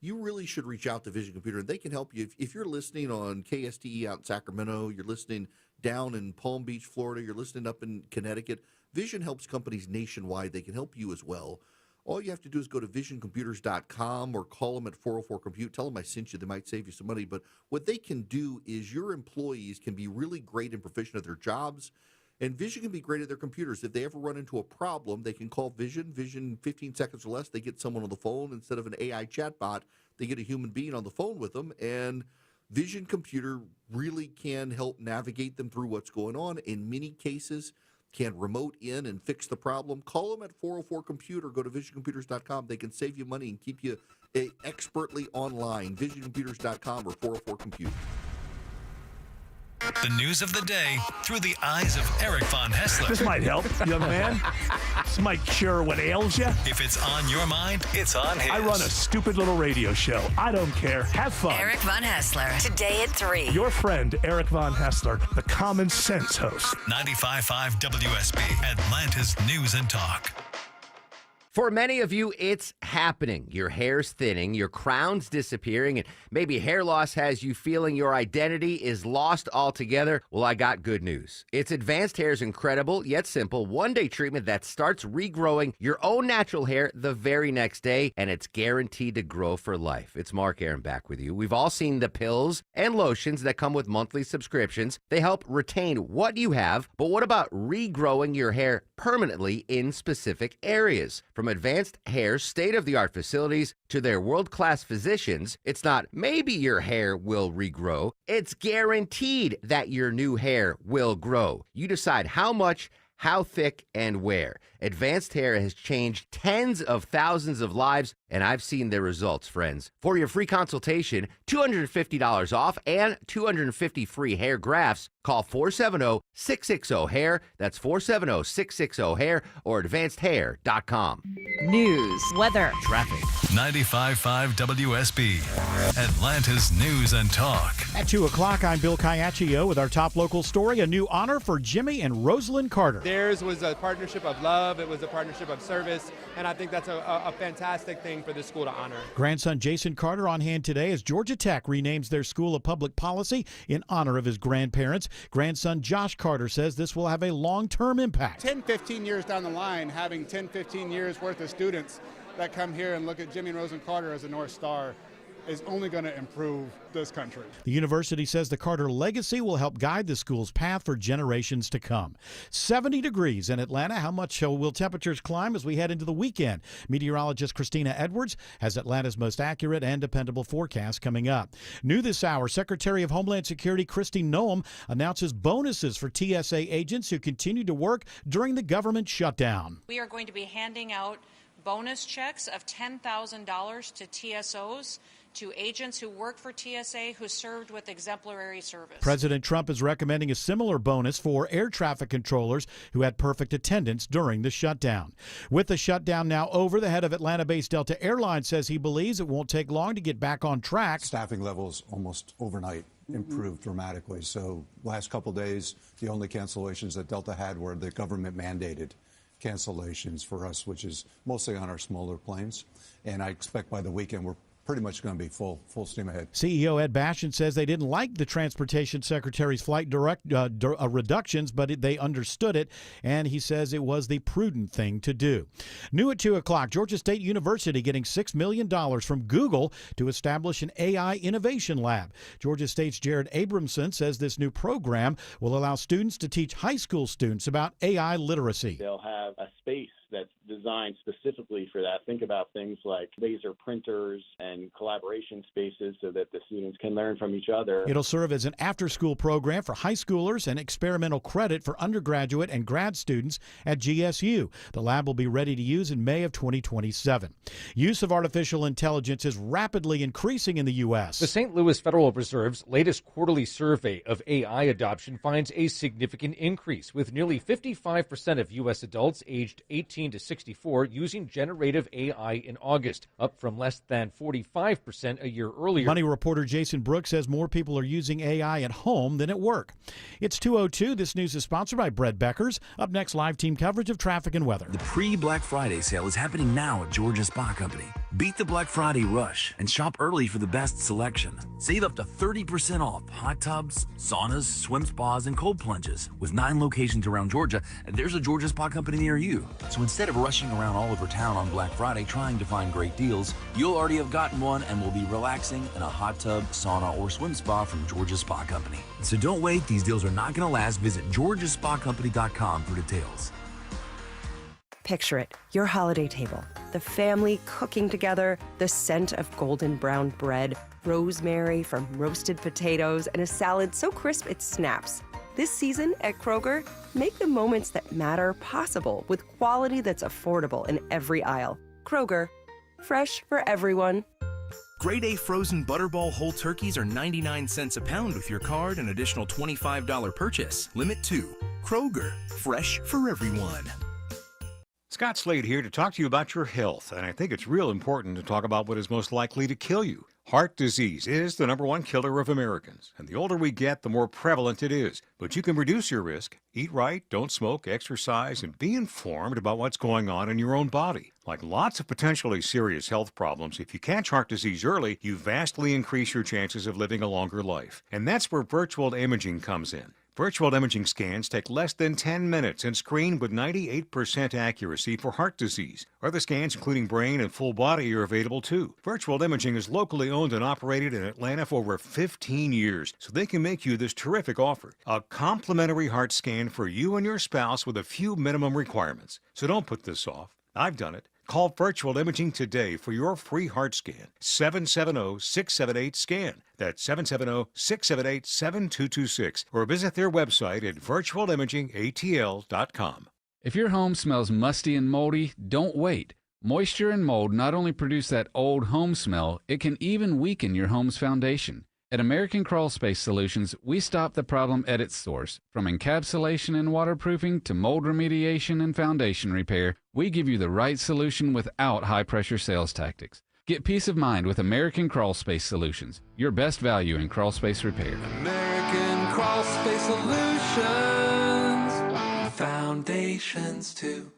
you really should reach out to Vision Computer, and they can help you. If you're listening on KSTE out in Sacramento, you're listening down in Palm Beach, Florida, you're listening up in Connecticut, Vision helps companies nationwide. They can help you as well. All you have to do is go to visioncomputers.com or call them at 404-COMPUTE. Tell them I sent you. They might save you some money. But what they can do is your employees can be really great and proficient at their jobs, and Vision can be great at their computers. If they ever run into a problem, they can call Vision. Vision, 15 seconds or less, they get someone on the phone. Instead of an AI chatbot, they get a human being on the phone with them, and Vision Computer really can help navigate them through what's going on. In many cases, can remote in and fix the problem, call them at 404-COMPUTER. Go to visioncomputers.com. They can save you money and keep you expertly online. Visioncomputers.com or 404-COMPUTER. The news of the day through the eyes of Eric Von Hessler. This might help, young man. This might cure what ails you. If it's on your mind, it's on his. I run a stupid little radio show. I don't care. Have fun. Eric Von Hessler, today at 3. Your friend, Eric Von Hessler, the Common Sense host. 95.5 WSB, Atlanta's News and Talk. For many of you, it's happening. Your hair's thinning, your crown's disappearing, and maybe hair loss has you feeling your identity is lost altogether. Well, I got good news. It's Advanced Hair's incredible, yet simple, one-day treatment that starts regrowing your own natural hair the very next day, and it's guaranteed to grow for life. It's Mark Aaron back with you. We've all seen the pills and lotions that come with monthly subscriptions. They help retain what you have, but what about regrowing your hair permanently in specific areas? From Advanced Hair's state-of-the-art facilities to their world-class physicians, it's not maybe your hair will regrow. It's guaranteed that your new hair will grow. You decide how much, how thick, and where. Advanced Hair has changed tens of thousands of lives, and I've seen their results, friends. For your free consultation, $250 off and 250 free hair grafts, call 470-660-HAIR. That's 470-660-HAIR or advancedhair.com. News, weather, traffic. 95.5 WSB, Atlanta's News and Talk. At 2 o'clock, I'm Bill Caiaccio with our top local story, a new honor for Jimmy and Rosalind Carter. Theirs was a partnership of love. It was a partnership of service, and I think that's a fantastic thing for this school to honor. Grandson Jason Carter on hand today as Georgia Tech renames their School of Public Policy in honor of his grandparents. Grandson Josh Carter says this will have a long-term impact. 10, 15 years down the line, having 10, 15 years worth of students that come here and look at Jimmy and Rosalind Carter as a North Star is only going to improve this country. The university says the Carter legacy will help guide the school's path for generations to come. 70 degrees in Atlanta. How much will temperatures climb as we head into the weekend? Meteorologist Christina Edwards has Atlanta's most accurate and dependable forecast coming up. New this hour, Secretary of Homeland Security Kristi Noem announces bonuses for TSA agents who continue to work during the government shutdown. We are going to be handing out bonus checks of $10,000 to TSOs, to agents who work for TSA who served with exemplary service. President Trump is recommending a similar bonus for air traffic controllers who had perfect attendance during the shutdown. With the shutdown now over, the head of Atlanta-based Delta Airlines says he believes it won't take long to get back on track. Staffing levels almost overnight improved dramatically. So last couple days, the only cancellations that Delta had were the government mandated cancellations for us, which is mostly on our smaller planes. And I expect by the weekend we're pretty much going to be full steam ahead. CEO Ed Bastian says they didn't like the Transportation Secretary's flight reductions, but they understood it, and he says it was the prudent thing to do. New at 2 o'clock, Georgia State University getting $6 million from Google to establish an AI innovation lab. Georgia State's Jared Abramson says this new program will allow students to teach high school students about AI literacy. They'll have a space that's designed specifically for that. Think about things like laser printers and collaboration spaces so that the students can learn from each other. It'll serve as an after-school program for high schoolers and experimental credit for undergraduate and grad students at GSU. The lab will be ready to use in May of 2027. Use of artificial intelligence is rapidly increasing in the U.S. The St. Louis Federal Reserve's latest quarterly survey of AI adoption finds a significant increase, with nearly 55% of U.S. adults aged 18 to 64 using generative AI in August, up from less than 45% a year earlier. Money reporter Jason Brooks says more people are using AI at home than at work. It's 2:02. This news is sponsored by Bread Beckers. Up next, live team coverage of traffic and weather. The pre-Black Friday sale is happening now at Georgia Spa Company. Beat the Black Friday rush and shop early for the best selection. Save up to 30% off hot tubs, saunas, swim spas, and cold plunges. With 9 locations around Georgia, there's a Georgia Spa Company near you. So instead of rushing around all over town on Black Friday trying to find great deals, you'll already have gotten one and will be relaxing in a hot tub, sauna, or swim spa from Georgia Spa Company. So don't wait. These deals are not going to last. Visit GeorgiaSpaCompany.com for details. Picture it, your holiday table, the family cooking together, the scent of golden brown bread, rosemary from roasted potatoes, and a salad so crisp it snaps. This season at Kroger, make the moments that matter possible with quality that's affordable in every aisle. Kroger, fresh for everyone. Grade A frozen Butterball whole turkeys are 99 cents a pound with your card and additional $25 purchase. Limit 2. Kroger, fresh for everyone. Scott Slade here to talk to you about your health, and I think it's real important to talk about what is most likely to kill you. Heart disease is the #1 killer of Americans, and the older we get, the more prevalent it is. But you can reduce your risk. Eat right, don't smoke, exercise, and be informed about what's going on in your own body. Like lots of potentially serious health problems, if you catch heart disease early, you vastly increase your chances of living a longer life. And that's where virtual imaging comes in. Virtual imaging scans take less than 10 minutes and screen with 98% accuracy for heart disease. Other scans, including brain and full body, are available too. Virtual imaging is locally owned and operated in Atlanta for over 15 years, so they can make you this terrific offer. A complimentary heart scan for you and your spouse with a few minimum requirements. So don't put this off. I've done it. Call Virtual Imaging today for your free heart scan. 770-678-SCAN. That's 770-678-7226. Or visit their website at virtualimagingatl.com. If your home smells musty and moldy, don't wait. Moisture and mold not only produce that old home smell, it can even weaken your home's foundation. At American Crawl Space Solutions, we stop the problem at its source. From encapsulation and waterproofing to mold remediation and foundation repair, we give you the right solution without high-pressure sales tactics. Get peace of mind with American Crawl Space Solutions, your best value in crawl space repair. American Crawl Space Solutions, foundations too.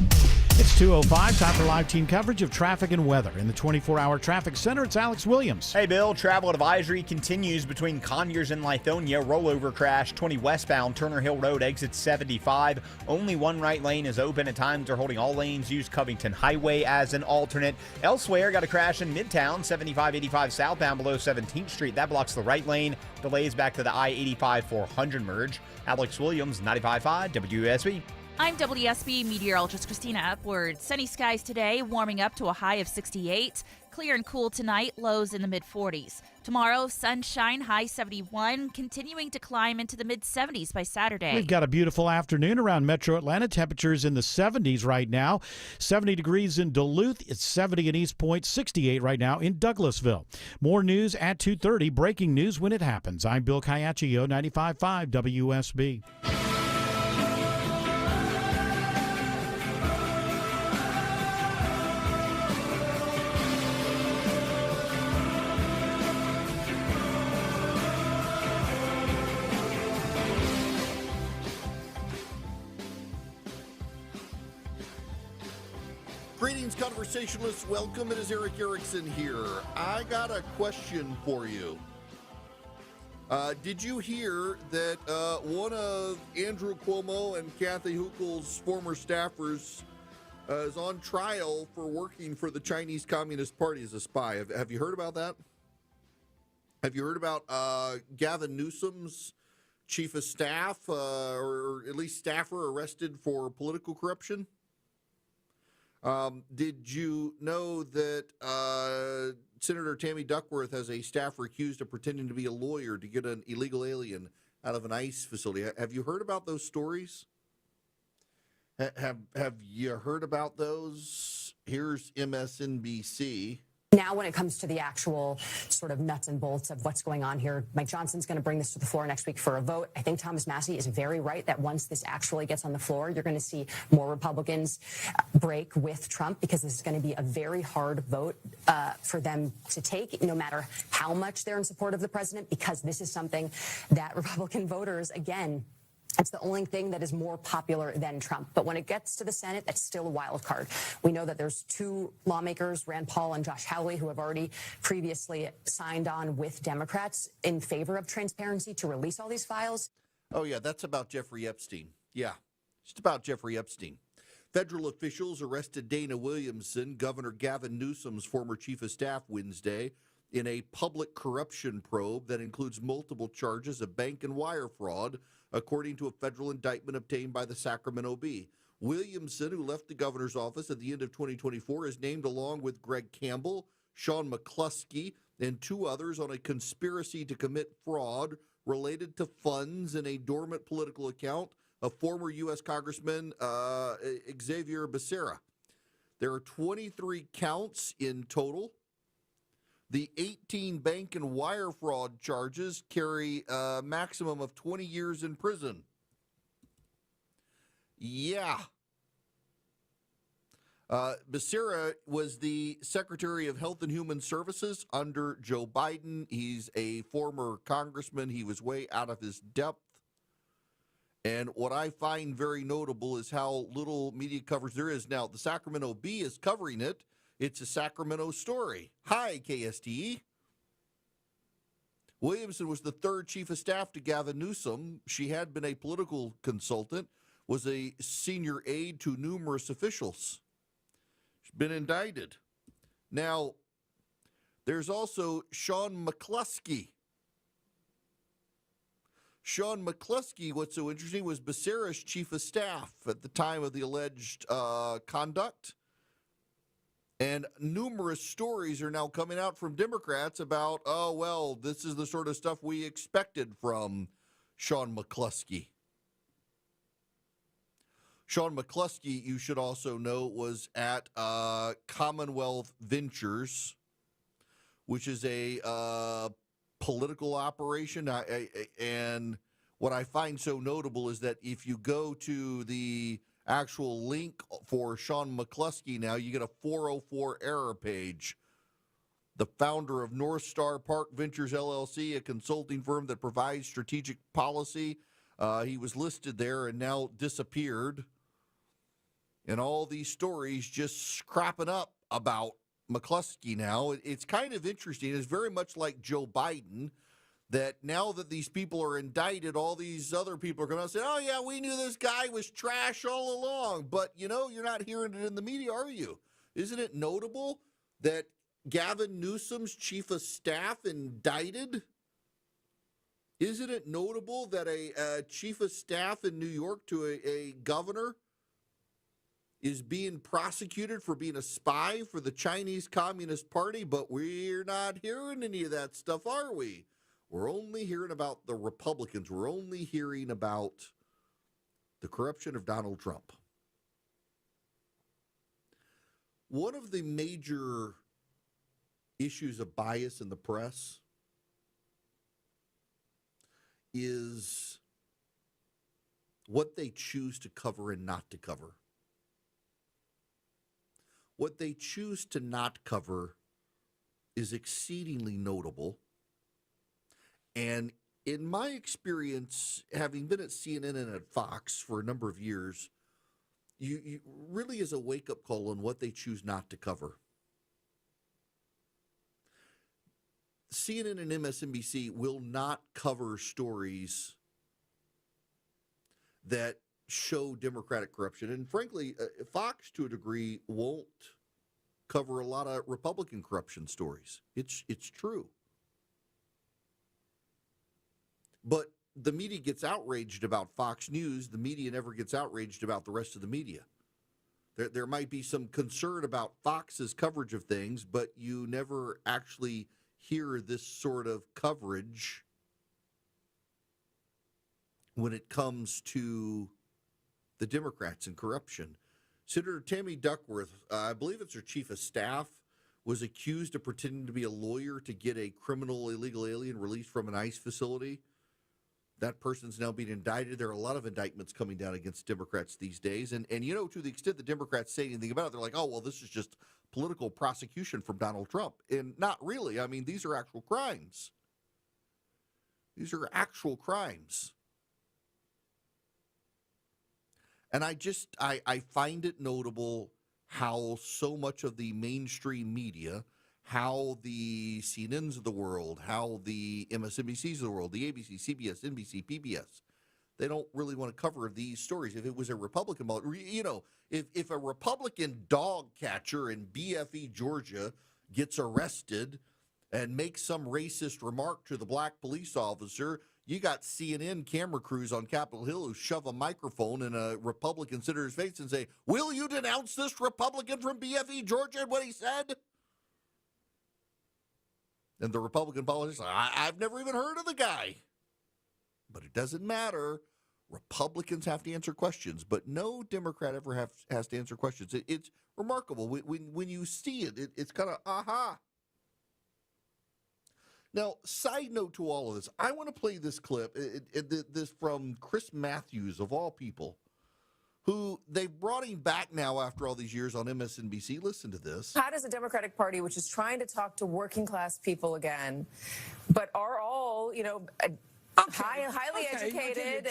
It's 2:05, time for live team coverage of traffic and weather. In the 24-hour traffic center, it's Alex Williams. Hey, Bill. Travel advisory continues between Conyers and Lithonia. Rollover crash, 20 westbound, Turner Hill Road, exit 75. Only one right lane is open. At times, they're holding all lanes. Use Covington Highway as an alternate. Elsewhere, got a crash in Midtown, 75-85 southbound below 17th Street. That blocks the right lane. Delays back to the I-85-400 merge. Alex Williams, 95.5 WSB. I'm WSB meteorologist Christina Upward. Sunny skies today, warming up to a high of 68. Clear and cool tonight, lows in the mid-40s. Tomorrow, sunshine, high 71, continuing to climb into the mid-70s by Saturday. We've got a beautiful afternoon around Metro Atlanta. Temperatures in the 70s right now. 70 degrees in Duluth. It's 70 in East Point, 68 right now in Douglasville. More news at 2:30. Breaking news when it happens. I'm Bill Caiaccio, 95.5 WSB. Greetings, conversationalists. Welcome. It is Eric Erickson here. I got a question for you. Did you hear that one of Andrew Cuomo and Kathy Hochul's former staffers is on trial for working for the Chinese Communist Party as a spy? Have you heard about that? Have you heard about Gavin Newsom's chief of staff, or at least staffer, arrested for political corruption? Did you know that Senator Tammy Duckworth has a staffer accused of pretending to be a lawyer to get an illegal alien out of an ICE facility? Have you heard about those stories? Have you heard about those? Here's MSNBC. Now, when it comes to the actual sort of nuts and bolts of what's going on here, Mike Johnson's going to bring this to the floor next week for a vote. I think Thomas Massey is very right that once this actually gets on the floor, you're going to see more Republicans break with Trump, because this is going to be a very hard vote for them to take, no matter how much they're in support of the president, because this is something that Republican voters, again, it's the only thing that is more popular than Trump. But when it gets to the Senate, that's still a wild card. We know that there's two lawmakers, Rand Paul and Josh Hawley, who have already previously signed on with Democrats in favor of transparency to release all these files. Oh, yeah, that's about Jeffrey Epstein. Yeah, just about Jeffrey Epstein. Federal officials arrested Dana Williamson, Governor Gavin Newsom's former chief of staff, Wednesday in a public corruption probe that includes multiple charges of bank and wire fraud, according to a federal indictment obtained by the Sacramento Bee. Williamson, who left the governor's office at the end of 2024, is named along with Greg Campbell, Sean McCluskey, and two others on a conspiracy to commit fraud related to funds in a dormant political account of former U.S. Congressman Xavier Becerra. There are 23 counts in total. The 18 bank and wire fraud charges carry a maximum of 20 years in prison. Yeah. Becerra was the Secretary of Health and Human Services under Joe Biden. He's a former congressman. He was way out of his depth. And what I find very notable is how little media coverage there is. Now, the Sacramento Bee is covering it. It's a Sacramento story. Hi, KSTE. Williamson was the third chief of staff to Gavin Newsom. She had been a political consultant, was a senior aide to numerous officials. She's been indicted. Now, there's also Sean McCluskey. Sean McCluskey, what's so interesting, was Becerra's chief of staff at the time of the alleged conduct. And numerous stories are now coming out from Democrats about, oh, well, this is the sort of stuff we expected from Sean McCluskey. Sean McCluskey, you should also know, was at Commonwealth Ventures, which is a political operation. And what I find so notable is that if you go to the actual link for Sean McCluskey now, you get a 404 error page. The founder of North Star Park Ventures, LLC, a consulting firm that provides strategic policy. He was listed there and now disappeared. And all these stories just cropping up about McCluskey now. It's kind of interesting. It's very much like Joe Biden, that now that these people are indicted, all these other people are going to say, oh, yeah, we knew this guy was trash all along. But, you know, you're not hearing it in the media, are you? Isn't it notable that Gavin Newsom's chief of staff indicted? Isn't it notable that a chief of staff in New York to a governor is being prosecuted for being a spy for the Chinese Communist Party? But we're not hearing any of that stuff, are we? We're only hearing about the Republicans. We're only hearing about the corruption of Donald Trump. One of the major issues of bias in the press is what they choose to cover and not to cover. What they choose to not cover is exceedingly notable. And in my experience, having been at CNN and at Fox for a number of years, you really is a wake-up call on what they choose not to cover. CNN and MSNBC will not cover stories that show Democratic corruption. And frankly, Fox, to a degree, won't cover a lot of Republican corruption stories. It's true. But the media gets outraged about Fox News. The media never gets outraged about the rest of the media. There might be some concern about Fox's coverage of things, but you never actually hear this sort of coverage when it comes to the Democrats and corruption. Senator Tammy Duckworth, I believe it's her chief of staff, was accused of pretending to be a lawyer to get a criminal illegal alien released from an ICE facility. That person's now being indicted. There are a lot of indictments coming down against Democrats these days. And you know, to the extent the Democrats say anything about it, they're like, oh, well, this is just political prosecution from Donald Trump. And not really. I mean, these are actual crimes. These are actual crimes. And I find it notable how so much of the mainstream media, how the CNNs of the world, how the MSNBCs of the world, the ABC, CBS, NBC, PBS, they don't really want to cover these stories. If it was a Republican, you know, if a Republican dog catcher in BFE, Georgia gets arrested and makes some racist remark to the black police officer, you got CNN camera crews on Capitol Hill who shove a microphone in a Republican senator's face and say, will you denounce this Republican from BFE, Georgia, and what he said? And the Republican politicians, I've never even heard of the guy. but it doesn't matter. Republicans have to answer questions, but no Democrat ever has to answer questions. It's remarkable. When you see it, it's kind of, aha. Now, side note to all of this, I want to play this clip, this from Chris Matthews, of all people, who they've brought him back now after all these years on MSNBC. Listen to this. How does the Democratic Party, which is trying to talk to working class people again, but are all, highly educated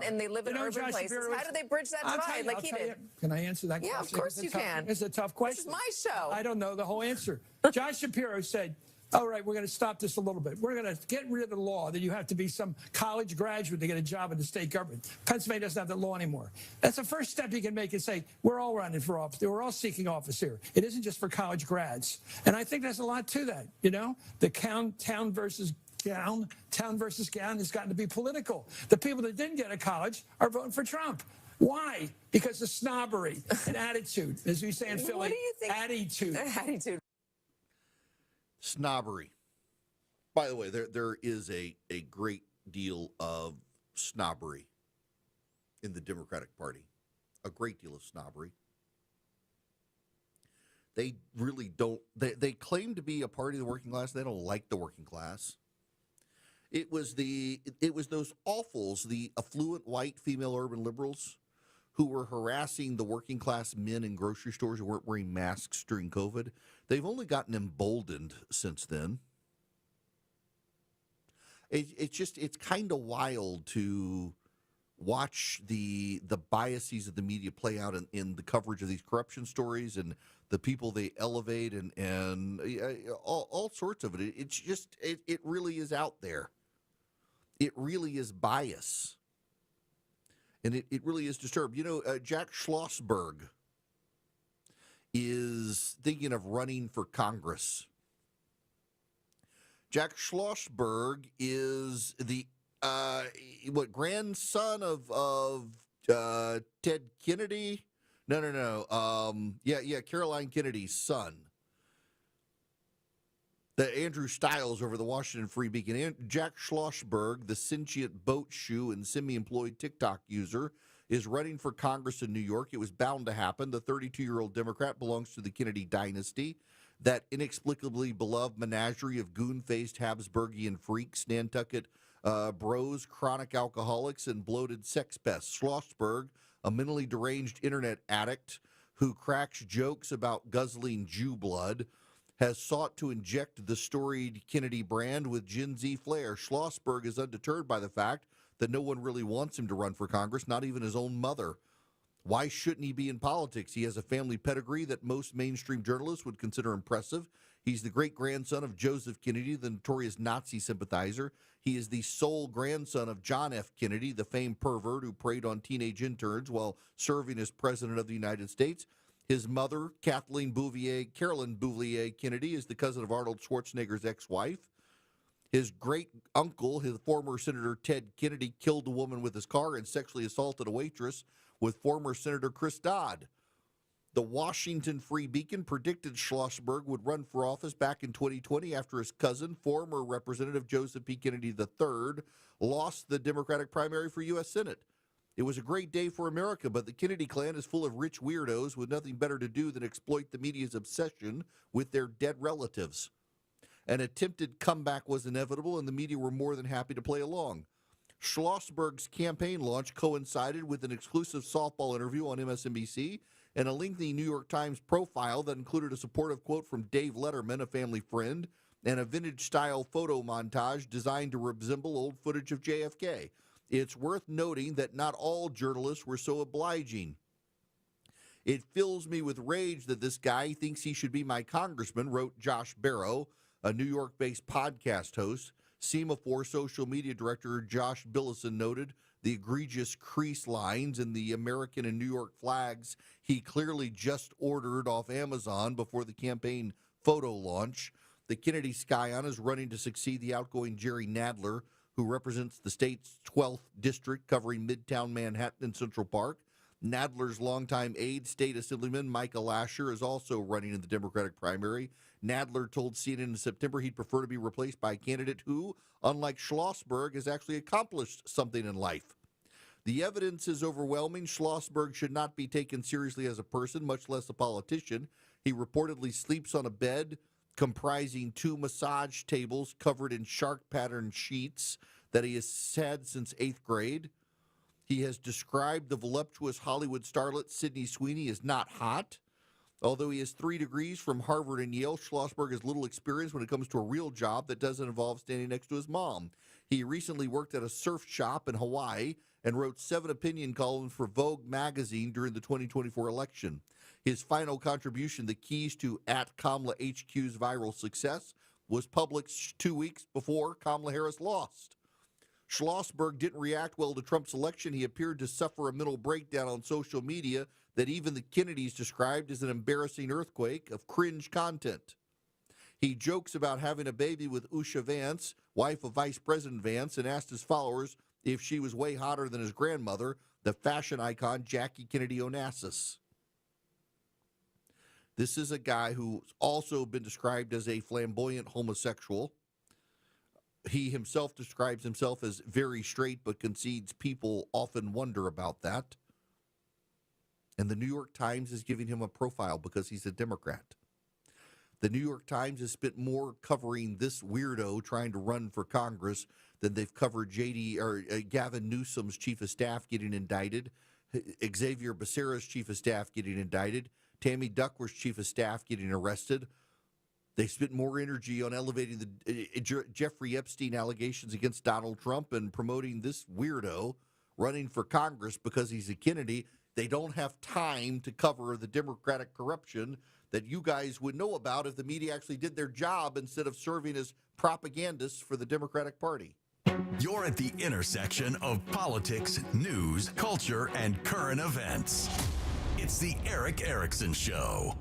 and they live in urban places, how do they bridge that divide like he did? Can I answer that question? Yeah, of course you can. It's a tough question. This is my show. I don't know the whole answer. Josh Shapiro said, all right, we're going to stop this a little bit. We're going to get rid of the law that you have to be some college graduate to get a job in the state government. Pennsylvania doesn't have that law anymore. That's the first step you can make and say, we're all running for office. We're all seeking office here. It isn't just for college grads. And I think there's a lot to that, The town versus gown has gotten to be political. The people that didn't get a college are voting for Trump. Why? Because of snobbery and attitude, as we say in Philly. What do you think? Attitude. Snobbery. By the way, there is a great deal of snobbery in the Democratic Party. A great deal of snobbery. They really don't. They claim to be a party of the working class. They don't like the working class. It was those awfuls, the affluent white female urban liberals, who were harassing the working class men in grocery stores who weren't wearing masks during COVID. They've only gotten emboldened since then. It's kind of wild to watch the biases of the media play out in the coverage of these corruption stories and the people they elevate and all sorts of it. It's just, it really is out there. It really is bias. And it really is disturbed. Jack Schlossberg is thinking of running for Congress. Jack Schlossberg is the grandson of Ted Kennedy? No. Caroline Kennedy's son. The Andrew Stiles over the Washington Free Beacon. Jack Schlossberg, the sentient boat shoe and semi-employed TikTok user, is running for Congress in New York. It was bound to happen. The 32-year-old Democrat belongs to the Kennedy dynasty, that inexplicably beloved menagerie of goon-faced Habsburgian freaks, Nantucket bros, chronic alcoholics, and bloated sex pests. Schlossberg, a mentally deranged internet addict who cracks jokes about guzzling Jew blood, has sought to inject the storied Kennedy brand with Gen Z flair. Schlossberg is undeterred by the fact that no one really wants him to run for Congress, not even his own mother. Why shouldn't he be in politics? He has a family pedigree that most mainstream journalists would consider impressive. He's the great-grandson of Joseph Kennedy, the notorious Nazi sympathizer. He is the sole grandson of John F. Kennedy, the famed pervert who preyed on teenage interns while serving as president of the United States. His mother, Carolyn Bouvier Kennedy, is the cousin of Arnold Schwarzenegger's ex-wife. His great-uncle, his former Senator Ted Kennedy, killed a woman with his car and sexually assaulted a waitress with former Senator Chris Dodd. The Washington Free Beacon predicted Schlossberg would run for office back in 2020 after his cousin, former Representative Joseph P. Kennedy III, lost the Democratic primary for U.S. Senate. It was a great day for America, but the Kennedy clan is full of rich weirdos with nothing better to do than exploit the media's obsession with their dead relatives. An attempted comeback was inevitable, and the media were more than happy to play along. Schlossberg's campaign launch coincided with an exclusive softball interview on MSNBC and a lengthy New York Times profile that included a supportive quote from Dave Letterman, a family friend, and a vintage-style photo montage designed to resemble old footage of JFK. It's worth noting that not all journalists were so obliging. It fills me with rage that this guy thinks he should be my congressman, wrote Josh Barrow, a New York-based podcast host. Semaphore social media director Josh Billison noted the egregious crease lines in the American and New York flags he clearly just ordered off Amazon before the campaign photo launch. The Kennedy Scion is running to succeed the outgoing Jerry Nadler, who represents the state's 12th district covering Midtown Manhattan and Central Park. Nadler's longtime aide, State Assemblyman Michael Asher, is also running in the Democratic primary, Nadler told CNN in September he'd prefer to be replaced by a candidate who, unlike Schlossberg, has actually accomplished something in life. The evidence is overwhelming. Schlossberg should not be taken seriously as a person, much less a politician. He reportedly sleeps on a bed comprising 2 massage tables covered in shark-patterned sheets that he has had since 8th grade. He has described the voluptuous Hollywood starlet Sydney Sweeney as not hot. Although he has 3 degrees from Harvard and Yale, Schlossberg has little experience when it comes to a real job that doesn't involve standing next to his mom. He recently worked at a surf shop in Hawaii and wrote 7 opinion columns for Vogue magazine during the 2024 election. His final contribution, The Keys to @Kamala HQ's viral success, was published 2 weeks before Kamala Harris lost. Schlossberg didn't react well to Trump's election. He appeared to suffer a mental breakdown on social media that even the Kennedys described as an embarrassing earthquake of cringe content. He jokes about having a baby with Usha Vance, wife of Vice President Vance, and asked his followers if she was way hotter than his grandmother, the fashion icon Jackie Kennedy Onassis. This is a guy who's also been described as a flamboyant homosexual. He himself describes himself as very straight, but concedes people often wonder about that. And the New York Times is giving him a profile because he's a Democrat. The New York Times has spent more covering this weirdo trying to run for Congress than they've covered Gavin Newsom's chief of staff getting indicted, Xavier Becerra's chief of staff getting indicted, Tammy Duckworth's chief of staff getting arrested. They spent more energy on elevating the Jeffrey Epstein allegations against Donald Trump and promoting this weirdo running for Congress because he's a Kennedy. They don't have time to cover the Democratic corruption that you guys would know about if the media actually did their job instead of serving as propagandists for the Democratic Party. You're at the intersection of politics, news, culture, and current events. It's the Erick Erickson Show.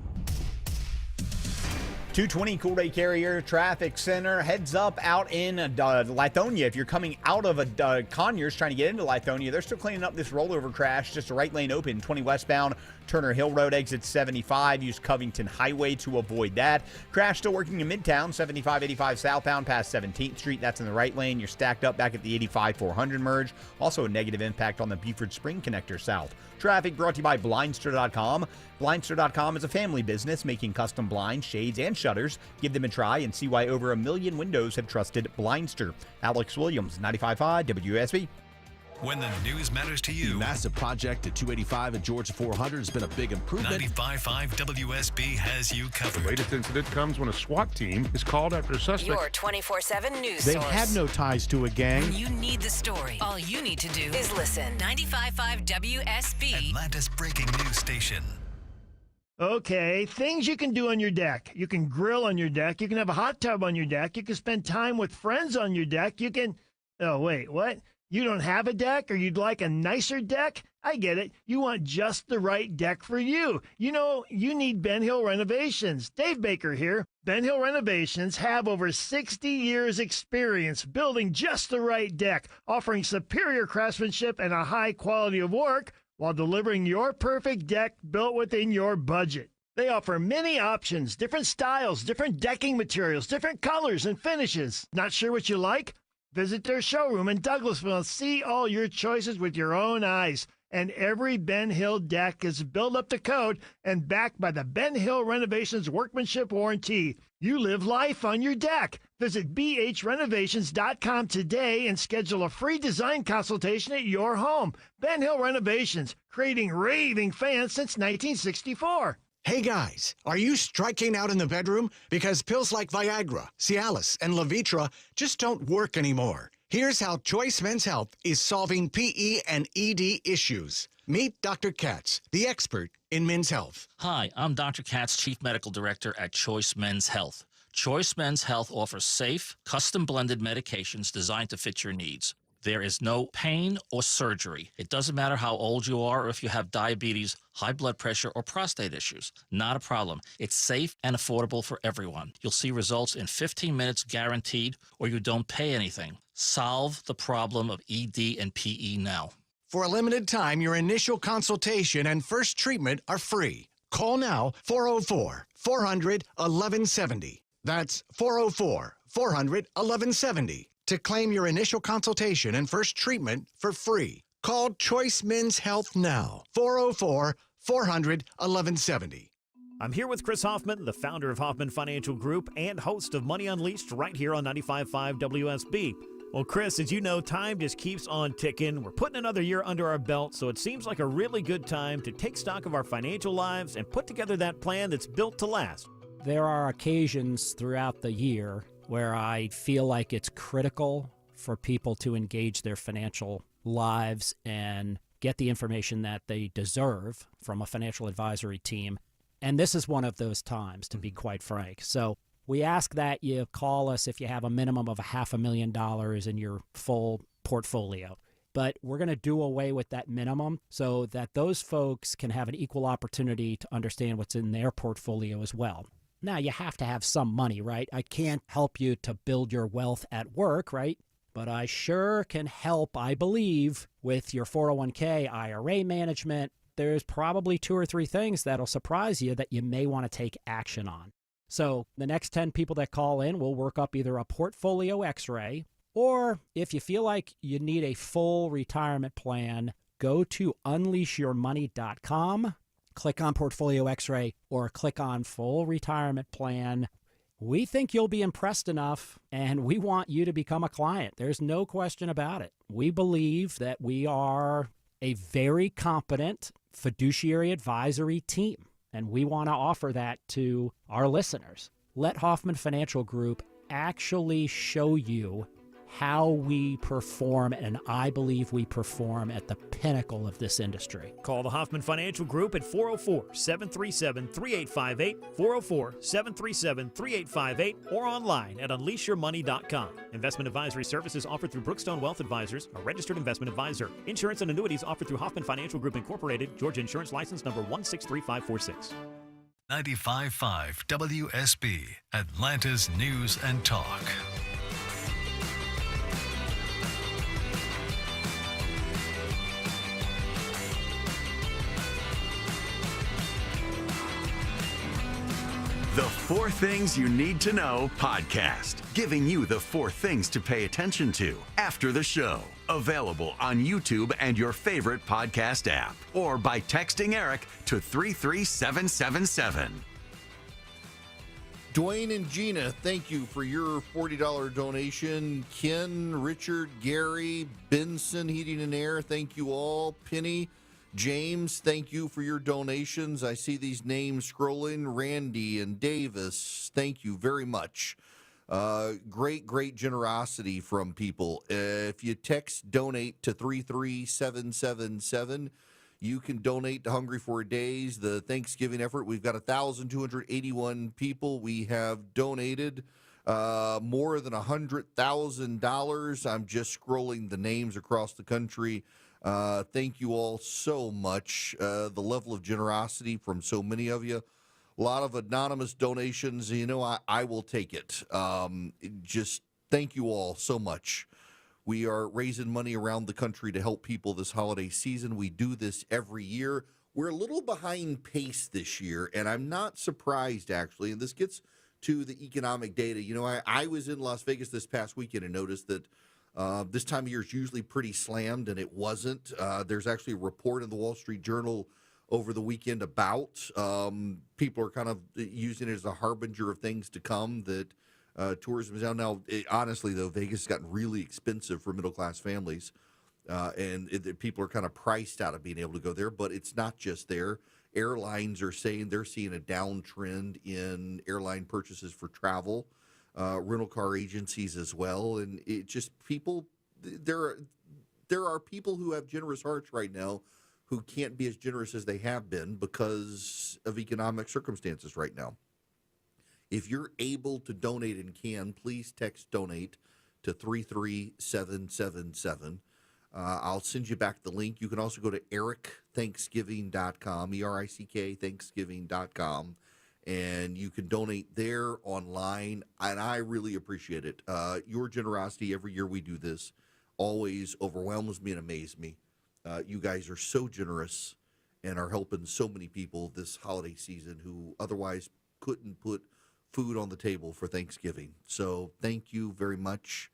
220 Cool Day Carrier Traffic Center. Heads up out in Lithonia. If you're coming out of Conyers trying to get into Lithonia, they're still cleaning up this rollover crash. Just a right lane open, 20 westbound, Turner Hill Road, exit 75. Use Covington Highway to avoid that. Crash still working in Midtown, 75-85 southbound past 17th Street. That's in the right lane. You're stacked up back at the 85-400 merge. Also a negative impact on the Beaufort Spring Connector south. Traffic brought to you by Blindster.com. Blindster.com is a family business making custom blinds, shades, and shutters. Give them a try and see why over 1 million windows have trusted Blindster. Alex Williams, 95.5 WSB. When the news matters to you. The massive project at 285 and Georgia 400 has been a big improvement. 95.5 WSB has you covered. The latest incident comes when a SWAT team is called after a suspect. Your 24/7 news They source. had no ties to a gang. When you need the story, all you need to do is listen. 95.5 WSB. Atlanta's breaking news station. Okay, things you can do on your deck. You can grill on your deck. You can have a hot tub on your deck. You can spend time with friends on your deck. You can... Oh, wait, what? You don't have a deck or you'd like a nicer deck? I get it. You want just the right deck for you. You know, you need Ben Hill Renovations. Dave Baker here. Ben Hill Renovations have over 60 years experience building just the right deck, offering superior craftsmanship and a high quality of work while delivering your perfect deck built within your budget. They offer many options, different styles, different decking materials, different colors and finishes. Not sure what you like? Visit their showroom in Douglasville and see all your choices with your own eyes. And every Ben Hill deck is built up to code and backed by the Ben Hill Renovations Workmanship Warranty. You live life on your deck. Visit bhrenovations.com today and schedule a free design consultation at your home. Ben Hill Renovations, creating raving fans since 1964. Hey guys, are you striking out in the bedroom? Because pills like Viagra, Cialis, and Levitra just don't work anymore. Here's how Choice Men's Health is solving PE and ED issues. Meet Dr. Katz, the expert in men's health. Hi, I'm Dr. Katz, Chief Medical Director at Choice Men's Health. Choice Men's Health offers safe, custom-blended medications designed to fit your needs. There is no pain or surgery. It doesn't matter how old you are or if you have diabetes, high blood pressure, or prostate issues. Not a problem. It's safe and affordable for everyone. You'll see results in 15 minutes guaranteed, or you don't pay anything. Solve the problem of ED and PE now. For a limited time, your initial consultation and first treatment are free. Call now, 404-400-1170. That's 404-400-1170 to claim your initial consultation and first treatment for free. Call Choice Men's Health now, 404-400-1170. I'm here with Chris Hoffman, the founder of Hoffman Financial Group and host of Money Unleashed right here on 95.5 WSB. Well, Chris, as you know, time just keeps on ticking. We're putting another year under our belt, so it seems like a really good time to take stock of our financial lives and put together that plan that's built to last. There are occasions throughout the year where I feel like it's critical for people to engage their financial lives and get the information that they deserve from a financial advisory team. And this is one of those times, to be quite frank. So we ask that you call us if you have a minimum of $500,000 in your full portfolio. But we're going to do away with that minimum so that those folks can have an equal opportunity to understand what's in their portfolio as well. Now, you have to have some money, right? I can't help you to build your wealth at work, right? But I sure can help, I believe, with your 401k, IRA management. There's probably 2 or 3 things that'll surprise you that you may want to take action on. So the next 10 people that call in, we'll work up either a portfolio x-ray, or if you feel like you need a full retirement plan, go to unleashyourmoney.com, click on Portfolio X-ray, or click on Full Retirement Plan. We think you'll be impressed enough, and we want you to become a client. There's no question about it. We believe that we are a very competent fiduciary advisory team, and we want to offer that to our listeners. Let Hoffman Financial Group actually show you how we perform, and I believe we perform at the pinnacle of this industry. Call the Hoffman Financial Group at 404-737-3858, 404-737-3858, or online at unleashyourmoney.com. Investment advisory services offered through Brookstone Wealth Advisors, a registered investment advisor. Insurance and annuities offered through Hoffman Financial Group Incorporated, Georgia Insurance License number 163546. 95.5 WSB, Atlanta's News and Talk. The 4 Things You Need to Know podcast, giving you the 4 things to pay attention to after the show. Available on YouTube and your favorite podcast app, or by texting Eric to 33777. Dwayne and Gina, thank you for your $40 donation. Ken, Richard, Gary, Benson Heating and Air, thank you all. Penny, James, thank you for your donations. I see these names scrolling. Randy and Davis, thank you very much. Great generosity from people. If you text donate to 33777, you can donate to Hungry for Days, the Thanksgiving effort. We've got 1,281 people. We have donated more than $100,000. I'm just scrolling the names across the country. Thank you all so much. The level of generosity from so many of you. A lot of anonymous donations. You know, I will take it. Just thank you all so much. We are raising money around the country to help people this holiday season. We do this every year. We're a little behind pace this year, and I'm not surprised, actually. And this gets to the economic data. You know, I was in Las Vegas this past weekend and noticed that this time of year is usually pretty slammed, and it wasn't. There's actually a report in the Wall Street Journal over the weekend about people are kind of using it as a harbinger of things to come, that tourism is down. Now, honestly, though, Vegas has gotten really expensive for middle-class families, and people are kind of priced out of being able to go there, but it's not just there. Airlines are saying they're seeing a downtrend in airline purchases for travel. Rental car agencies as well, and it just people. There are people who have generous hearts right now who can't be as generous as they have been because of economic circumstances right now. If you're able to donate and can, please text donate to 33777. I'll send you back the link. You can also go to ericthanksgiving.com, ERICK Thanksgiving.com. And you can donate there online, and I really appreciate it. Your generosity every year we do this always overwhelms me and amazes me. You guys are so generous, and are helping so many people this holiday season who otherwise couldn't put food on the table for Thanksgiving. So thank you very much.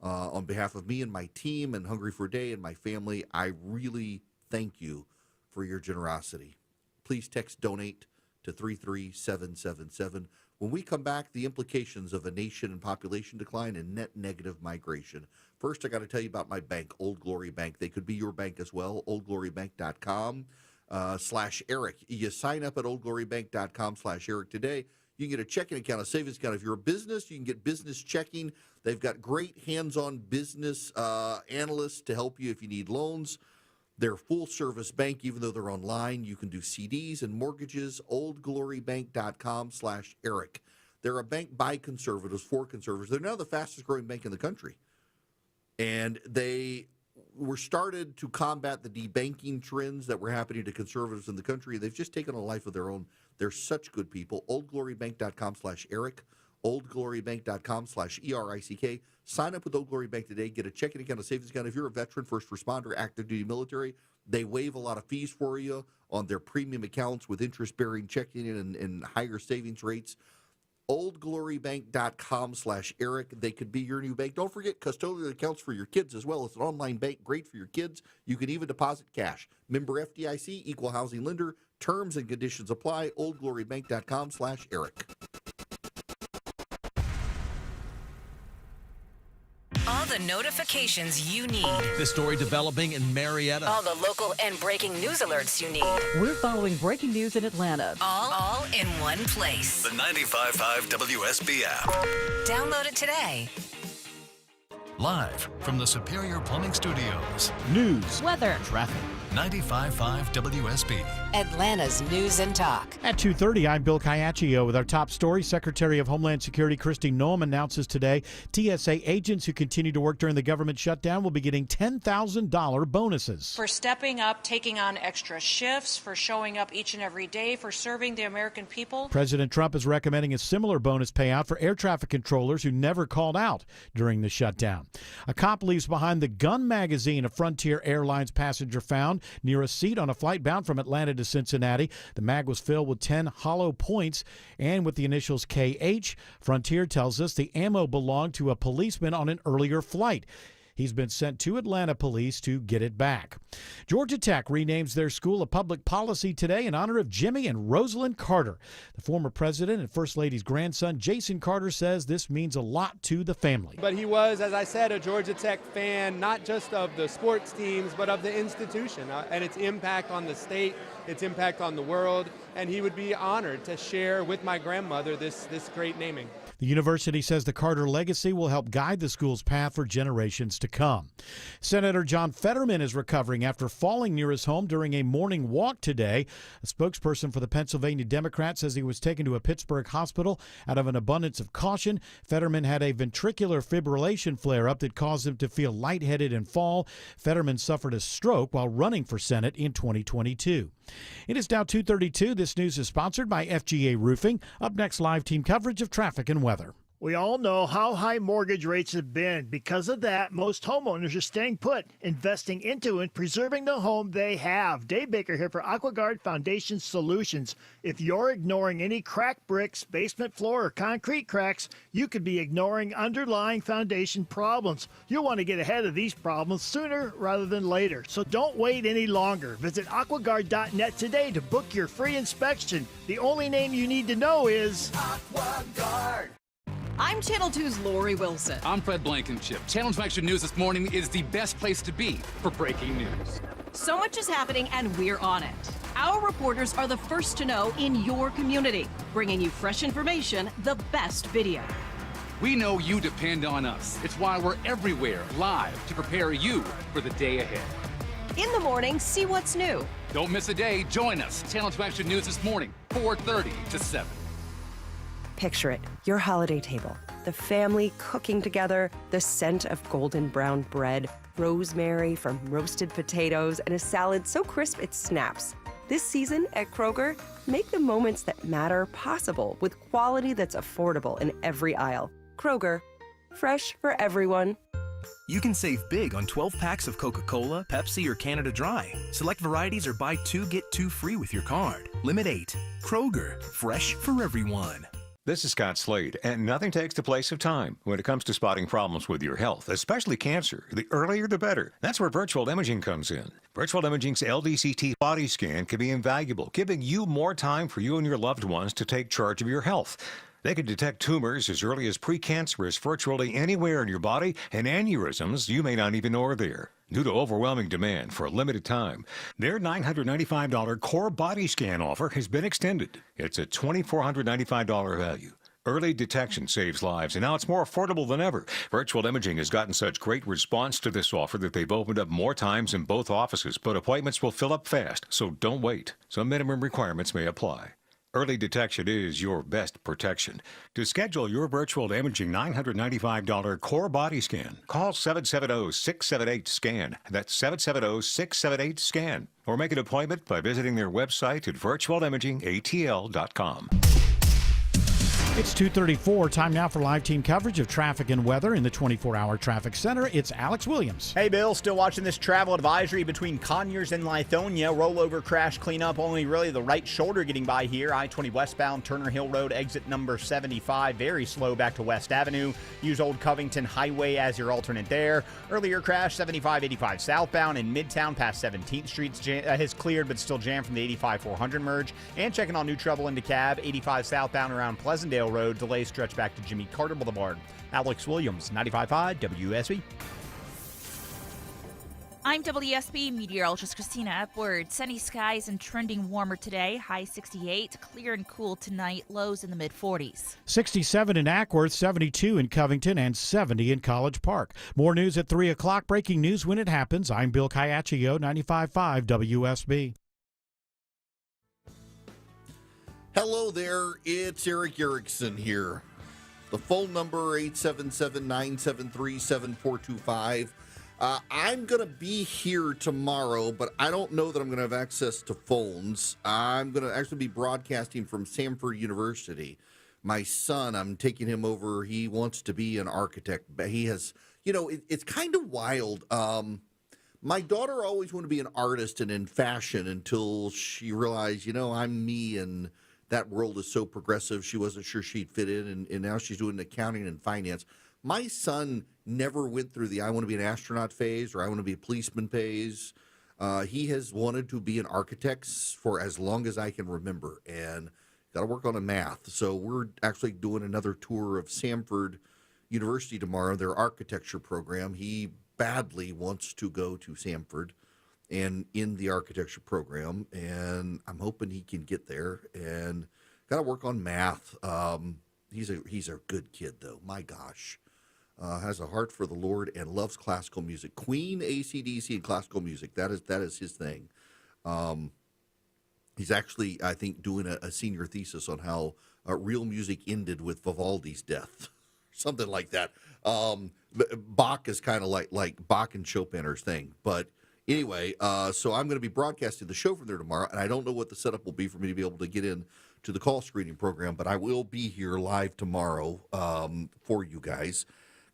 On behalf of me and my team and Hungry for a Day and my family, I really thank you for your generosity. Please text DONATE to 33777. When we come back, the implications of a nation and population decline and net negative migration. First, I got to tell you about my bank, Old Glory Bank. They could be your bank as well, oldglorybank.com/Eric. You sign up at oldglorybank.com/Eric today. You can get a checking account, a savings account. If you're a business, you can get business checking. They've got great hands-on business analysts to help you if you need loans. They're a full-service bank, even though they're online. You can do CDs and mortgages, oldglorybank.com/Eric. They're a bank by conservatives, for conservatives. They're now the fastest-growing bank in the country. And they were started to combat the debanking trends that were happening to conservatives in the country. They've just taken a life of their own. They're such good people. oldglorybank.com/Eric, oldglorybank.com/ERICK. Sign up with Old Glory Bank today. Get a checking account, a savings account. If you're a veteran, first responder, active duty military, they waive a lot of fees for you on their premium accounts with interest-bearing checking and higher savings rates. oldglorybank.com/Eric. They could be your new bank. Don't forget custodial accounts for your kids as well. It's an online bank, great for your kids. You can even deposit cash. Member FDIC, equal housing lender. Terms and conditions apply. oldglorybank.com/Eric. All the notifications you need. This story developing in Marietta. All the local and breaking news alerts you need. We're following breaking news in Atlanta. All in one place. The 95.5 WSB app. Download it today. Live from the Superior Plumbing Studios. News, weather, traffic. 95.5 WSB. Atlanta's News and Talk. At 2:30, I'm Bill Caiaccio with our top story. Secretary of Homeland Security Kristi Noem announces today TSA agents who continue to work during the government shutdown will be getting $10,000 bonuses. For stepping up, taking on extra shifts, for showing up each and every day, for serving the American people. President Trump is recommending a similar bonus payout for air traffic controllers who never called out during the shutdown. A cop leaves behind the gun magazine a Frontier Airlines passenger found near a seat on a flight bound from Atlanta to Cincinnati. The mag was filled with 10 hollow points and with the initials KH. Frontier tells us the ammo belonged to a policeman on an earlier flight. He's been sent to Atlanta police to get it back. Georgia Tech renames their School of Public Policy today in honor of Jimmy and Rosalind Carter. The former president and First Lady's grandson, Jason Carter, says this means a lot to the family. But he was, as I said, a Georgia Tech fan, not just of the sports teams, but of the institution and its impact on the state, its impact on the world. And he would be honored to share with my grandmother this great naming. The university says the Carter legacy will help guide the school's path for generations to come. Senator John Fetterman is recovering after falling near his home during a morning walk today. A spokesperson for the Pennsylvania Democrat says he was taken to a Pittsburgh hospital out of an abundance of caution. Fetterman had a ventricular fibrillation flare-up that caused him to feel lightheaded and fall. Fetterman suffered a stroke while running for Senate in 2022. It is now 2:32. This news is sponsored by FGA Roofing. Up next, live team coverage of traffic and weather. We all know how high mortgage rates have been. Because of that, most homeowners are staying put, investing into and preserving the home they have. Dave Baker here for AquaGuard Foundation Solutions. If you're ignoring any cracked bricks, basement floor, or concrete cracks, you could be ignoring underlying foundation problems. You'll want to get ahead of these problems sooner rather than later. So don't wait any longer. Visit AquaGuard.net today to book your free inspection. The only name you need to know is AquaGuard. I'm Channel 2's Lori Wilson. I'm Fred Blankenship. Channel 2 Action News this morning is the best place to be for breaking news. So much is happening, and we're on it. Our reporters are the first to know in your community, bringing you fresh information, the best video. We know you depend on us. It's why we're everywhere live to prepare you for the day ahead. In the morning, see what's new. Don't miss a day. Join us. Channel 2 Action News this morning, 4:30 to 7. Picture it, your holiday table, the family cooking together, the scent of golden brown bread, rosemary from roasted potatoes, and a salad so crisp it snaps. This season at Kroger, make the moments that matter possible with quality that's affordable in every aisle. Kroger, fresh for everyone. You can save big on 12 packs of Coca-Cola, Pepsi, or Canada Dry. Select varieties or buy 2 get 2 free with your card. Limit 8. Kroger, fresh for everyone. This is Scott Slade, and nothing takes the place of time when it comes to spotting problems with your health, especially cancer. The earlier the better. That's where virtual imaging comes in. Virtual imaging's LDCT body scan can be invaluable, giving you more time for you and your loved ones to take charge of your health. They can detect tumors as early as precancerous virtually anywhere in your body, and aneurysms you may not even know are there. Due to overwhelming demand for a limited time, their $995 core body scan offer has been extended. It's a $2,495 value. Early detection saves lives, and now it's more affordable than ever. Virtual imaging has gotten such great response to this offer that they've opened up more times in both offices, but appointments will fill up fast, so don't wait. Some minimum requirements may apply. Early detection is your best protection. To schedule your virtual imaging $995 core body scan, call 770-678-SCAN. That's 770-678-SCAN. Or make an appointment by visiting their website at virtualimagingatl.com. It's 2:34. Time now for live team coverage of traffic and weather in the 24-hour traffic center. It's Alex Williams. Hey, Bill. Still watching this travel advisory between Conyers and Lithonia. Rollover crash cleanup. Only really the right shoulder getting by here. I-20 westbound, Turner Hill Road, exit number 75. Very slow back to West Avenue. Use Old Covington Highway as your alternate there. Earlier crash, 75-85 southbound in Midtown past 17th Street has cleared, but still jammed from the 85-400 merge. And checking on new trouble into Cab, 85 southbound around Pleasantdale Road. Delay stretch back to Jimmy Carter Boulevard. Alex Williams, 95.5 WSB. I'm WSB meteorologist Christina Epward. Sunny skies and trending warmer today. High 68, clear and cool tonight. Lows in the mid-40s. 67 in Ackworth, 72 in Covington, and 70 in College Park. More news at 3 o'clock. Breaking news when it happens. I'm Bill Caiaccio, 95.5 WSB. Hello there, it's Eric Erickson here. The phone number, 877-973-7425. I'm going to be here tomorrow, but I don't know that I'm going to have access to phones. I'm going to actually be broadcasting from Samford University. My son, I'm taking him over. He wants to be an architect. He has, it's kind of wild. My daughter always wanted to be an artist and in fashion until she realized, I'm me and that world is so progressive. She wasn't sure she'd fit in, and now she's doing accounting and finance. My son never went through the I want to be an astronaut phase or I want to be a policeman phase. He has wanted to be an architect for as long as I can remember, and got to work on a math. So we're actually doing another tour of Samford University tomorrow, their architecture program. He badly wants to go to Samford and in the architecture program, and I'm hoping he can get there, and got to work on math. He's a good kid, though. My gosh. Has a heart for the Lord and loves classical music. Queen, AC/DC, and classical music. That is his thing. He's actually, I think, doing a senior thesis on how real music ended with Vivaldi's death. Something like that. Bach is kind of like Bach and Chopin are his thing, but anyway, so I'm going to be broadcasting the show from there tomorrow, and I don't know what the setup will be for me to be able to get in to the call screening program, but I will be here live tomorrow for you guys,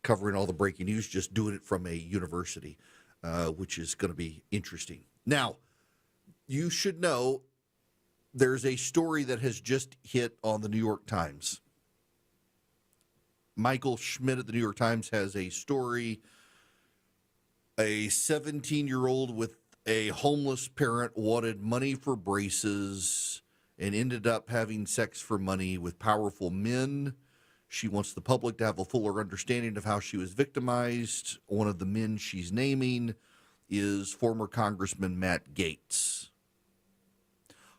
covering all the breaking news, just doing it from a university, which is going to be interesting. Now, you should know there's a story that has just hit on the New York Times. Michael Schmidt at the New York Times has a story. A 17-year-old with a homeless parent wanted money for braces and ended up having sex for money with powerful men. She wants the public to have a fuller understanding of how she was victimized. One of the men she's naming is former Congressman Matt Gaetz.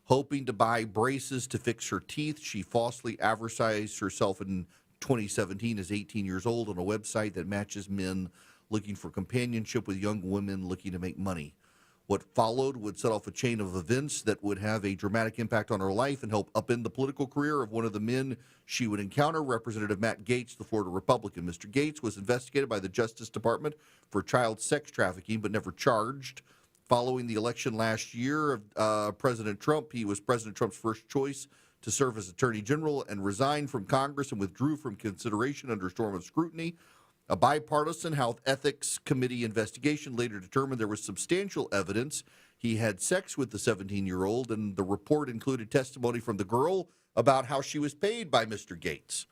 Hoping to buy braces to fix her teeth, she falsely advertised herself in 2017 as 18 years old on a website that matches men looking for companionship with young women looking to make money. What followed would set off a chain of events that would have a dramatic impact on her life and help upend the political career of one of the men she would encounter, Representative Matt Gaetz, the Florida Republican. Mr. Gaetz was investigated by the Justice Department for child sex trafficking, but never charged. Following the election last year of President Trump, he was President Trump's first choice to serve as Attorney General and resigned from Congress and withdrew from consideration under a storm of scrutiny. A bipartisan health ethics committee investigation later determined there was substantial evidence he had sex with the 17-year-old, and the report included testimony from the girl about how she was paid by Mr. Gates.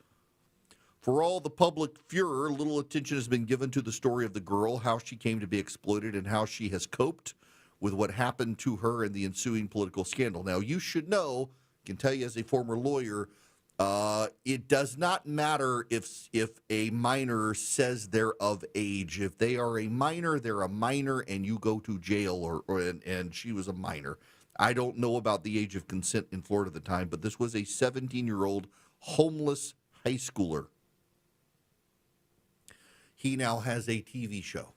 For all the public furor, little attention has been given to the story of the girl, how she came to be exploited, and how she has coped with what happened to her in the ensuing political scandal. Now, you should know, I can tell you as a former lawyer, it does not matter if a minor says they're of age. If they are a minor, they're a minor, and you go to jail, and she was a minor. I don't know about the age of consent in Florida at the time, but this was a 17-year-old homeless high schooler. He now has a TV show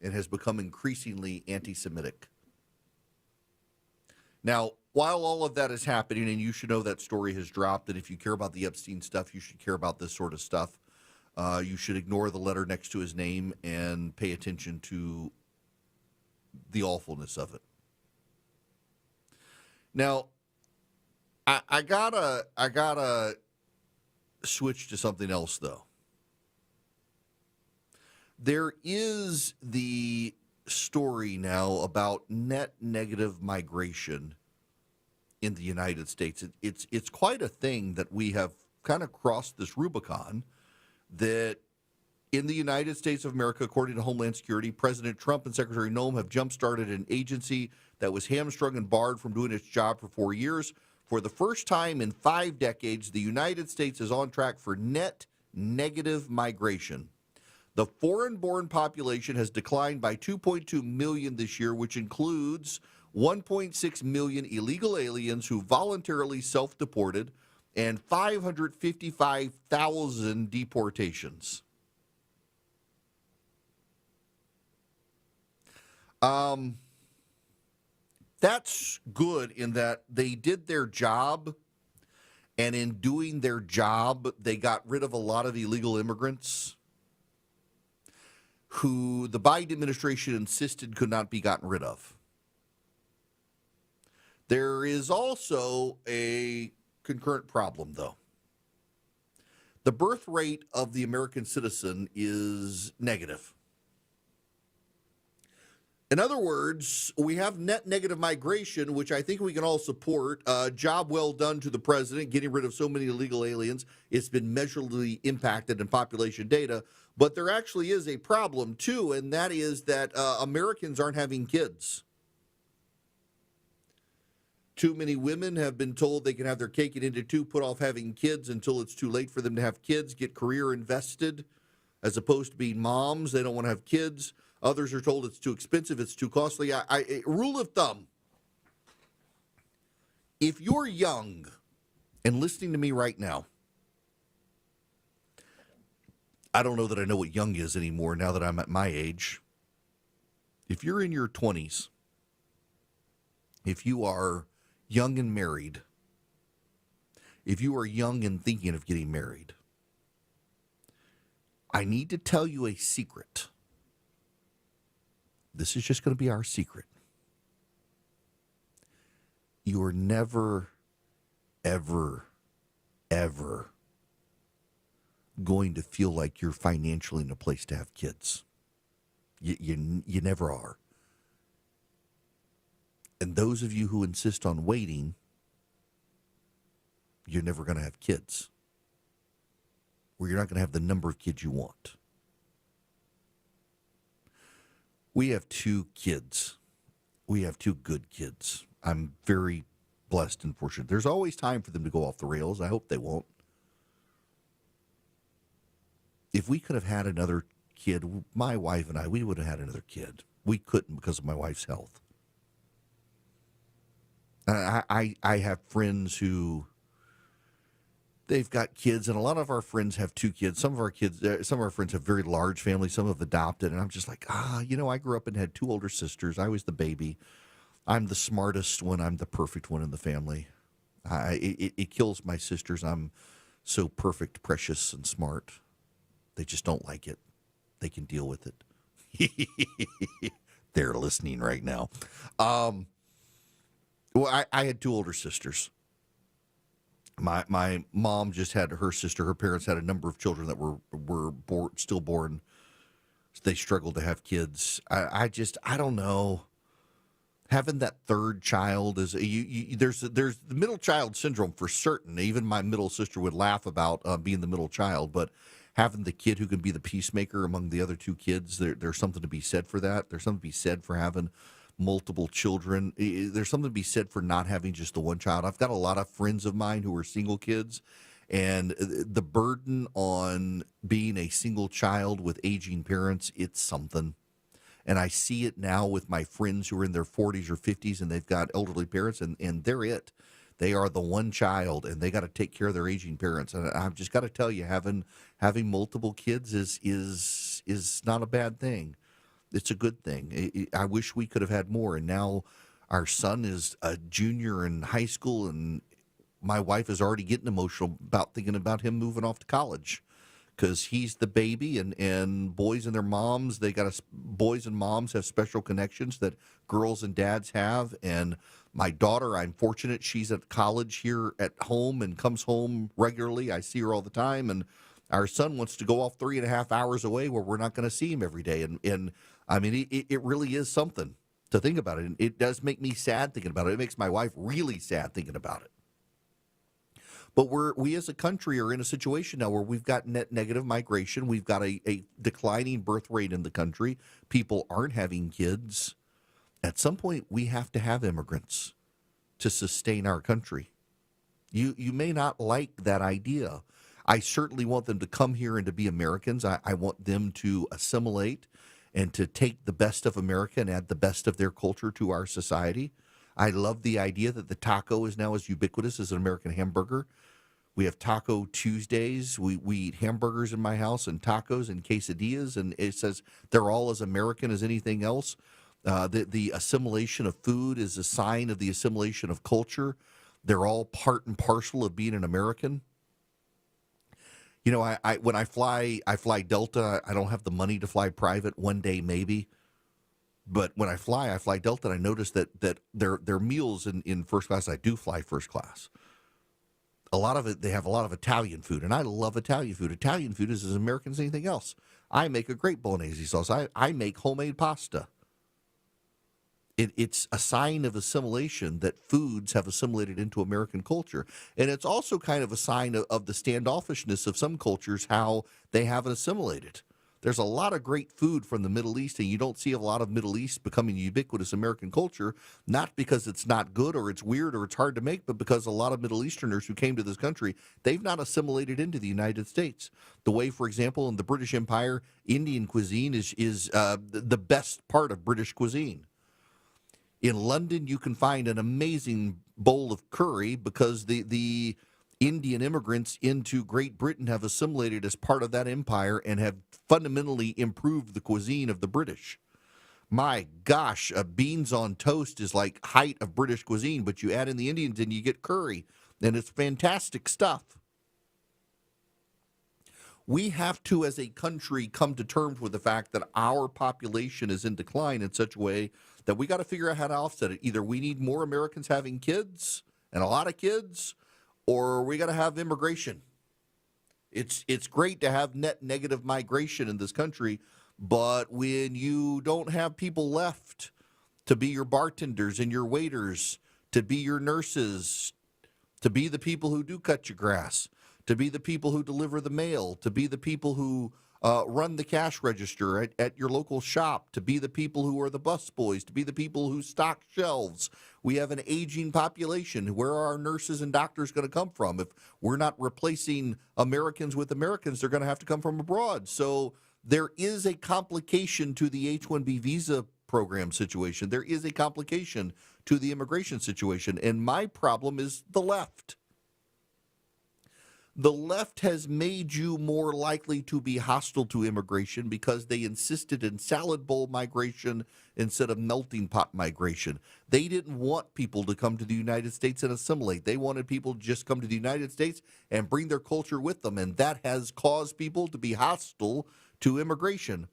and has become increasingly anti-Semitic. Now, while all of that is happening, and you should know that story has dropped, and if you care about the Epstein stuff, you should care about this sort of stuff. You should ignore the letter next to his name and pay attention to the awfulness of it. Now, I gotta switch to something else, though. There is the story now about net negative migration in the United States. It's quite a thing that we have kind of crossed this Rubicon, that in the United States of America, according to Homeland Security, President Trump and Secretary Noem have jump-started an agency that was hamstrung and barred from doing its job for 4 years. For the first time in 5 decades, the United States is on track for net negative migration. The foreign-born population has declined by 2.2 million this year, which includes 1.6 million illegal aliens who voluntarily self-deported and 555,000 deportations. That's good in that they did their job, and in doing their job, they got rid of a lot of illegal immigrants who the Biden administration insisted could not be gotten rid of. There is also a concurrent problem, though. The birth rate of the American citizen is negative. In other words, we have net negative migration, which I think we can all support. Job well done to the president, getting rid of so many illegal aliens. It's been measurably impacted in population data. But there actually is a problem, too, and that is that Americans aren't having kids. Too many women have been told they can have their cake and eat it too, put off having kids until it's too late for them to have kids, get career invested, as opposed to being moms. They don't want to have kids. Others are told it's too expensive, it's too costly. Rule of thumb, if you're young and listening to me right now, I don't know that I know what young is anymore now that I'm at my age. If you're in your 20s, if you are young and married, if you are young and thinking of getting married, I need to tell you a secret. This is just going to be our secret. You are never, ever, ever going to feel like you're financially in a place to have kids. You never are. And those of you who insist on waiting, you're never going to have kids. Or you're not going to have the number of kids you want. We have 2 kids. We have 2 good kids. I'm very blessed and fortunate. There's always time for them to go off the rails. I hope they won't. If we could have had another kid, my wife and I, we would have had another kid. We couldn't because of my wife's health. I have friends who, they've got kids, and a lot of our friends have 2 kids. Some of our friends have very large families. Some have adopted, and I'm just like, I grew up and had 2 older sisters. I was the baby. I'm the smartest one. I'm the perfect one in the family. It kills my sisters. I'm so perfect, precious, and smart. They just don't like it. They can deal with it. They're listening right now. Well, I had 2 older sisters. My mom just had her sister. Her parents had a number of children that were still born. They struggled to have kids. I don't know. Having that third child is there's the middle child syndrome for certain. Even my middle sister would laugh about being the middle child, but having the kid who can be the peacemaker among the other two kids, there's something to be said for that. There's something to be said for having multiple children. There's something to be said for not having just the one child. I've got a lot of friends of mine who are single kids, and the burden on being a single child with aging parents, it's something. And I see it now with my friends who are in their 40s or 50s, and they've got elderly parents, and they're it. They are the one child, and they got to take care of their aging parents. And I've just got to tell you, having multiple kids is not a bad thing. It's a good thing. I wish we could have had more. And now our son is a junior in high school, and my wife is already getting emotional about thinking about him moving off to college, because he's the baby, and boys and their moms, boys and moms have special connections that girls and dads have. And my daughter, I'm fortunate, she's at college here at home and comes home regularly. I see her all the time. And our son wants to go off 3.5 hours away where we're not going to see him every day. And I mean, it really is something to think about it. And it does make me sad thinking about it. It makes my wife really sad thinking about it. But we as a country are in a situation now where we've got net negative migration. We've got a declining birth rate in the country. People aren't having kids. At some point, we have to have immigrants to sustain our country. You may not like that idea. I certainly want them to come here and to be Americans. I want them to assimilate and to take the best of America and add the best of their culture to our society. I love the idea that the taco is now as ubiquitous as an American hamburger. We have Taco Tuesdays. We eat hamburgers in my house and tacos and quesadillas, and it says they're all as American as anything else. The assimilation of food is a sign of the assimilation of culture. They're all part and parcel of being an American. You know, when I fly Delta. I don't have the money to fly private. One day maybe. But when I fly Delta, and I notice that their meals in first class, I do fly first class. A lot of it, they have a lot of Italian food, and I love Italian food. Italian food is as American as anything else. I make a great bolognese sauce. I make homemade pasta. It's a sign of assimilation that foods have assimilated into American culture. And it's also kind of a sign of the standoffishness of some cultures, how they haven't assimilated. There's a lot of great food from the Middle East, and you don't see a lot of Middle East becoming ubiquitous American culture, not because it's not good or it's weird or it's hard to make, but because a lot of Middle Easterners who came to this country, they've not assimilated into the United States. The way, for example, in the British Empire, Indian cuisine is the best part of British cuisine. In London, you can find an amazing bowl of curry because the Indian immigrants into Great Britain have assimilated as part of that empire and have fundamentally improved the cuisine of the British. My gosh, beans on toast is like height of British cuisine, but you add in the Indians and you get curry, and it's fantastic stuff. We have to, as a country, come to terms with the fact that our population is in decline in such a way that we got to figure out how to offset it. Either we need more Americans having kids, and a lot of kids, or we got to have immigration. It's great to have net negative migration in this country, but when you don't have people left to be your bartenders and your waiters, to be your nurses, to be the people who do cut your grass, to be the people who deliver the mail, to be the people who run the cash register at your local shop, to be the people who are the bus boys, to be the people who stock shelves. We have an aging population. Where are our nurses and doctors going to come from? If we're not replacing Americans with Americans, they're going to have to come from abroad. So there is a complication to the H-1B visa program situation. There is a complication to the immigration situation. And my problem is the left. The left has made you more likely to be hostile to immigration because they insisted in salad bowl migration instead of melting pot migration. They didn't want people to come to the United States and assimilate. They wanted people to just come to the United States and bring their culture with them, and that has caused people to be hostile to immigration.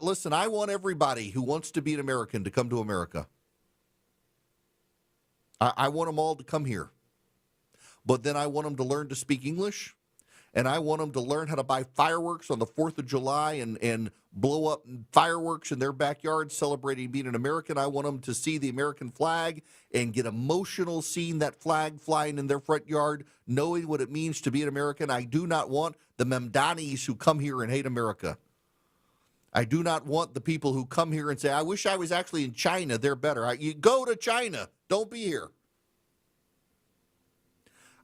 Listen, I want everybody who wants to be an American to come to America. I want them all to come here. but then I want them to learn to speak English, and I want them to learn how to buy fireworks on the 4th of July and blow up fireworks in their backyard celebrating being an American. I want them to see the American flag and get emotional seeing that flag flying in their front yard, knowing what it means to be an American. I do not want the Memdanis who come here and hate America. I do not want the people who come here and say, I wish I was actually in China. They're better. You go to China. Don't be here.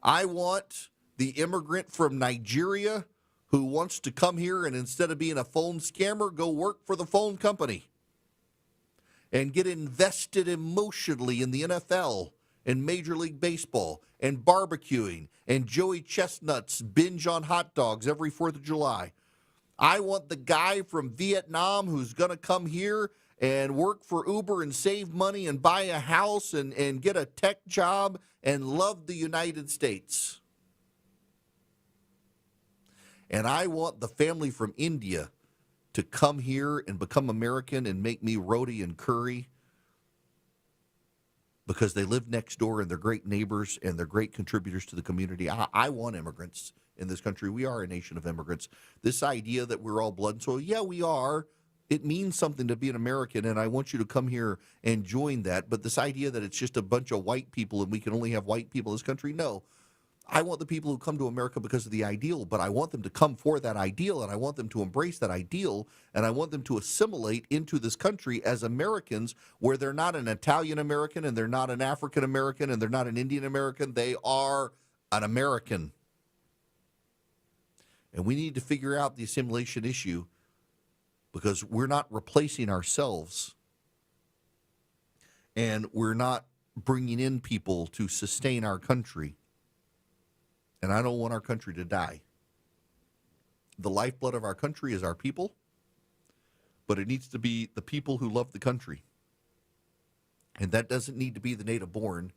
I want the immigrant from Nigeria who wants to come here and instead of being a phone scammer, go work for the phone company and get invested emotionally in the NFL and Major League Baseball and barbecuing and Joey Chestnuts binge on hot dogs every 4th of July. I want the guy from Vietnam who's going to come here and work for Uber and save money and buy a house and get a tech job and love the United States. And I want the family from India to come here and become American and make me roti and curry because they live next door and they're great neighbors and they're great contributors to the community. I want immigrants in this country. We are a nation of immigrants. This idea that we're all blood and soil, yeah, we are. It means something to be an American, and I want you to come here and join that. But this idea that it's just a bunch of white people and we can only have white people in this country, no. I want the people who come to America because of the ideal, but I want them to come for that ideal, and I want them to embrace that ideal, and I want them to assimilate into this country as Americans where they're not an Italian American and they're not an African American and they're not an Indian American. They are an American. And we need to figure out the assimilation issue because we're not replacing ourselves and we're not bringing in people to sustain our country. And I don't want our country to die. The lifeblood of our country is our people, but it needs to be the people who love the country. And that doesn't need to be the native born.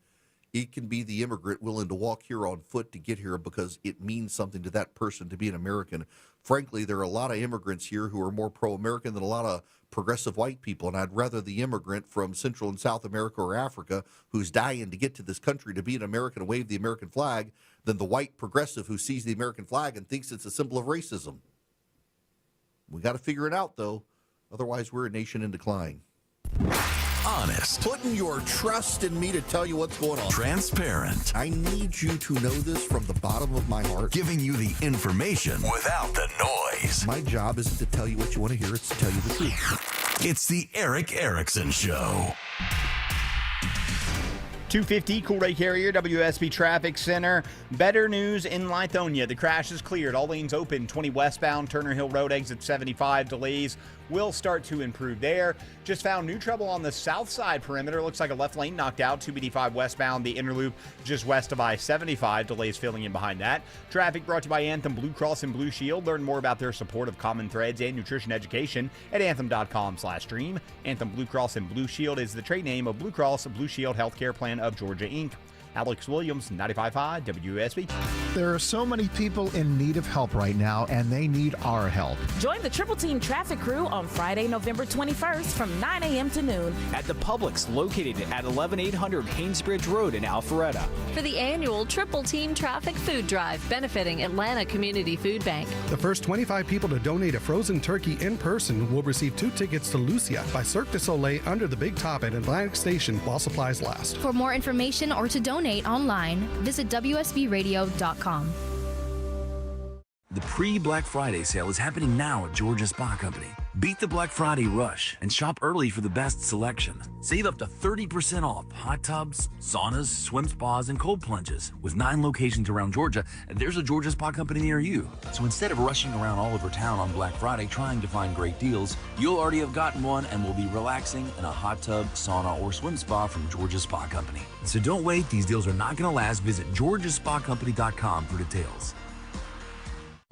It can be the immigrant willing to walk here on foot to get here because it means something to that person to be an American. Frankly, there are a lot of immigrants here who are more pro-American than a lot of progressive white people, and I'd rather the immigrant from Central and South America or Africa who's dying to get to this country to be an American and wave the American flag than the white progressive who sees the American flag and thinks it's a symbol of racism. We got to figure it out, though. Otherwise, we're a nation in decline. Honest. Putting your trust in me to tell you what's going on. Transparent. I need you to know this from the bottom of my heart. Giving you the information without the noise. My job isn't to tell you what you want to hear, it's to tell you the truth. It's the Erick Erickson Show. 250 Cool Ray Carrier, WSB Traffic Center. Better news in Lithonia. The crash is cleared. All lanes open. 20 westbound, Turner Hill Road, exit 75. Delays will start to improve there. Just found new trouble on the south side perimeter. Looks like a left lane knocked out. 285 westbound, the inner loop just west of I-75. Delays filling in behind that. Traffic brought to you by Anthem Blue Cross and Blue Shield. Learn more about their support of Common Threads and nutrition education at anthem.com/stream. Anthem Blue Cross and Blue Shield is the trade name of Blue Cross Blue Shield Healthcare Plan of Georgia, Inc. Alex Williams, 95.5 WSB. There are so many people in need of help right now, and they need our help. Join the Triple Team Traffic Crew on Friday, November 21st from 9 a.m. to noon at the Publix located at 11800 Haynesbridge Road in Alpharetta. For the annual Triple Team Traffic Food Drive benefiting Atlanta Community Food Bank. The first 25 people to donate a frozen turkey in person will receive 2 tickets to Lucia by Cirque du Soleil under the Big Top at Atlantic Station while supplies last. For more information or to donate online, visit WSBRadio.com. The pre-Black Friday sale is happening now at Georgia Spa Company. Beat the Black Friday rush and shop early for the best selection. Save up to 30% off hot tubs, saunas, swim spas, and cold plunges. With 9 locations around Georgia, there's a Georgia Spa Company near you. So instead of rushing around all over town on Black Friday trying to find great deals, you'll already have gotten one and will be relaxing in a hot tub, sauna, or swim spa from Georgia Spa Company. So don't wait. These deals are not going to last. Visit GeorgiaSpaCompany.com for details.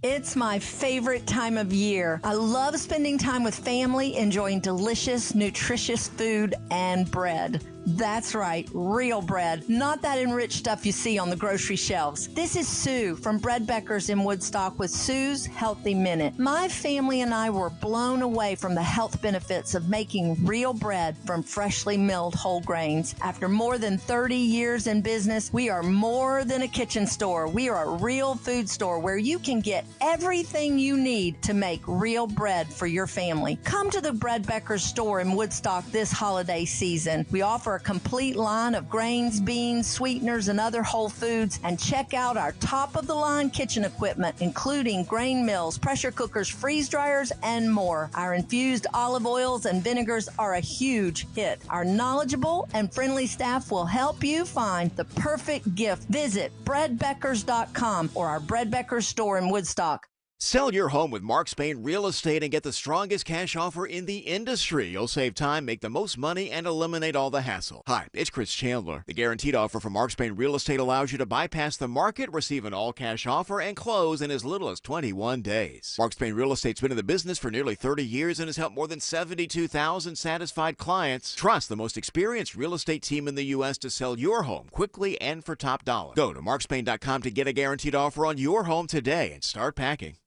It's my favorite time of year. I love spending time with family, enjoying delicious, nutritious food and bread. That's right, real bread, not that enriched stuff you see on the grocery shelves. This is Sue from Bread Beckers in Woodstock with Sue's Healthy Minute. My family and I were blown away from the health benefits of making real bread from freshly milled whole grains. After more than 30 years in business, we are more than a kitchen store. We are a real food store where you can get everything you need to make real bread for your family. Come to the Bread Beckers store in Woodstock this holiday season. We offer a complete line of grains, beans, sweeteners, and other whole foods, and check out our top-of-the-line kitchen equipment, including grain mills, pressure cookers, freeze dryers, and more. Our infused olive oils and vinegars are a huge hit. Our knowledgeable and friendly staff will help you find the perfect gift. Visit breadbeckers.com or our Bread Beckers store in Woodstock. Sell your home with Mark Spain Real Estate and get the strongest cash offer in the industry. You'll save time, make the most money, and eliminate all the hassle. Hi, it's Chris Chandler. The guaranteed offer from Mark Spain Real Estate allows you to bypass the market, receive an all-cash offer, and close in as little as 21 days. Mark Spain Real Estate's been in the business for nearly 30 years and has helped more than 72,000 satisfied clients. Trust the most experienced real estate team in the U.S. to sell your home quickly and for top dollar. Go to markspain.com to get a guaranteed offer on your home today and start packing.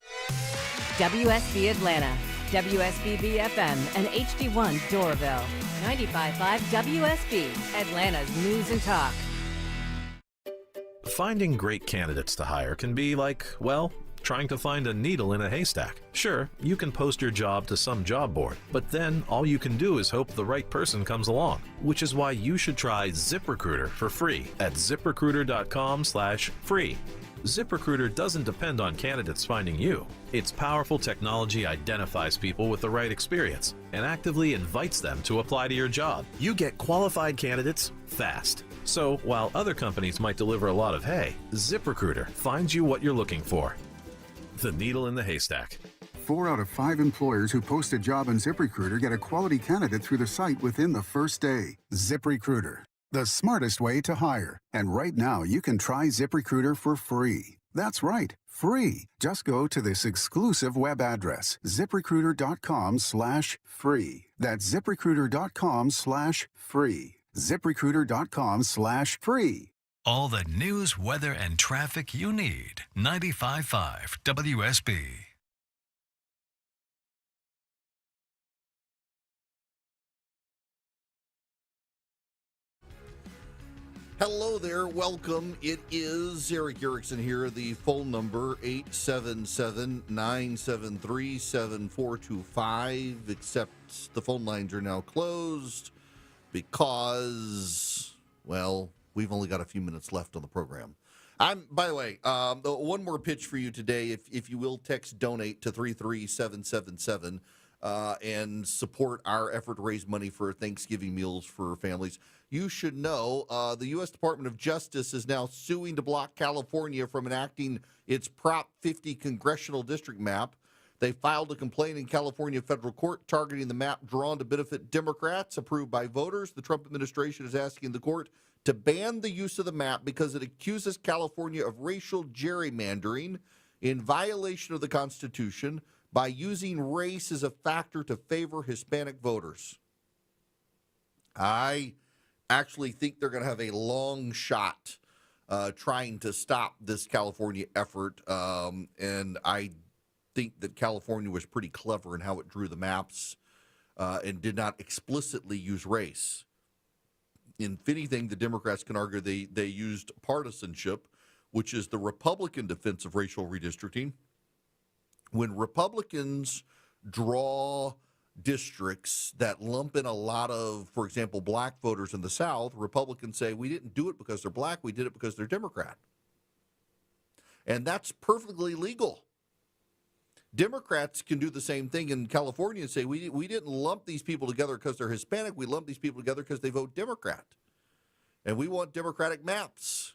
WSB Atlanta, WSB FM, and HD1 Doraville. 95.5 WSB, Atlanta's News and Talk. Finding great candidates to hire can be like, well, trying to find a needle in a haystack. Sure, you can post your job to some job board, but then all you can do is hope the right person comes along, which is why you should try ZipRecruiter for free at ziprecruiter.com/free. ZipRecruiter doesn't depend on candidates finding you. Its powerful technology identifies people with the right experience and actively invites them to apply to your job. You get qualified candidates fast. So while other companies might deliver a lot of hay, ZipRecruiter finds you what you're looking for. The needle in the haystack. 4 out of 5 employers who post a job on ZipRecruiter get a quality candidate through the site within the first day. ZipRecruiter, the smartest way to hire. And right now, you can try ZipRecruiter for free. That's right, free. Just go to this exclusive web address, ziprecruiter.com/free. That's ziprecruiter.com/free. ziprecruiter.com/free. All the news, weather, and traffic you need. 95.5 WSB. Hello there, welcome. It is Eric Erickson here. The phone number 877-973-7425, except the phone lines are now closed because, well, we've only got a few minutes left on the program. By the way, one more pitch for you today. If you will, text donate to 33777 and support our effort to raise money for Thanksgiving meals for families. You should know the U.S. Department of Justice is now suing to block California from enacting its Prop 50 congressional district map. They filed a complaint in California federal court targeting the map drawn to benefit Democrats, approved by voters. The Trump administration is asking the court to ban the use of the map because it accuses California of racial gerrymandering in violation of the Constitution by using race as a factor to favor Hispanic voters. I actually think they're going to have a long shot trying to stop this California effort, and I think that California was pretty clever in how it drew the maps and did not explicitly use race. If anything, the Democrats can argue they used partisanship, which is the Republican defense of racial redistricting. When Republicans draw districts that lump in a lot of, for example, black voters in the South, Republicans say, we didn't do it because they're black, we did it because they're Democrat. And that's perfectly legal. Democrats can do the same thing in California and say, we didn't lump these people together because they're Hispanic, we lumped these people together because they vote Democrat. And we want Democratic maps.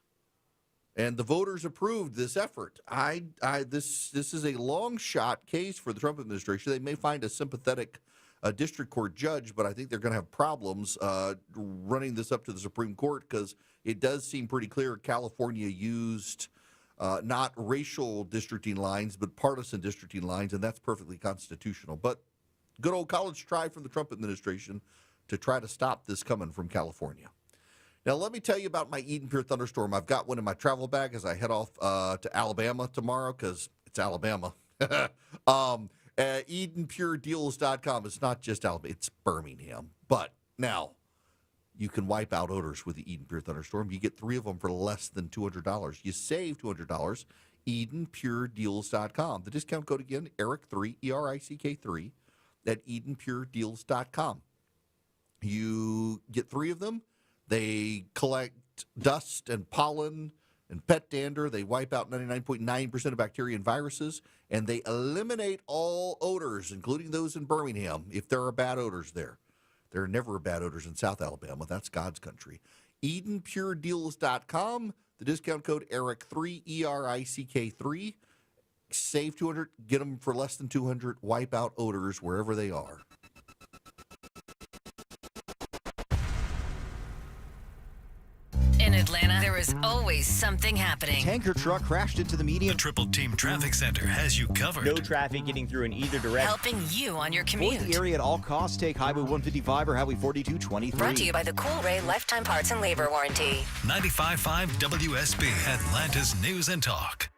And the voters approved this effort. This is a long shot case for the Trump administration. They may find a sympathetic district court judge, but I think they're going to have problems running this up to the Supreme Court because it does seem pretty clear California used not racial districting lines, but partisan districting lines, and that's perfectly constitutional. But good old college try from the Trump administration to try to stop this coming from California. Now, let me tell you about my Eden Pure thunderstorm. I've got one in my travel bag as I head off to Alabama tomorrow because it's Alabama. EdenPureDeals.com. It's not just Alabama, it's Birmingham. But now, you can wipe out odors with the Eden Pure thunderstorm. You get 3 of them for less than $200. You save $200. EdenPureDeals.com. The discount code again, ERIC3, ERICK3, at EdenPureDeals.com. You get 3 of them. They collect dust and pollen and pet dander. They wipe out 99.9% of bacteria and viruses, and they eliminate all odors, including those in Birmingham, if there are bad odors there. There are never bad odors in South Alabama. That's God's country. EdenPureDeals.com. The discount code ERIC3, ERICK3. Save $200. Get them for less than $200. Wipe out odors wherever they are. In Atlanta, there is always something happening. Tanker truck crashed into the median. The Triple Team Traffic Center has you covered. No traffic getting through in either direction. Helping you on your commute. Avoid the area at all costs. Take Highway 155 or Highway 4223. Brought to you by the Cool Ray Lifetime Parts and Labor Warranty. 95.5 WSB, Atlanta's News and Talk.